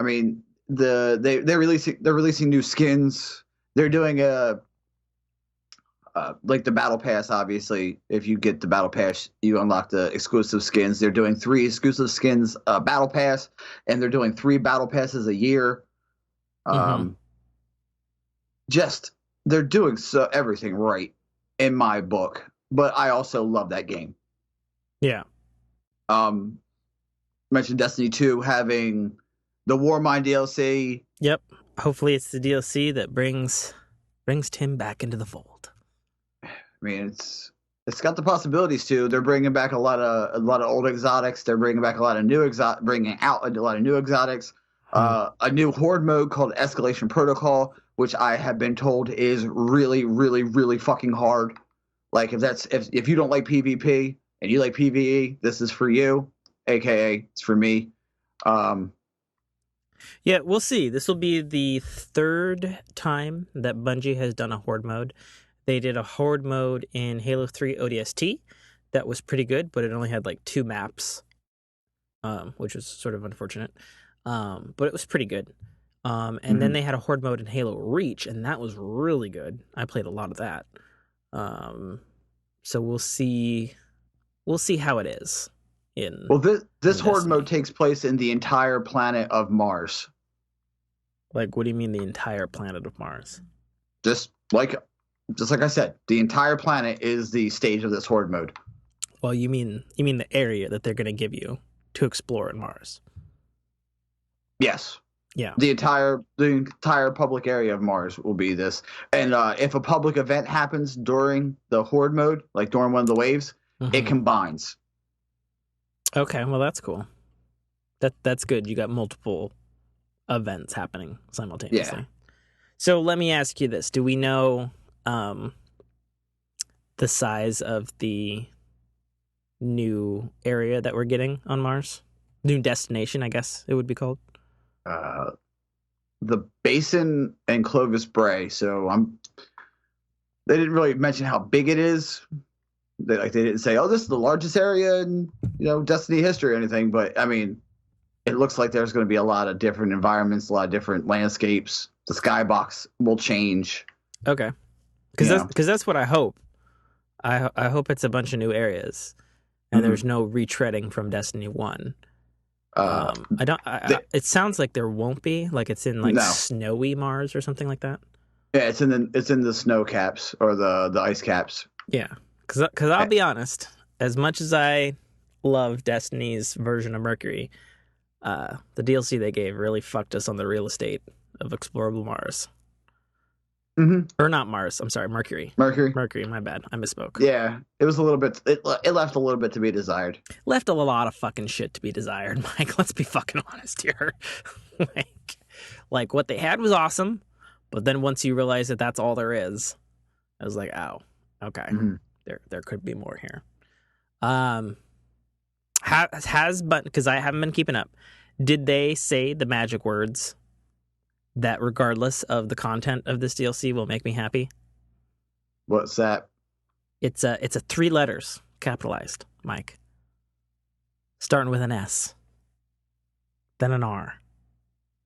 mean they're releasing new skins. They're doing like the battle pass. Obviously, if you get the battle pass, you unlock the exclusive skins. They're doing 3 exclusive skins battle pass, and they're doing 3 battle passes a year. Just they're doing everything right in my book. But I also love that game. Yeah. Mentioned Destiny 2 having the Warmind DLC. Yep. Hopefully it's the DLC that brings Tim back into the fold. I mean, it's got the possibilities too. They're bringing back a lot of old exotics. They're bringing back a lot of new bringing out a lot of new exotics. A new horde mode called Escalation Protocol, which I have been told is really, really, really fucking hard. Like if you don't like PvP and you like PvE, this is for you. AKA, it's for me. Yeah, we'll see. This will be the 3rd time that Bungie has done a horde mode. They did a horde mode in Halo 3 ODST. That was pretty good, but it only had like 2 maps, which was sort of unfortunate. But it was pretty good. And then they had a horde mode in Halo Reach, and that was really good. I played a lot of that. So we'll see how it is. This horde mode takes place in the entire planet of Mars. Like, what do you mean the entire planet of Mars? Just like I said, the entire planet is the stage of this horde mode. Well, you mean the area that they're going to give you to explore in Mars? Yes. Yeah. The entire public area of Mars will be this. And if a public event happens during the horde mode, like during one of the waves, it combines. Okay, well that's cool. That's good. You got multiple events happening simultaneously. Yeah. So let me ask you this: do we know the size of the new area that we're getting on Mars? New destination, I guess it would be called. The Basin and Clovis Bray. So they didn't really mention how big it is. They didn't say, "Oh, this is the largest area in Destiny history" or anything. But I mean, it looks like there's going to be a lot of different environments, a lot of different landscapes. The skybox will change. Okay, because that's what I hope. I hope it's a bunch of new areas, and there's no retreading from Destiny 1. It sounds like there won't be. Like it's in snowy Mars or something like that. Yeah, it's in the snow caps or the ice caps. Yeah, because I'll be honest, as much as I love Destiny's version of Mercury, the DLC they gave really fucked us on the real estate of explorable Mars. Or not Mars. I'm sorry, Mercury. Mercury. My bad. I misspoke. Yeah, it was a little bit. It left a little bit to be desired. Left a lot of fucking shit to be desired, Mike. Let's be fucking honest here. like what they had was awesome, but then once you realize that that's all there is, I was like, oh, okay, there could be more here. But because I haven't been keeping up, did they say the magic words that regardless of the content of this DLC will make me happy? What's that? It's a 3 letters capitalized, Mike. Starting with an S, then an R,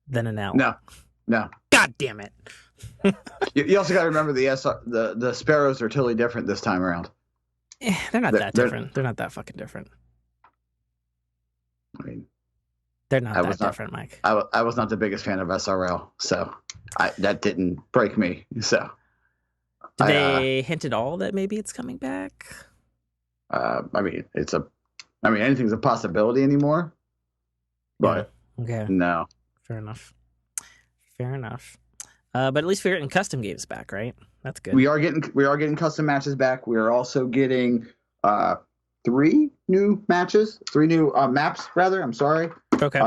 then an L. No. God damn it! You also got to remember the sparrows are totally different this time around. They're not that different. They're not that fucking different. I mean, they're not that different, Mike. I was not the biggest fan of SRL, so that didn't break me. So did they hint at all that maybe it's coming back? I mean, anything's a possibility anymore. But okay, no. Fair enough. But at least we're getting custom games back, right? That's good. We are getting custom matches back. We are also getting 3 new maps, rather. I'm sorry. Okay.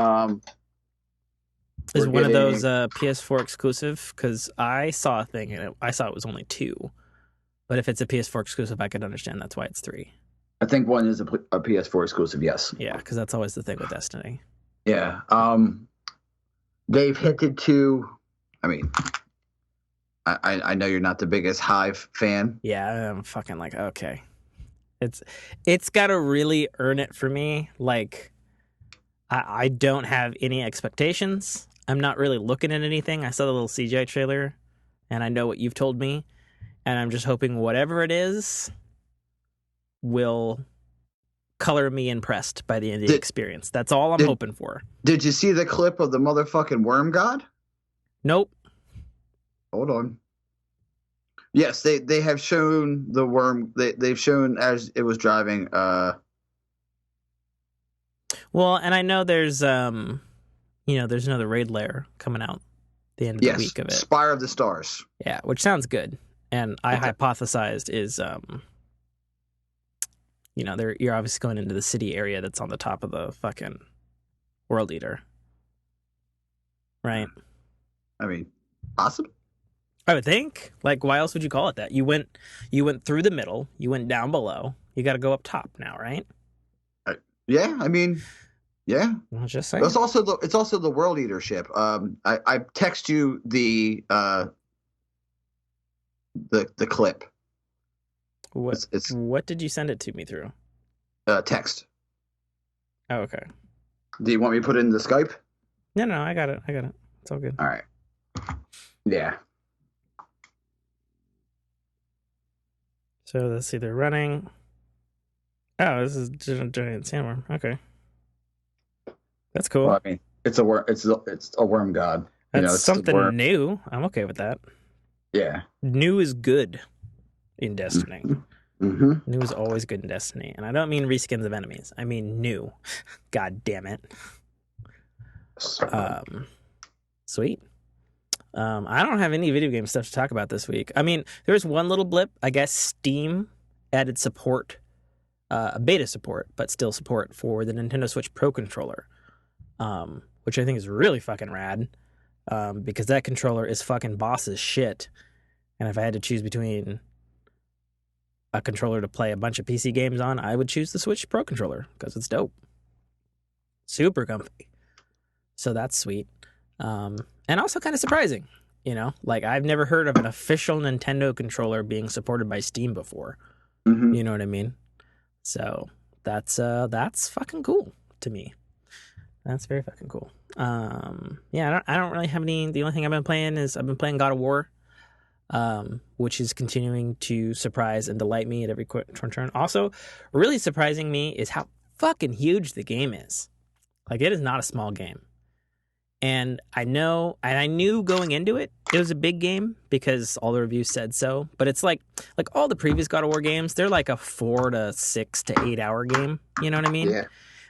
Is one of those PS4 exclusive? Because I saw a thing, and I saw it was only 2. But if it's a PS4 exclusive, I could understand that's why it's 3. I think one is a PS4 exclusive, yes. Yeah, because that's always the thing with Destiny. Yeah. They've hinted to, I mean, I know you're not the biggest Hive fan. Yeah, I'm fucking like, okay. It's got to really earn it for me. Like, I don't have any expectations. I'm not really looking at anything. I saw the little CGI trailer, and I know what you've told me, and I'm just hoping whatever it is will color me impressed by the end of the experience. That's all I'm hoping for. Did you see the clip of the motherfucking worm god? Nope. Hold on. Yes, they have shown the worm. They've shown as it was driving. Well, and I know there's there's another raid layer coming out the end of the week of it. Spire of the Stars. Yeah, which sounds good. And I hypothesized is you're obviously going into the city area that's on the top of the fucking World Eater. Right? I mean, awesome. I would think. Like, why else would you call it that? You went through the middle, you went down below, you got to go up top now, right? Yeah, I mean, yeah. I'm just saying. It's also the World Eater ship. I text you the clip. What did you send it to me through? Text. Oh, okay. Do you want me to put it in the Skype? No, I got it. It's all good. All right. Yeah. So let's see. They're running. Oh, this is giant sandworm. Okay, that's cool. Well, I mean, it's a worm. It's a worm god. That's something new. I'm okay with that. Yeah. New is good in Destiny. Mm-hmm. New is always good in Destiny, and I don't mean reskins of enemies. I mean new. God damn it. Sweet. I don't have any video game stuff to talk about this week. I mean, there's one little blip. I guess Steam added support, beta support, but still support for the Nintendo Switch Pro controller, which I think is really fucking rad, because that controller is fucking boss as shit. And if I had to choose between a controller to play a bunch of PC games on, I would choose the Switch Pro controller because it's dope. Super comfy. So that's sweet. And also kind of surprising. You know, like I've never heard of an official Nintendo controller being supported by Steam before. Mm-hmm. You know what I mean? So that's fucking cool to me. That's very fucking cool. Yeah, I don't really have any. The only thing I've been playing is I've been playing God of War, which is continuing to surprise and delight me at every turn. Also, really surprising me is how fucking huge the game is. Like, it is not a small game. And I knew going into it, it was a big game because all the reviews said so. But it's like all the previous God of War games, they're like a 4 to 6 to 8 hour game. You know what I mean? Yeah.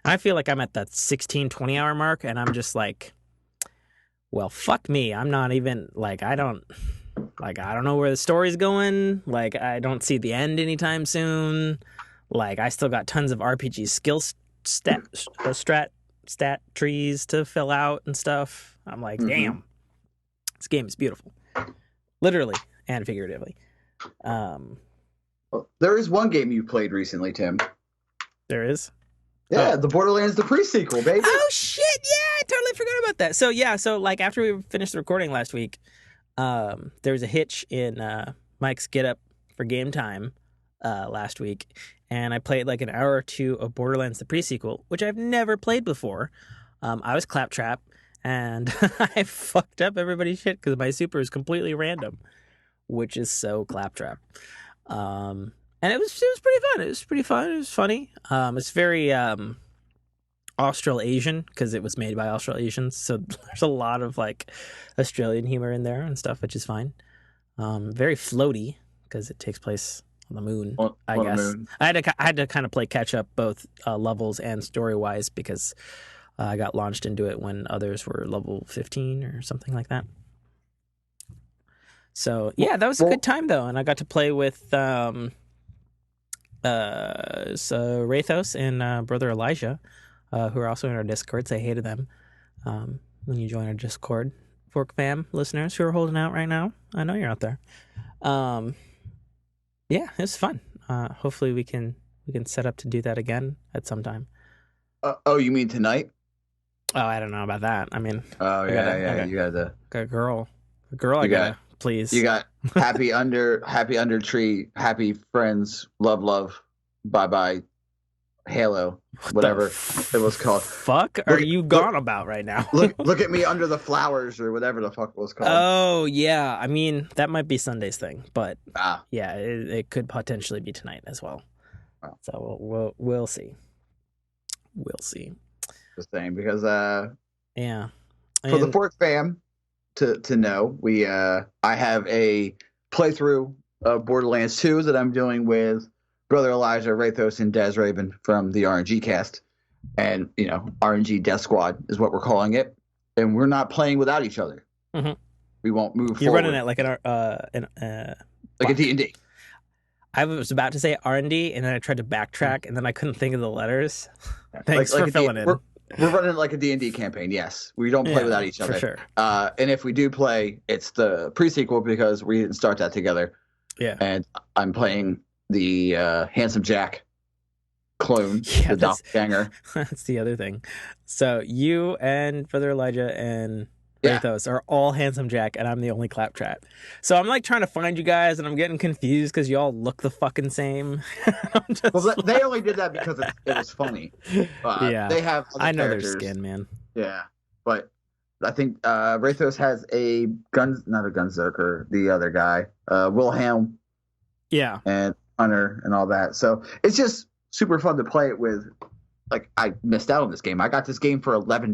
And I feel like I'm at that 16, 20 hour mark, and I'm just like, well, fuck me. I'm not even like, I don't know where the story's going. Like, I don't see the end anytime soon. Like, I still got tons of RPG skill stat trees to fill out and stuff. I'm like, damn, this game is beautiful, literally and figuratively. Well, there is one game you played recently, Tim. There is. Yeah, the Borderlands, the pre-sequel, baby. Oh shit! Yeah, I totally forgot about that. So like after we finished the recording last week, there was a hitch in Mike's Get Up for Game Time last week, and I played like an hour or two of Borderlands the pre-sequel, which I've never played before. I was Claptrap, and I fucked up everybody's shit because my super is completely random, which is so Claptrap. And it was pretty fun. It was pretty fun. It was funny. It's very Australasian because it was made by Australasians, so there's a lot of like Australian humor in there and stuff, which is fine. Very floaty because it takes place on the moon. I guess moon. I had to kind of play catch up both levels and story wise because I got launched into it when others were level 15 or something like that. So yeah, that was a good time though, and I got to play with Rathos and brother Elijah, who are also in our Discord. Say hey to them when you join our Discord. Fork fam listeners who are holding out right now, I know you're out there. Yeah, it was fun. Hopefully we can set up to do that again at some time. Oh, you mean tonight? Oh, I don't know about that. I mean, you got a girl. I gotta please. You got happy under tree, happy friends, love, bye, Halo, whatever it was called. Fuck are you gone about right now? look at me under the flowers or whatever the fuck it was called. Oh yeah, I mean that might be Sunday's thing, but yeah, it could potentially be tonight as well. Wow. So we'll see. We'll see. Just saying because yeah, for the Fork fam to know, I have a playthrough of Borderlands 2 that I'm doing with Brother Elijah, Rathos, and Des Raven from the RNG cast. And, RNG Death Squad is what we're calling it. And we're not playing without each other. Mm-hmm. We won't move You're forward. running it like like a D&D. I was about to say R&D, and then I tried to backtrack, and then I couldn't think of the letters. Thanks for filling in. We're running like a D&D campaign, yes. We don't play without each other. For sure. And if we do play, it's the pre-sequel because we didn't start that together. Yeah. And I'm playing the Handsome Jack clone, the doppelganger. That's the other thing. So you and Brother Elijah and Rathos are all Handsome Jack, and I'm the only Claptrap. So I'm like trying to find you guys, and I'm getting confused because you all look the fucking same. They only did that because it was funny. Yeah, they have. I know characters. their skin, man. Yeah, but I think Rathos has not a Gunzerker, the other guy, Wilhelm. Yeah, and Hunter and all that. So it's just super fun to play it with. Like I missed out on this game. I got this game for $11.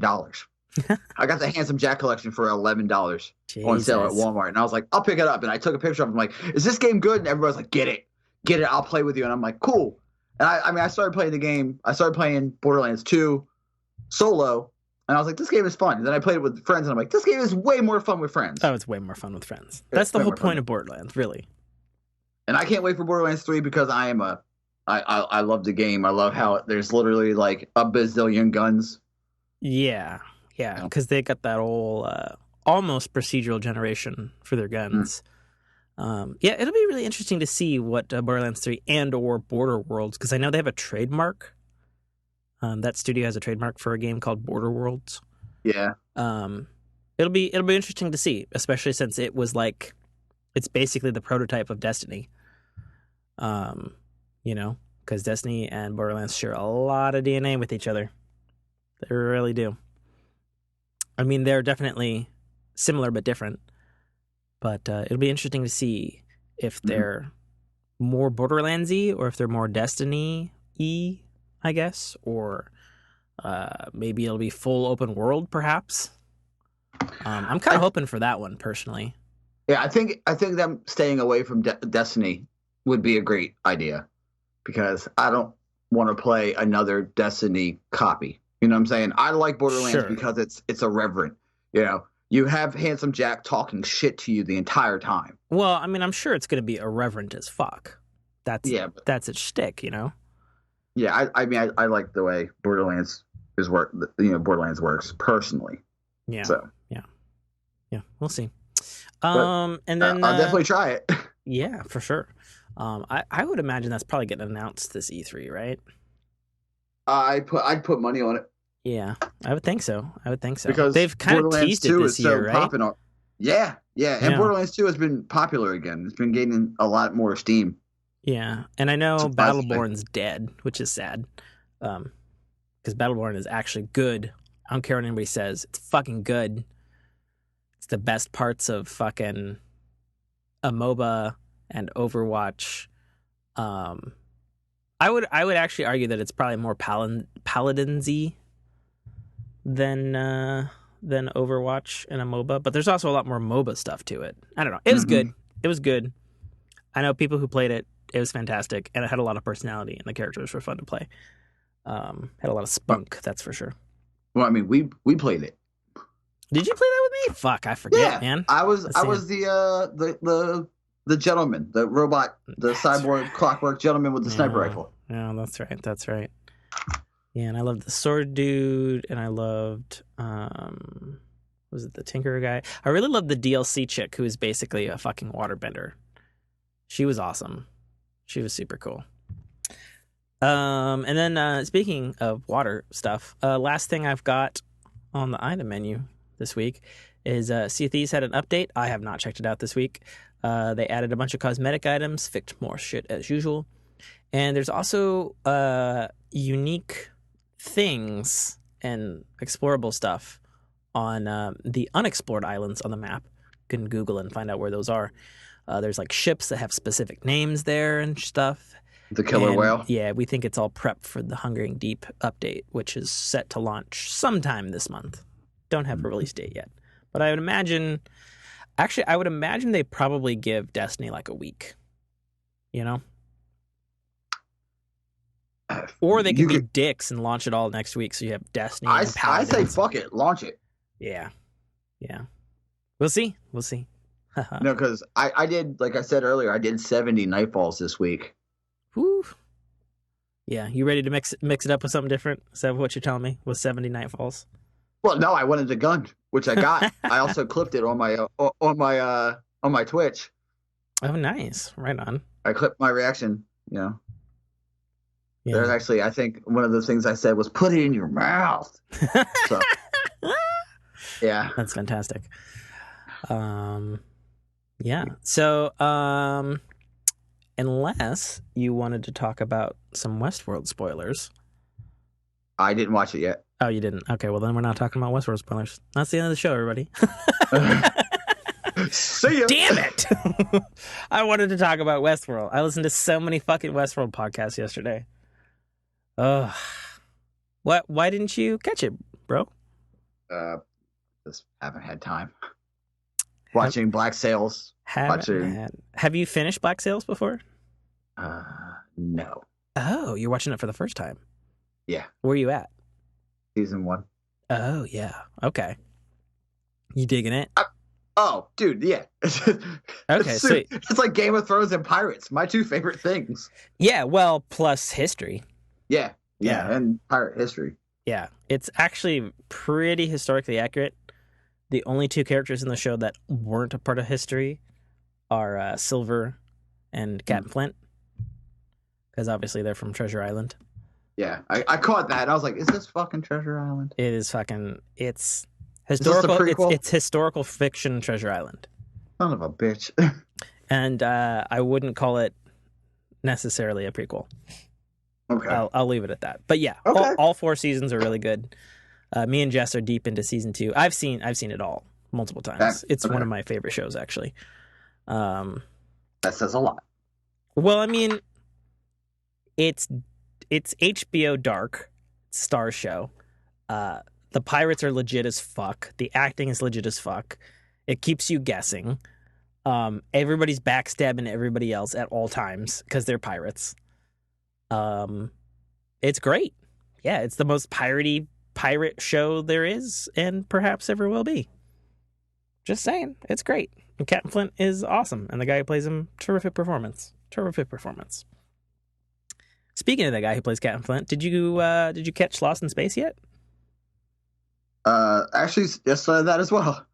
I got the Handsome Jack collection for $11 on sale at Walmart, and I was like, I'll pick it up. And I took a picture of it. I'm like, is this game good? And everybody's like, get it, I'll play with you. And I'm like, cool. And I started playing the game. I started playing Borderlands 2 solo, and I was like, this game is fun. And then I played it with friends, and I'm like, this game is way more fun with friends. Oh, it's way more fun with friends. That's the whole point of Borderlands, really. And I can't wait for Borderlands 3 because I love the game. I love how there's literally like a bazillion guns. Yeah, because they got that whole almost procedural generation for their guns. Yeah, it'll be really interesting to see what Borderlands 3 and or Border Worlds, because I know they have a trademark. That studio has a trademark for a game called Border Worlds. Yeah. It'll it'll be interesting to see, especially since it was like it's basically the prototype of Destiny. You know, because Destiny and Borderlands share a lot of DNA with each other. They really do. I mean, they're definitely similar but different. But it'll be interesting to see if they're more Borderlands-y or if they're more Destiny-y, I guess, or maybe it'll be full open world, perhaps. I'm kind of hoping for that one personally. Yeah, I think them staying away from Destiny would be a great idea, because I don't want to play another Destiny copy. You know what I'm saying? I like Borderlands because it's irreverent. You know, you have Handsome Jack talking shit to you the entire time. Well, I mean, I'm sure it's going to be irreverent as fuck. That's its shtick, you know? Yeah, I mean, I like the way Borderlands Borderlands works personally. Yeah. So yeah, we'll see. But, and then I'll definitely try it. Yeah, for sure. I would imagine that's probably getting announced this E3, right? I'd put money on it. Yeah, I would think so. Because they've kind of teased it this year, right? Popping. Yeah, and Borderlands 2 has been popular again. It's been gaining a lot more steam. Yeah, and I know Battleborn's dead, which is sad. Because Battleborn is actually good. I don't care what anybody says. It's fucking good. It's the best parts of fucking a MOBA and Overwatch. I would actually argue that it's probably more Paladins-y than Overwatch and a MOBA, but there's also a lot more MOBA stuff to it. I don't know. It was good. It was good. I know people who played it. It was fantastic, and it had a lot of personality, and the characters were fun to play. Had a lot of spunk, that's for sure. Well, I mean, we played it. Did you play that with me? Fuck, I forget, man. I was the gentleman, the robot, the cyborg clockwork gentleman with the sniper rifle. Yeah, that's right. Yeah, and I loved the sword dude, and I loved was it the Tinkerer guy? I really loved the DLC chick who is basically a fucking waterbender. She was awesome. She was super cool. And then speaking of water stuff, last thing I've got on the item menu this week is Sea of Thieves had an update. I have not checked it out this week. They added a bunch of cosmetic items, fixed more shit as usual. And there's also unique things and explorable stuff on the unexplored islands on the map. You can Google and find out where those are. There's like ships that have specific names there and stuff. The killer whale? Yeah, we think it's all prep for the Hungering Deep update, which is set to launch sometime this month. Don't have a release date yet. But I would imagine they probably give Destiny like a week. You know? Or they could be dicks and launch it all next week so you have Destiny and Paladins. I say fuck it, launch it. Yeah. We'll see. No, because I did, like I said earlier, I did 70 Nightfalls this week. Whew. Yeah, you ready to mix it up with something different? Is that what you're telling me? With 70 Nightfalls? Well, no, I wanted a gun, which I got. I also clipped it on my Twitch. Oh, nice! Right on. I clipped my reaction. You know, yeah. There's actually, I think one of the things I said was "put it in your mouth." So, yeah, that's fantastic. Yeah. So, unless you wanted to talk about some Westworld spoilers. I didn't watch it yet. Oh, you didn't? Okay, well then we're not talking about Westworld spoilers. That's the end of the show, everybody. See ya. Damn it! I wanted to talk about Westworld. I listened to so many fucking Westworld podcasts yesterday. Ugh. What? Why didn't you catch it, bro? Just haven't had time. Watching Black Sails. Have you finished Black Sails before? No. Oh, you're watching it for the first time. Yeah. Where are you at? Season 1. Oh, yeah. Okay. You digging it? Oh, dude, yeah. Okay, sweet. It's like Game of Thrones and Pirates, my two favorite things. Yeah, well, plus history. Yeah, and pirate history. Yeah, it's actually pretty historically accurate. The only two characters in the show that weren't a part of history are Silver and Captain Flint, because obviously they're from Treasure Island. Yeah, I caught that. I was like, is this fucking Treasure Island? It is fucking, it's Historical. prequel? It's historical fiction Treasure Island, Son of a bitch. and I wouldn't call it necessarily a prequel. Okay. I'll leave it at that. But yeah, Okay. all 4 seasons are really good. Me and Jess are deep into season 2. I've seen it all multiple times. It's one of my favorite shows, actually. That says a lot. Well, I mean, it's HBO Dark Star show. The pirates are legit as fuck. The acting is legit as fuck. It keeps you guessing. Everybody's backstabbing everybody else at all times because they're pirates. It's great. Yeah, it's the most pirate show there is and perhaps ever will be. Just saying, it's great. And Captain Flint is awesome, and the guy who plays him, terrific performance. Speaking of the guy who plays Captain Flint, did you catch Lost in Space yet? Actually, yes, that as well.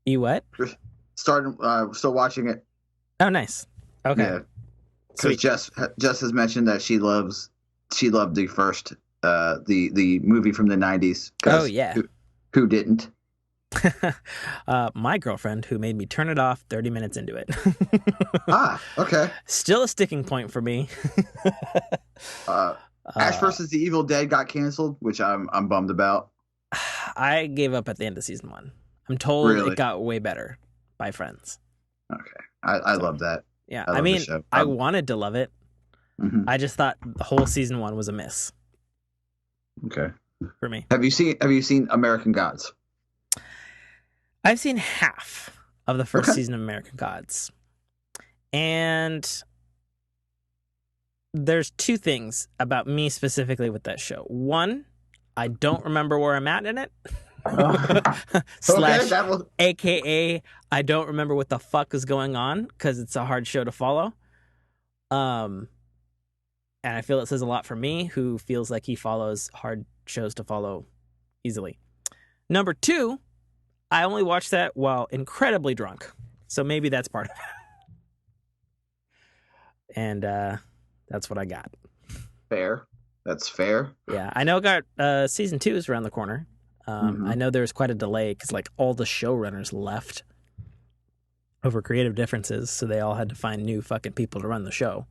You what? Still watching it. Oh, nice. Okay. Yeah. Because Jess has mentioned that she loved the first the movie from the 90s. Oh yeah. Who didn't? My girlfriend, who made me turn it off 30 minutes into it. Okay. Still a sticking point for me. Ash versus the Evil Dead got canceled, which I'm bummed about. I gave up at the end of season 1. I'm told Really? it got way better by friends. Okay. I love that. Yeah, I love mean, the show. I wanted to love it. Mhm. I just thought the whole season 1 was a miss Okay. for me. Have you seen American Gods? I've seen half of the first Okay. season of American Gods. And there's 2 things about me specifically with that show. One, I don't remember where I'm at in it. Slash, that was AKA, I don't remember what the fuck is going on because it's a hard show to follow. And I feel it says a lot for me, who feels like he follows hard shows to follow easily. Number 2, I only watched that while incredibly drunk. So maybe that's part of it. And that's what I got. fair. That's fair. Yeah, I know it got season 2 is around the corner. I know there's quite a delay because like all the showrunners left over creative differences, so they all had to find new fucking people to run the show.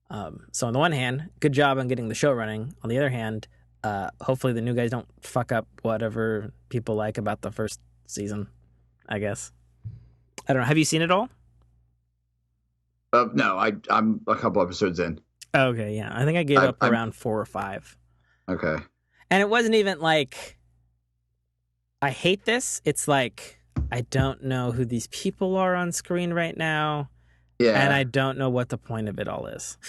So on the one hand, good job on getting the show running. On the other hand, hopefully the new guys don't fuck up whatever people like about the first season, I guess. I don't know. Have you seen it all? No, I'm a couple episodes in. Okay, yeah. I think I gave up around 4 or 5. Okay. And it wasn't even like, I hate this. It's like, I don't know who these people are on screen right now. Yeah. And I don't know what the point of it all is.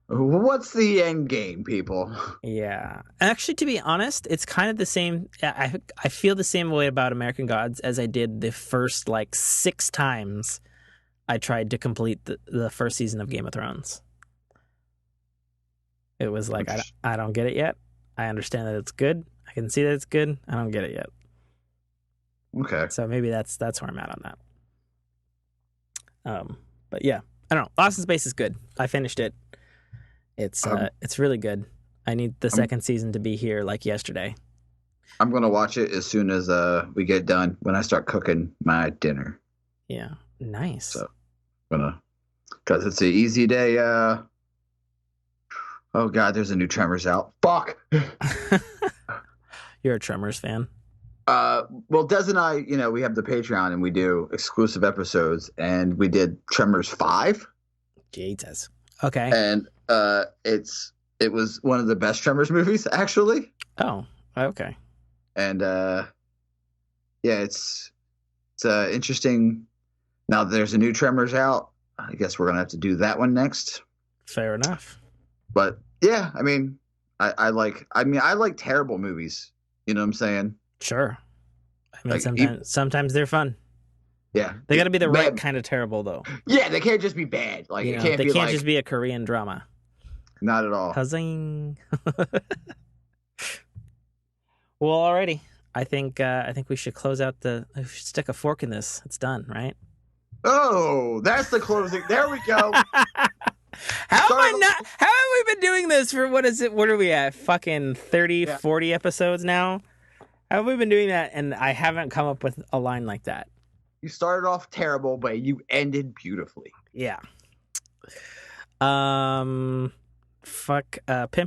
What's the end game, people? Yeah. Actually, to be honest, it's kind of the same. I feel the same way about American Gods as I did the first, 6 times I tried to complete the first season of Game of Thrones. It was like, I don't get it yet. I understand that it's good. I can see that it's good. I don't get it yet. Okay. So maybe that's where I'm at on that. But yeah, I don't know. Lost in Space is good. I finished it. It's really good. I need the second season to be here like yesterday. I'm gonna watch it as soon as we get done when I start cooking my dinner. Yeah, nice. So because it's an easy day. Oh god, there's a new Tremors out. Fuck. You're a Tremors fan. Well, Des and I, we have the Patreon and we do exclusive episodes, and we did Tremors 5. Jesus. Okay. And it was one of the best Tremors movies, actually. Oh, okay. And yeah, it's interesting. Now that there's a new Tremors out, I guess we're gonna have to do that one next. Fair enough. But yeah, I mean, I like terrible movies. You know what I'm saying? Sure. I mean, sometimes they're fun. Yeah, They got to be the right kind of terrible, though. Yeah, they can't just be bad. Like You it know, can't they be can't just be a Korean drama. not at all. Huzzing. Well, alrighty. I think we should close out we should stick a fork in this. It's done, right? Oh, that's the closing. There we go. How have we been doing this for, what is it? What are we at? Fucking 30, 40 episodes now? How have we been doing that? And I haven't come up with a line like that. You started off terrible, but you ended beautifully. Yeah. Pimp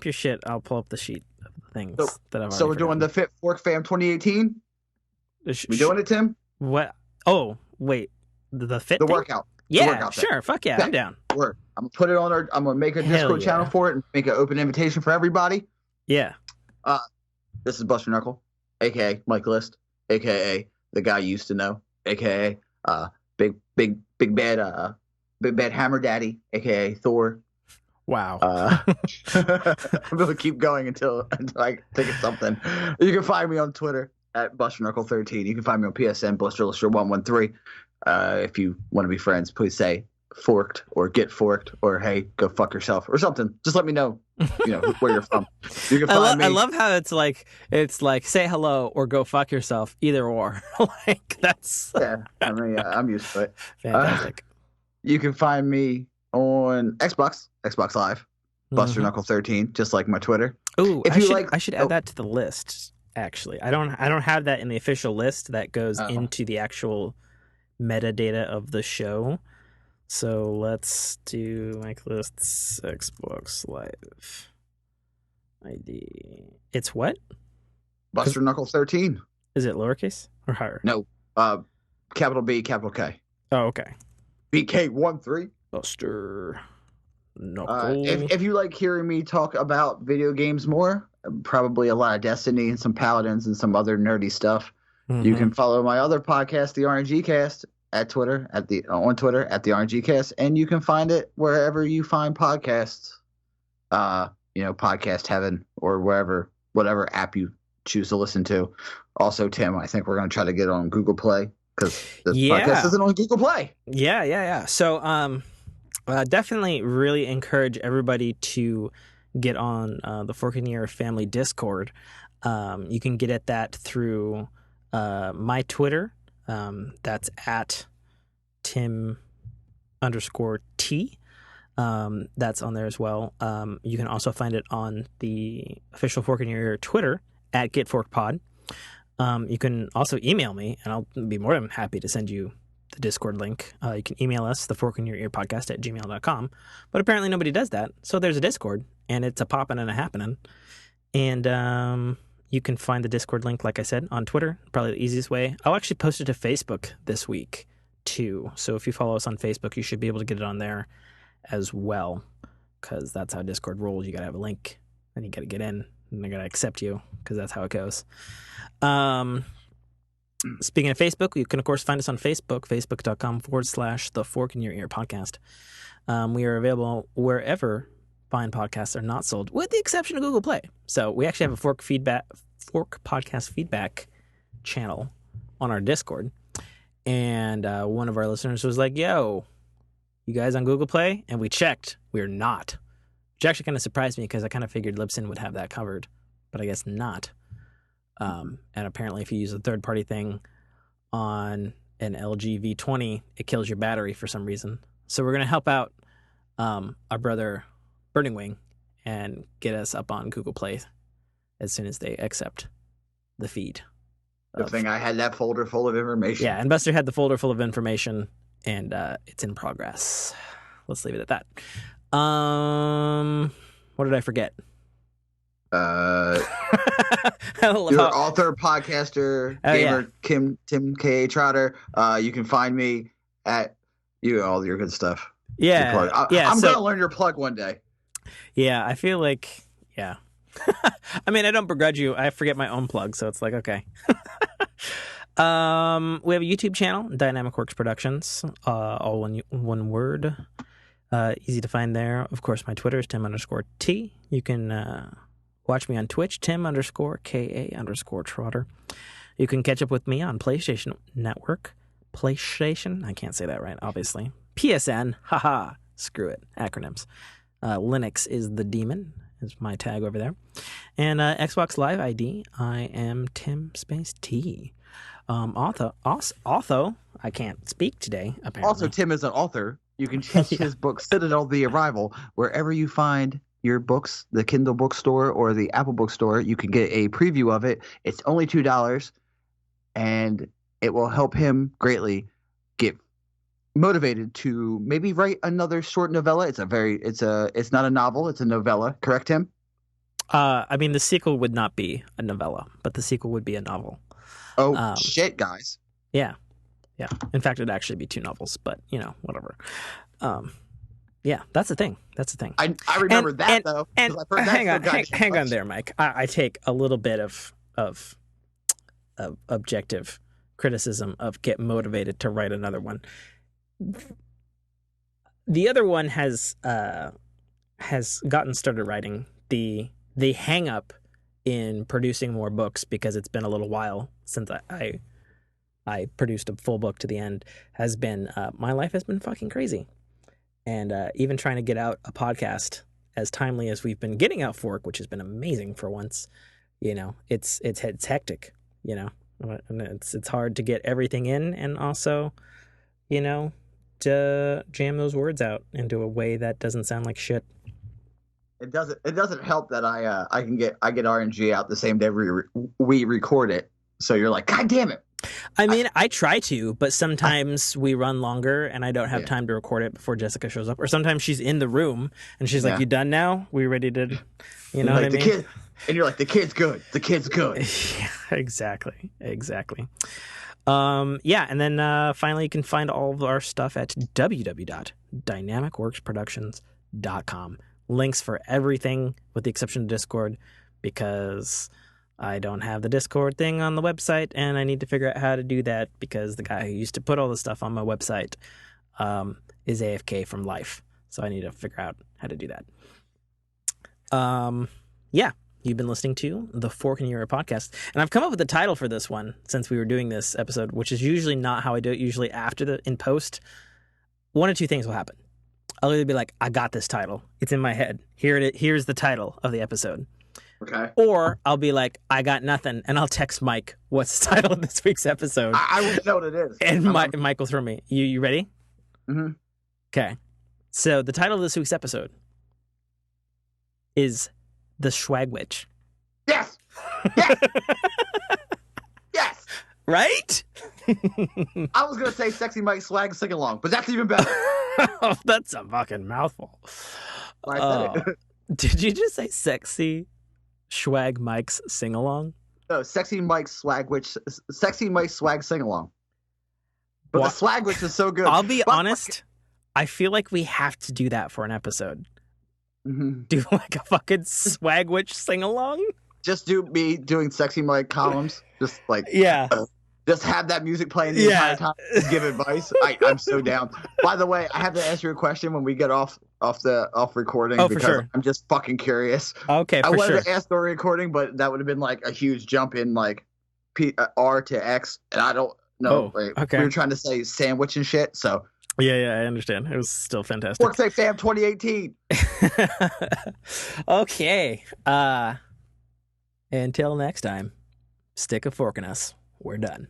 your shit. I'll pull up the sheet of things that I've already So we're doing the Fit Fork Fam 2018? We doing it, Tim? What? Oh, wait. The fit The thing? workout. Yeah, the workout sure. thing. Fuck yeah, Okay. I'm down. I'm gonna put it on I'm gonna make a Discord channel for it and make an open invitation for everybody. Yeah. This is Buster Knuckle, aka Mike List, aka the guy you used to know, aka big bad Hammer Daddy, aka Thor. Wow. I'm gonna keep going until I think of something. You can find me on Twitter at BusterKnuckle13. You can find me on PSN BusterLister113. If you want to be friends, please say forked or get forked or hey, go fuck yourself or something. Just let me know, where you're from. You can find me. I love how it's like say hello or go fuck yourself, either or. Like that's I'm used to it. Fantastic. You can find me on Xbox Live, Buster Knuckle 13, just like my Twitter. Ooh, I should add that to the list. Actually, I don't have that in the official list that goes into the actual metadata of the show. So let's do Mike List's Xbox Live ID. It's what? Buster Knuckle 13. Is it lowercase or higher? No, capital B, capital K. Oh, okay. BK13. Buster Knuckle. If you like hearing me talk about video games more, probably a lot of Destiny and some Paladins and some other nerdy stuff, you can follow my other podcast, the RNG Cast, on Twitter at the RNG Cast, and you can find it wherever you find podcasts. Podcast Heaven or whatever app you choose to listen to. Also, Tim, I think we're going to try to get on Google Play because this podcast isn't on Google Play. Yeah. So, definitely really encourage everybody to get on the Fork in Your Family Discord. You can get at that through my Twitter. That's at Tim_T. That's on there as well. You can also find it on the official Fork in Your Ear Twitter at GetForkPod. You can also email me, and I'll be more than happy to send you the Discord link. You can email us, theforkinyourearpodcast@gmail.com. But apparently nobody does that. So there's a Discord, and it's a popping and a happening. And you can find the Discord link, like I said, on Twitter. Probably the easiest way. I'll actually post it to Facebook this week, too. So if you follow us on Facebook, you should be able to get it on there as well, because that's how Discord rolls. You got to have a link, and you got to get in, and they got to accept you, because that's how it goes. Speaking of Facebook, you can, of course, find us on Facebook, facebook.com/The Fork in Your Ear Podcast. We are available wherever fine podcasts are not sold, with the exception of Google Play. So we actually have a Fork Podcast feedback channel on our Discord. And one of our listeners was like, yo, you guys on Google Play? And we checked. We're not. Which actually kind of surprised me because I kind of figured Libsyn would have that covered. But I guess not. And apparently if you use a third-party thing on an LG V20, it kills your battery for some reason. So we're going to help out our brother Burning Wing and get us up on Google Play as soon as they accept the feed. Good thing I had that folder full of information. Yeah, and Buster had the folder full of information, and it's in progress. Let's leave it at that. What did I forget? Your author, podcaster, gamer, Tim K.A. Trotter. You can find me at all your good stuff. Yeah, I'm going to learn your plug one day. Yeah, I feel like, yeah. I mean, I don't begrudge you. I forget my own plug, so it's like, okay. We have a YouTube channel, Dynamic Works Productions, all one word. Easy to find there. Of course, my Twitter is Tim_T. You can watch me on Twitch, Tim_KA_Trotter. You can catch up with me on PlayStation Network. PlayStation? I can't say that right, obviously. PSN. Haha. Screw it. Acronyms. Linux is the demon, is my tag over there. And Xbox Live ID, I am Tim_T. Also, I can't speak today, apparently. Also, Tim is an author. You can catch his book, Citadel: The Arrival, wherever you find your books, the Kindle bookstore or the Apple bookstore, you can get a preview of it. It's only $2, and it will help him greatly get motivated to maybe write another short novella. It's not a novel, it's a novella. Correct him? I mean, the sequel would not be a novella, but the sequel would be a novel. Oh, shit, guys. Yeah. Yeah. In fact, it'd actually be 2 novels, but, whatever. Yeah, that's the thing. I remember that, though. And I've heard that hang on there, Mike. I take a little bit of objective criticism of get motivated to write another one. The other one has gotten started writing. The hang up in producing more books, because it's been a little while since I produced a full book to the end, has been my life has been fucking crazy. And even trying to get out a podcast as timely as we've been getting out Fork, which has been amazing for once, it's hectic, and it's hard to get everything in, and also, to jam those words out into a way that doesn't sound like shit. It doesn't help that I get RNG out the same day we record it. So you're like, God damn it. I mean, I try to, but sometimes we run longer and I don't have time to record it before Jessica shows up. Or sometimes she's in the room and she's like, you done now? We ready to, you know what I mean? And you're like, the kid's good. The kid's good. Yeah, exactly. And then finally you can find all of our stuff at www.dynamicworksproductions.com. Links for everything with the exception of Discord, because I don't have the Discord thing on the website, and I need to figure out how to do that because the guy who used to put all the stuff on my website is AFK from life. So I need to figure out how to do that. You've been listening to the Fork in Your Ear podcast, and I've come up with a title for this one since we were doing this episode, which is usually not how I do it. Usually after in post, one of two things will happen. I'll either be like, I got this title. It's in my head. Here's the title of the episode. Okay. Or I'll be like, I got nothing, and I'll text Mike, what's the title of this week's episode? I wouldn't know what it is. And Mike will throw me. You ready? Mm-hmm. Okay. So the title of this week's episode is The S.W.A.G.wich. Yes! Yes! Yes! Right? I was going to say Sexy Mike Swag Sing Along, but that's even better. Oh, that's a fucking mouthful. I said it. Did you just say Sexy Swag Mike's Sing Along? No, Sexy Mike Swag-wich. Sexy Mike Swag Sing Along. But the S.W.A.G.wich is so good. I'll be honest. I feel like we have to do that for an episode. Mm-hmm. Do like a fucking S.W.A.G.wich sing along. Just do me doing Sexy Mike columns. Just like just have that music playing the entire time. Just give advice. I'm so down. By the way, I have to ask you a question when we get off recording. Oh, because for sure. I'm just fucking curious. Okay, I for wanted sure. to ask during recording, but that would have been like a huge jump in like R to X, and I don't know. Okay. We were trying to say sandwich and shit, so. Yeah, I understand. It was still fantastic. Fork Say Fam 2018. Okay. Until next time, stick a fork in us. We're done.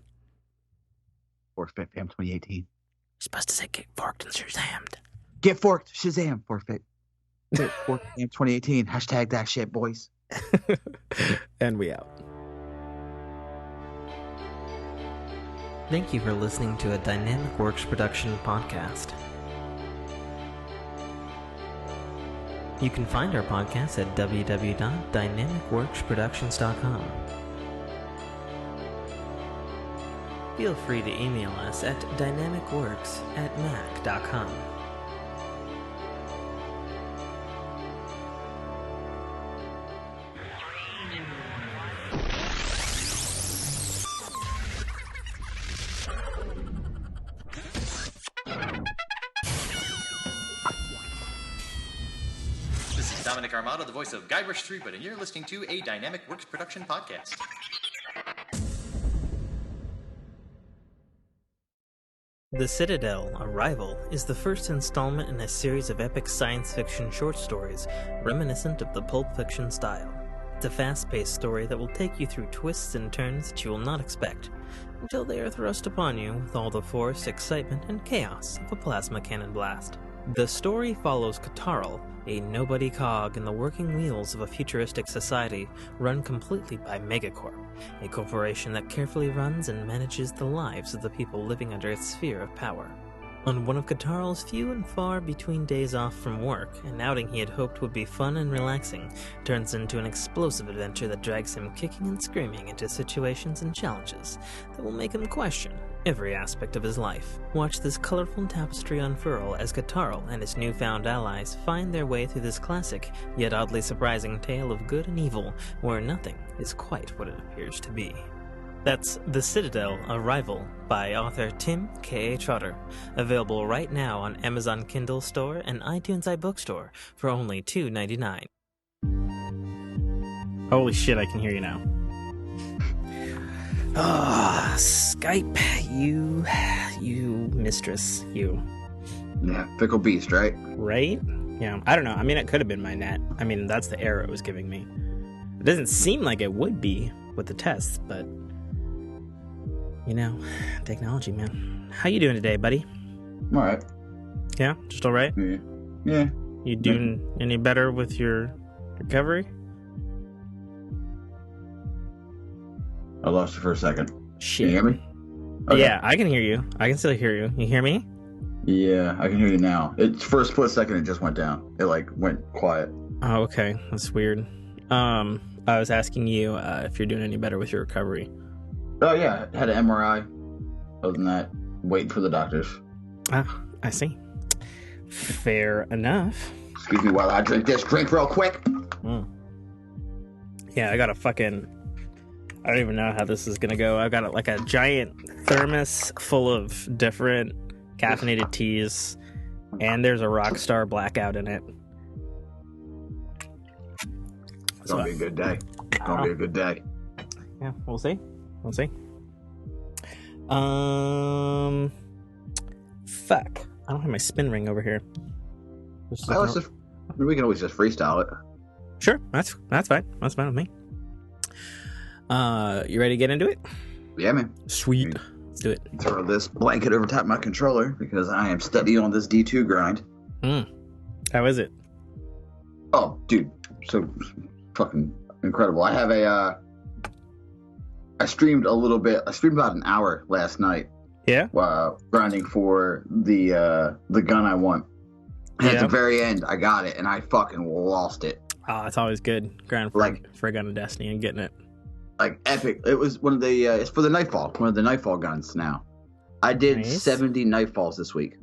Fork Say Fam 2018. You're supposed to say get forked and shazammed. Get forked, Shazam, forfeit. Fork Fam 2018. Hashtag that shit, boys. And we out. Thank you for listening to a Dynamic Works production podcast. You can find our podcast at www.dynamicworksproductions.com. Feel free to email us at dynamicworks@mac.com. Dominic Armato, the voice of Guybrush Threepwood, and you're listening to a Dynamic Works production podcast. The Citadel, Arrival, is the first installment in a series of epic science fiction short stories reminiscent of the Pulp Fiction style. It's a fast-paced story that will take you through twists and turns that you will not expect, until they are thrust upon you with all the force, excitement, and chaos of a plasma cannon blast. The story follows Katarl, a nobody cog in the working wheels of a futuristic society run completely by Megacorp, a corporation that carefully runs and manages the lives of the people living under its sphere of power. On one of Katarl's few and far between days off from work, an outing he had hoped would be fun and relaxing turns into an explosive adventure that drags him kicking and screaming into situations and challenges that will make him question every aspect of his life. Watch this colorful tapestry unfurl as Katarl and his newfound allies find their way through this classic, yet oddly surprising tale of good and evil, where nothing is quite what it appears to be. That's The Citadel, Arrival by author Tim K. Trotter, available right now on Amazon Kindle Store and iTunes iBookstore for only $2.99. Holy shit, I can hear you now. Ah, Skype, you mistress, you. Yeah, fickle beast, right? Right? Yeah, I don't know. I mean, it could have been my net. I mean, that's the error it was giving me. It doesn't seem like it would be with the tests, but... You know, technology, man. How you doing today, buddy? All right. Yeah? Just all right? Yeah. You doing any better with your recovery? I lost you for a second. Shit. Can you hear me? Okay. Yeah, I can hear you. I can still hear you. You hear me? Yeah, I can hear you now. It's for a split second. It just went down. It went quiet. Oh, okay. That's weird. I was asking you if you're doing any better with your recovery. Oh yeah, had an MRI. Other than that, waiting for the doctors. Ah, I see. Fair enough. Excuse me while I drink this drink real quick. Yeah, I got a fucking... I don't even know how this is gonna go. I've got a giant thermos full of different caffeinated teas, and there's a Rockstar Blackout in it. It's gonna be a good day. It's gonna be a good day. Yeah, we'll see. We'll see. Fuck. I don't have my spin ring over here. We can always just freestyle it. Sure, that's fine. That's fine with me. You ready to get into it? Yeah, man. Sweet. Let's do it. Throw this blanket over top of my controller because I am steady on this D2 grind. How is it? Oh, dude, so fucking incredible. I have I streamed a little bit. I streamed about an hour last night. Yeah. Grinding for the gun I want. And at the very end, I got it, and I fucking lost it. Oh, it's always good grinding for a gun of Destiny and getting it. Like epic. It was one of the. It's for the Nightfall. One of the Nightfall guns now. I did 70 Nightfalls this week.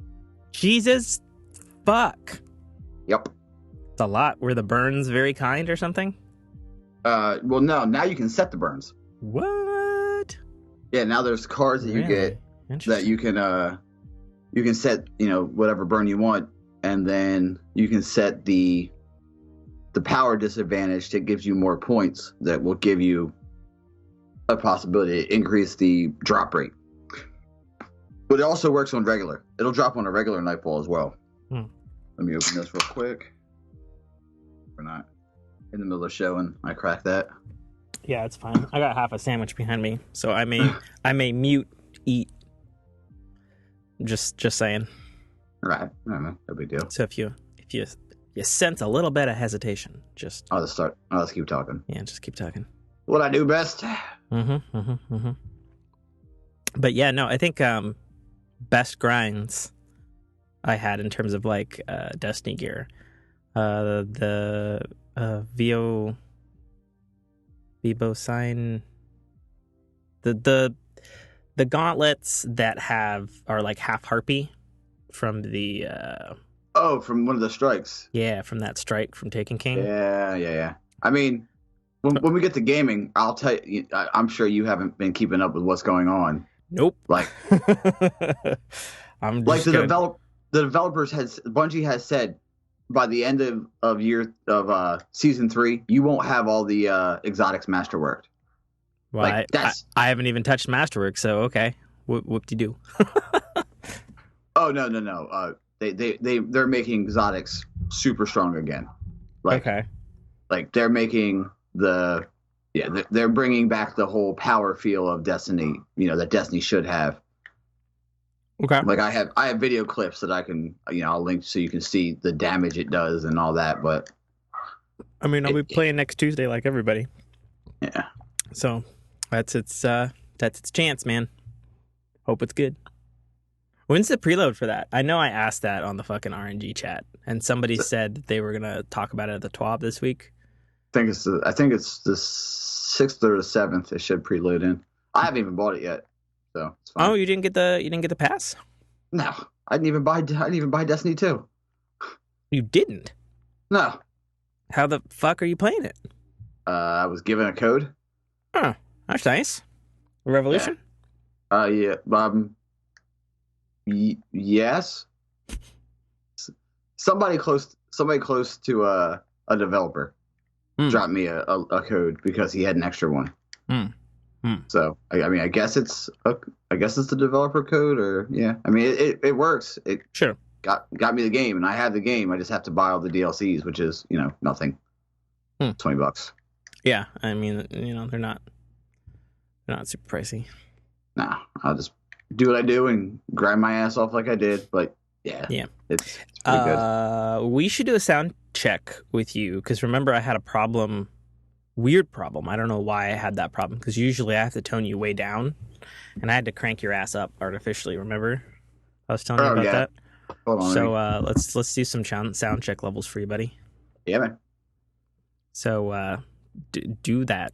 Jesus, fuck. Yep. It's a lot. Were the burns very kind or something? Well, no. Now you can set the burns. What? Yeah. Now there's cards that you get that you can set. Whatever burn you want, and then you can set the power disadvantage that gives you more points that will give you a possibility to increase the drop rate. But it also works on regular. It'll drop on a regular Nightfall as well. Let me open this real quick. We're not in the middle of showing. I cracked that. Yeah, it's fine. I got half a sandwich behind me, so I may mute eat. Just saying. Right. I don't know. No big deal. So if you sense a little bit of hesitation, just let's keep talking. Yeah, just keep talking. What I do best. But yeah, no, I think best grinds I had in terms of like Destiny gear, the Vibo sign, the gauntlets that are like half harpy from the from one of the strikes. Yeah, from that strike from Taken King. Yeah. I mean, when we get to gaming, I'll tell you. I'm sure you haven't been keeping up with what's going on. Nope. Like, I'm like the developers Bungie has said by the end of season 3, you won't have all the exotics masterworked. Well, like, I haven't even touched Masterwork, so okay. Whoop-de-doo. Oh no. They're making exotics super strong again. Like, okay. Like they're making they're bringing back the whole power feel of Destiny, that Destiny should have. Okay. Like I have video clips that I can, I'll link so you can see the damage it does and all that. But I mean, I'll be playing next Tuesday like everybody. yeah, So that's its chance, man. Hope it's good. When's the preload for that? I know I asked that on the fucking RNG chat, and somebody said that they were gonna talk about it at the TWAB this week. I think it's the 6th or the 7th. It should preload in. I haven't even bought it yet, so it's fine. Oh, you didn't get the pass? No, I didn't even buy Destiny 2. You didn't? No. How the fuck are you playing it? I was given a code. Oh, that's nice. Revolution? Yeah. Yes. Somebody close to a developer dropped me a code because he had an extra one. So I guess it's the developer code, or yeah. I mean it works. It sure got me the game, and I have the game. I just have to buy all the DLCs, which is nothing. $20. Yeah, I mean they're not super pricey. Nah, I'll just do what I do and grind my ass off like I did. But yeah, it's pretty good. We should do a sound check with you, because remember I had a weird problem. I don't know why I had that problem, because usually I have to tone you way down, and I had to crank your ass up artificially. Remember I was telling you about that? Hold on. So let's do some sound check levels for you, buddy. Yeah, man. So do that.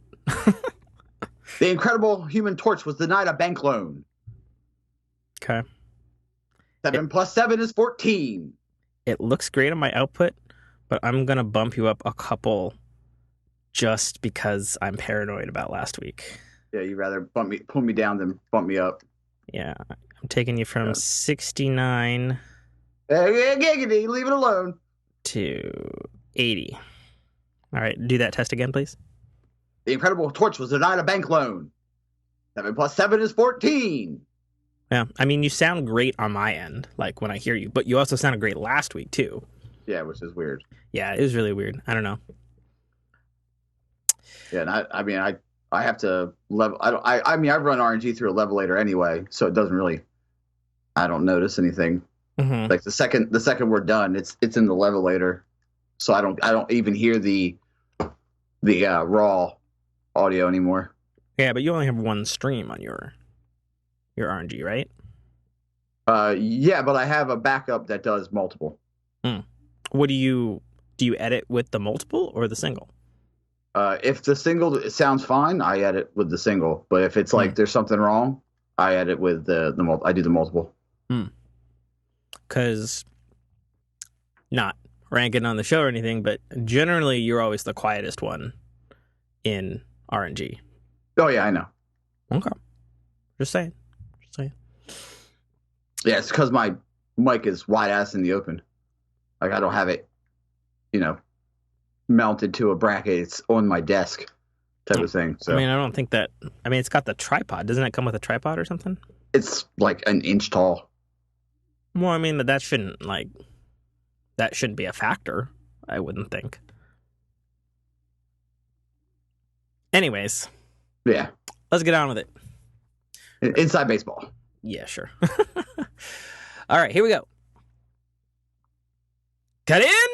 The Incredible Human Torch was denied a bank loan. Okay. 7 plus 7 is 14. It looks great on my output, but I'm gonna bump you up a couple just because I'm paranoid about last week. Yeah, you'd rather pull me down than bump me up. Yeah, I'm taking you from 69 Giggity, leave it alone. to 80. All right, do that test again, please. The Incredible Torch was denied a bank loan. 7 plus 7 is 14. Yeah, I mean, you sound great on my end, like when I hear you, but you also sounded great last week too. Yeah, which is weird. Yeah, it was really weird. I don't know. Yeah, and I have to level. I mean, I run RNG through a levelator anyway, so it doesn't really. I don't notice anything. Mm-hmm. Like the second we're done, it's in the levelator, so I don't even hear the raw audio anymore. Yeah, but you only have one stream on your RNG, right? Yeah, but I have a backup that does multiple. What do you edit with the multiple or the single? If the single sounds fine, I edit with the single. But if it's like there's something wrong, I edit with the I do the multiple. Because not ranking on the show or anything, but generally you're always the quietest one in RNG. Oh yeah, I know. Okay, just saying. Yeah, it's because my mic is wide ass in the open. Like I don't have it, mounted to a bracket. It's on my desk, type of thing. So I mean, I don't think that. I mean, it's got the tripod. Doesn't it come with a tripod or something? It's like an inch tall. Well, I mean, that shouldn't be a factor. I wouldn't think. Anyways. Yeah. Let's get on with it. Inside baseball. Yeah, sure. All right, here we go. Cut in.